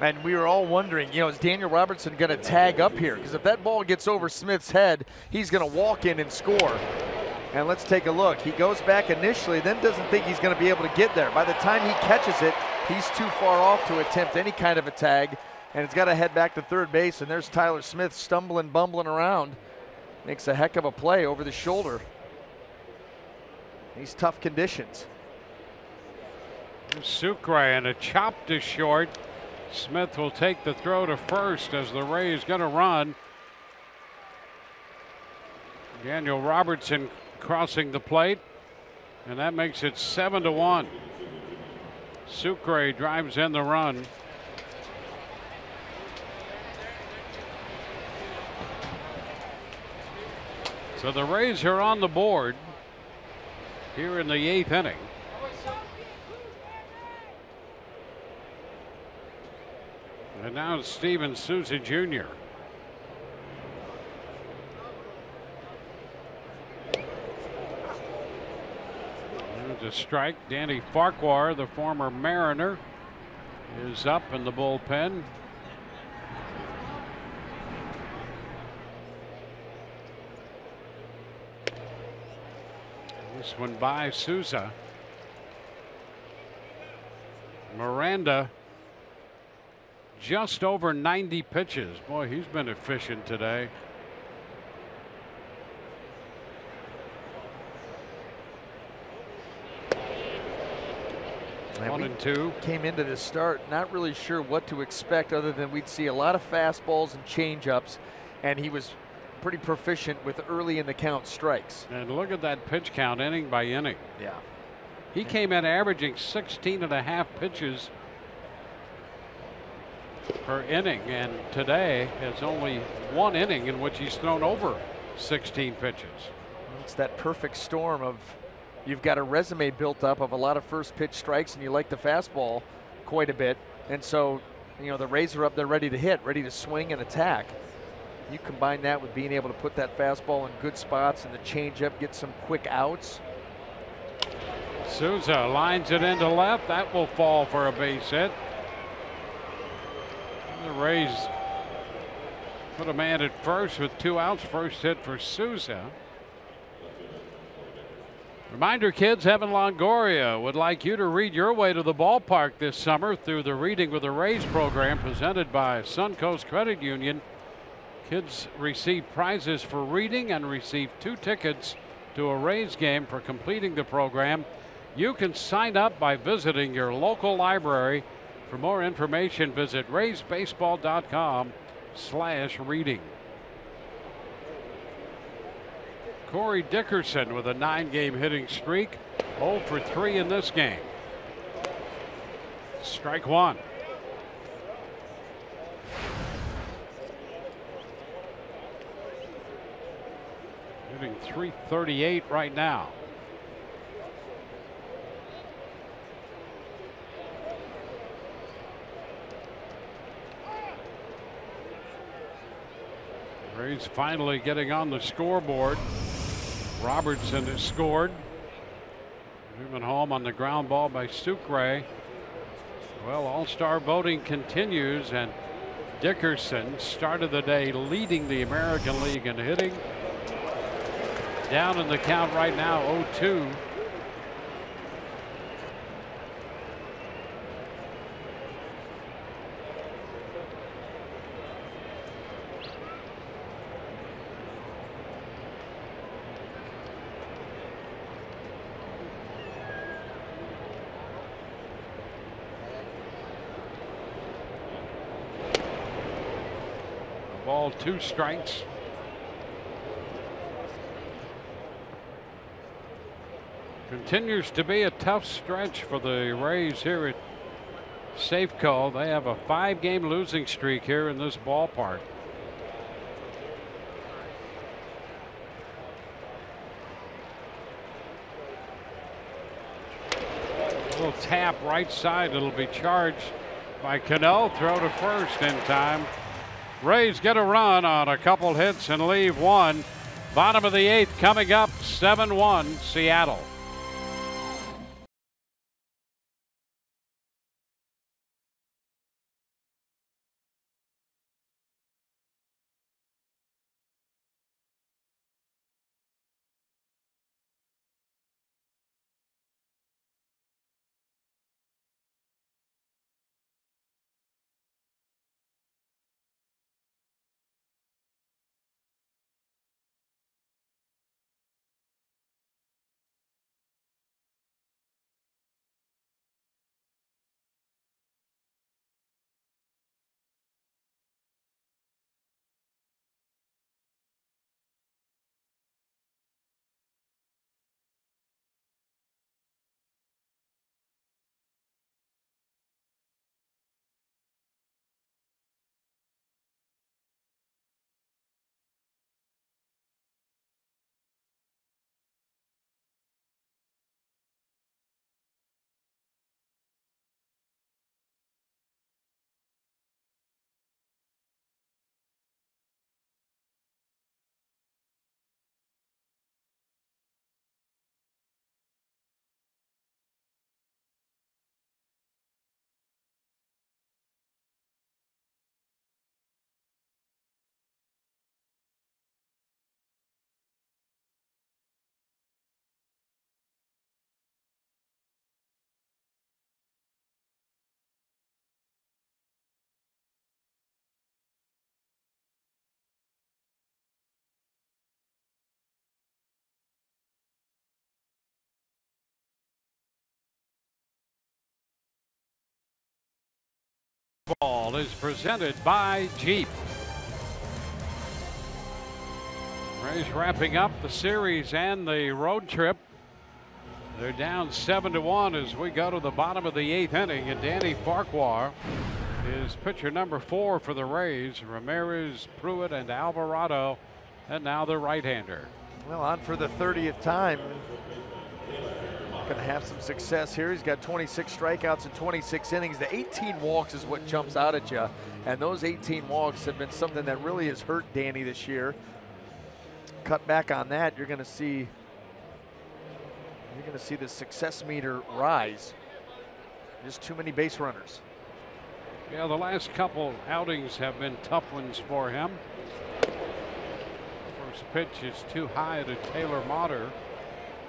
And we were all wondering, you know, is Daniel Robertson going to tag up here? Because if that ball gets over Smith's head, he's going to walk in and score. And let's take a look. He goes back initially, then doesn't think he's going to be able to get there. By the time he catches it, he's too far off to attempt any kind of a tag. And it's got to head back to third base. And there's Tyler Smith stumbling, bumbling around. Makes a heck of a play over the shoulder. These tough conditions. Sucre and a chop to short. Smith will take the throw to first as the Rays going to run. Daniel Robertson crossing the plate, and that makes it 7-1. Sucre drives in the run. So the Rays are on the board here in the 8th inning. And now it's Steven Souza Jr. There's a strike. Danny Farquhar, the former Mariner, is up in the bullpen. This one by Souza. Miranda just over 90 pitches. Boy, he's been efficient today. And 1-2. Came into this start not really sure what to expect other than we'd see a lot of fastballs and changeups, and he was pretty proficient with early in the count strikes. And look at that pitch count inning by inning. Yeah. He came in averaging 16.5 pitches per inning, and today it's only one inning in which he's thrown over 16 pitches. It's that perfect storm of you've got a resume built up of a lot of first pitch strikes, and you like the fastball quite a bit, and so you know the Rays are up there ready to hit, ready to swing and attack. You combine that with being able to put that fastball in good spots and the changeup, get some quick outs. Souza lines it into left. That will fall for a base hit. The Rays put a man at first with 2 outs. First hit for Souza. Reminder, kids, Evan Longoria would like you to read your way to the ballpark this summer through the Reading with the Rays program presented by Suncoast Credit Union. Kids receive prizes for reading and receive 2 tickets to a Rays game for completing the program. You can sign up by visiting your local library. For more information, visit raysbaseball.com/reading. Corey Dickerson with a 9-game hitting streak, 0 for 3 in this game. Strike one. Hitting .338 right now. Rays finally getting on the scoreboard. Robertson has scored. Moving home on the ground ball by Sucre. Well, all-star voting continues, and Dickerson started the day leading the American League in hitting. Down in the count right now, 0-2. Ball, 2 strikes. Continues to be a tough stretch for the Rays here at Safeco. They have a 5-game losing streak here in this ballpark. A little tap right side. It'll be charged by Cano. Throw to first in time. Rays get a run on a couple hits and leave one. Bottom of the 8th coming up, 7-1 Seattle. Ball is presented by Jeep. Rays wrapping up the series and the road trip. They're down 7-1 as we go to the bottom of the 8th inning, and Danny Farquhar is pitcher number 4 for the Rays. Ramirez, Pruitt, and Alvarado, and now the right-hander. Well, on for the 30th time. Going to have some success here. He's got 26 strikeouts in 26 innings. The 18 walks is what jumps out at you, and those 18 walks have been something that really has hurt Danny this year. Cut back on that, you're going to see the success meter rise. Just too many base runners. Yeah, the last couple outings have been tough ones for him. First pitch is too high to Taylor Motter,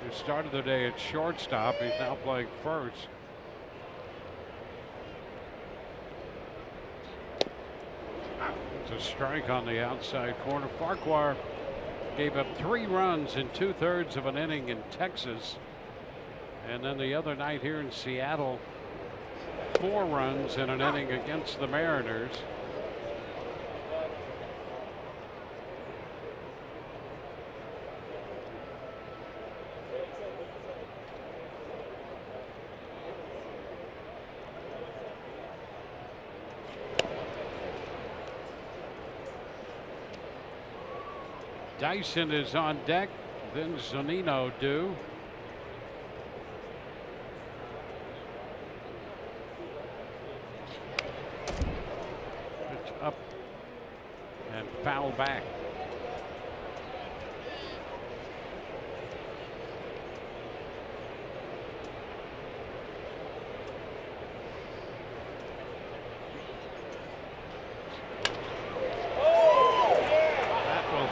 who started the day at shortstop. He's now playing first. It's a strike on the outside corner. Farquhar gave up 3 runs in 2/3 of an inning in Texas. And then the other night here in Seattle, 4 runs in an inning against the Mariners. Dyson is on deck, then Zunino due. Pitch up and foul back.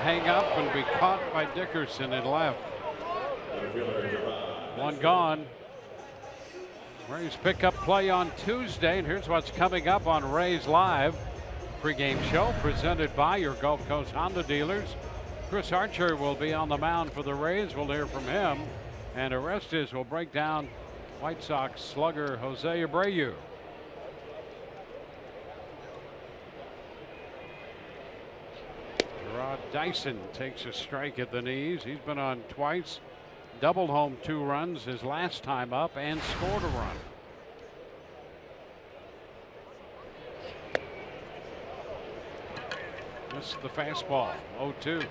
hang up and be caught by Dickerson and left. One gone. Rays pick up play on Tuesday, and here's what's coming up on Rays Live. Pre-game show presented by your Gulf Coast Honda dealers. Chris Archer will be on the mound for the Rays. We'll hear from him. And Orestes will break down White Sox slugger Jose Abreu. Rod Dyson takes a strike at the knees. He's been on twice, doubled home 2 runs his last time up, and scored a run. This is the fastball, 0-2.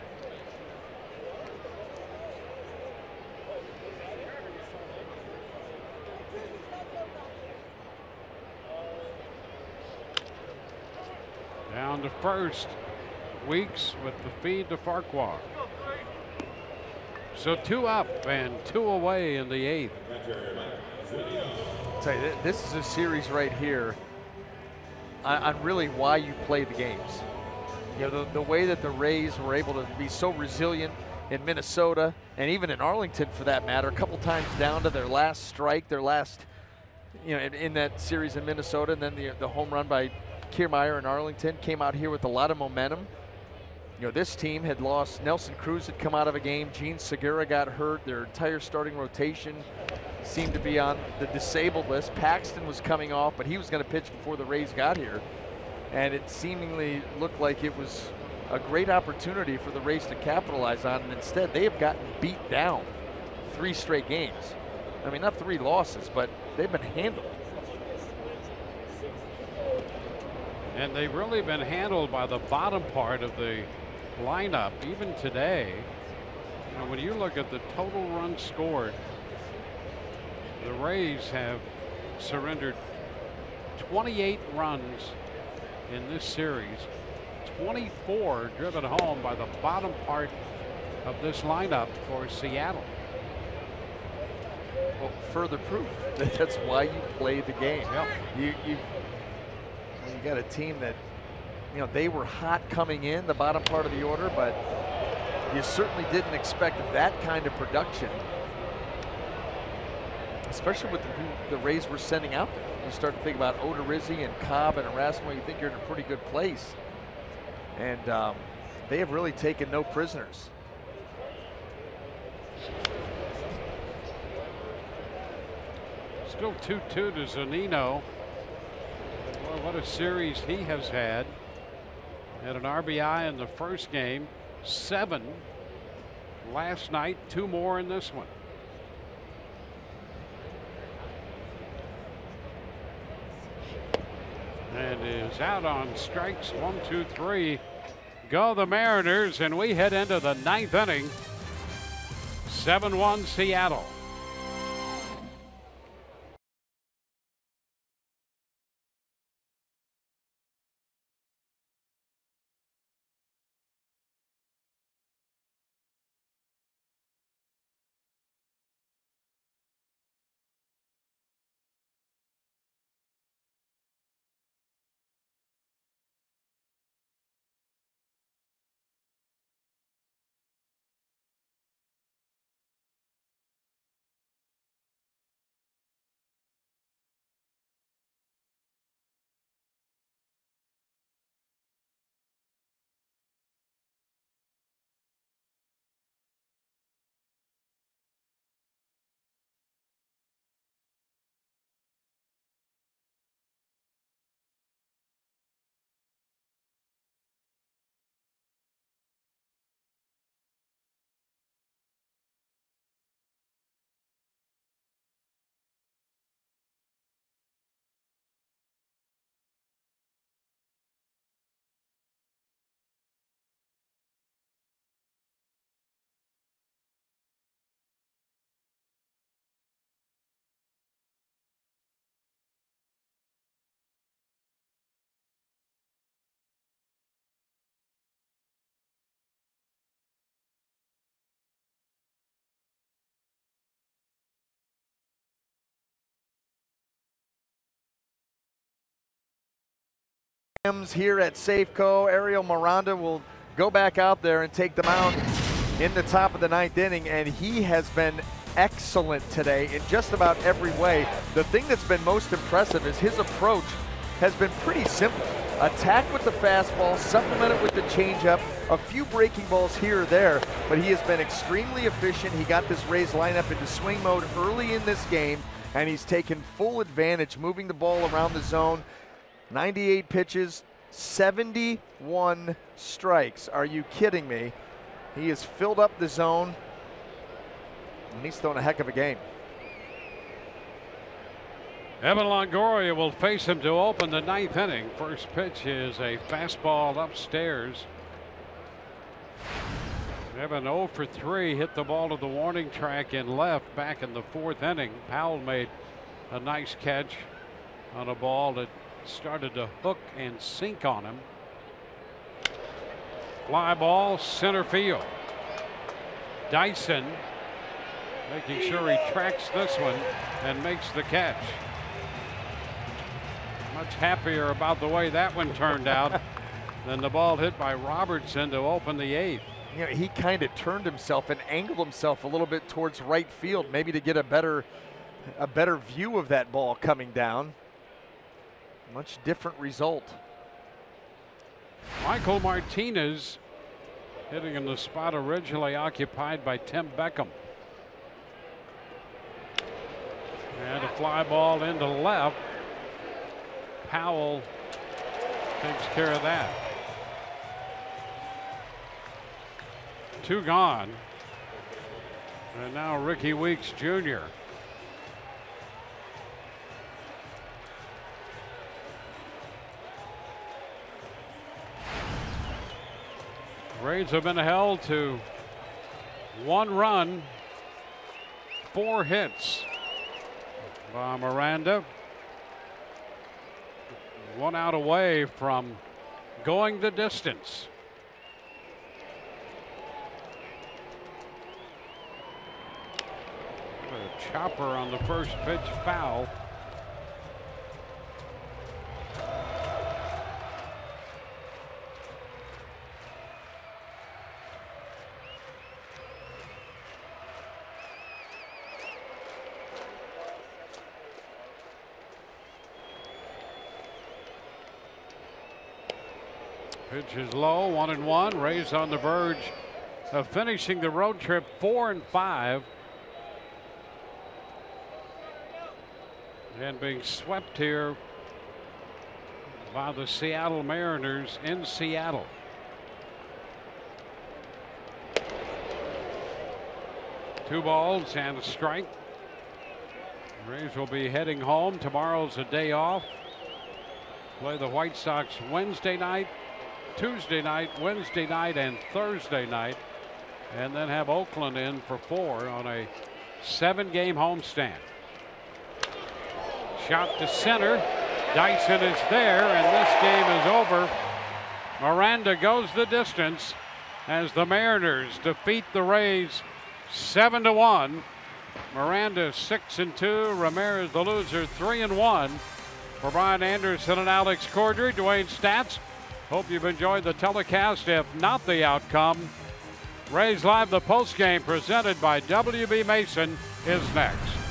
Down to first. Weeks with the feed to Farquhar. So 2 up and 2 away in the 8th. I'll tell you, this is a series right here on really why you play the games. You know, the way that the Rays were able to be so resilient in Minnesota and even in Arlington for that matter, a couple times down to their last strike, their last, you know, in that series in Minnesota, and then the home run by Kiermaier in Arlington came out here with a lot of momentum. You know, this team had lost. Nelson Cruz had come out of a game. Gene Segura got hurt. Their entire starting rotation seemed to be on the disabled list. Paxton was coming off, but he was going to pitch before the Rays got here. And it seemingly looked like it was a great opportunity for the Rays to capitalize on. And instead, they have gotten beat down 3 straight games. I mean, not 3 losses, but they've been handled. And they've really been handled by the bottom part of the lineup, even today. You know, when you look at the total runs scored, the Rays have surrendered 28 runs in this series, 24 driven home by the bottom part of this lineup for Seattle. Well, further proof that that's why you play the game. Yep. You got a team that, you know, they were hot coming in the bottom part of the order, but you certainly didn't expect that kind of production, especially with who the Rays were sending out there. You start to think about Odorizzi and Cobb and Erasmo, you think you're in a pretty good place. And they have really taken no prisoners. Still 2-2 to Zunino. Well, what a series he has had. Had an RBI in the first game, 7 last night, 2 more in this one. And is out on strikes, 1, 2, 3. Go the Mariners, and we head into the 9th inning. 7-1 Seattle. Here at Safeco, Ariel Miranda will go back out there and take the mound in the top of the 9th inning, and he has been excellent today in just about every way. The thing that's been most impressive is his approach has been pretty simple. Attack with the fastball, supplement it with the changeup, a few breaking balls here or there, but he has been extremely efficient. He got this Rays lineup into swing mode early in this game, and he's taken full advantage, moving the ball around the zone. 98 pitches, 71 strikes. Are you kidding me? He has filled up the zone, and he's thrown a heck of a game. Evan Longoria will face him to open the 9th inning. First pitch is a fastball upstairs. Evan 0 for 3, hit the ball to the warning track in left back in the 4th inning. Powell made a nice catch on a ball that started to hook and sink on him. Fly ball, center field. Dyson making sure he tracks this one and makes the catch. Much happier about the way that one turned out than the ball hit by Robertson to open the 8th. You know, he kind of turned himself and angled himself a little bit towards right field, maybe to get a better view of that ball coming down. Much different result. Michael Martinez hitting in the spot originally occupied by Tim Beckham. And a fly ball into left. Powell takes care of that. 2 gone. And now Ricky Weeks Jr. Rays have been held to 1 run, 4 hits by Miranda. 1 out away from going the distance. A chopper on the first pitch, foul. Pitch is low, 1-1. Rays on the verge of finishing the road trip 4-5. And being swept here by the Seattle Mariners in Seattle. Two balls and a strike. Rays will be heading home. Tomorrow's a day off. Play the White Sox Wednesday night, Tuesday night, Wednesday night, and Thursday night, and then have Oakland in for 4 on a 7-game homestand. Shot to center. Dyson is there, and this game is over. Miranda goes the distance as the Mariners defeat the Rays 7-1. Miranda 6-2. Ramirez the loser 3-1. For Brian Anderson and Alex Cordry, Dwayne Stats. Hope you've enjoyed the telecast. If not the outcome, Rays Live, the postgame presented by WB Mason, is next.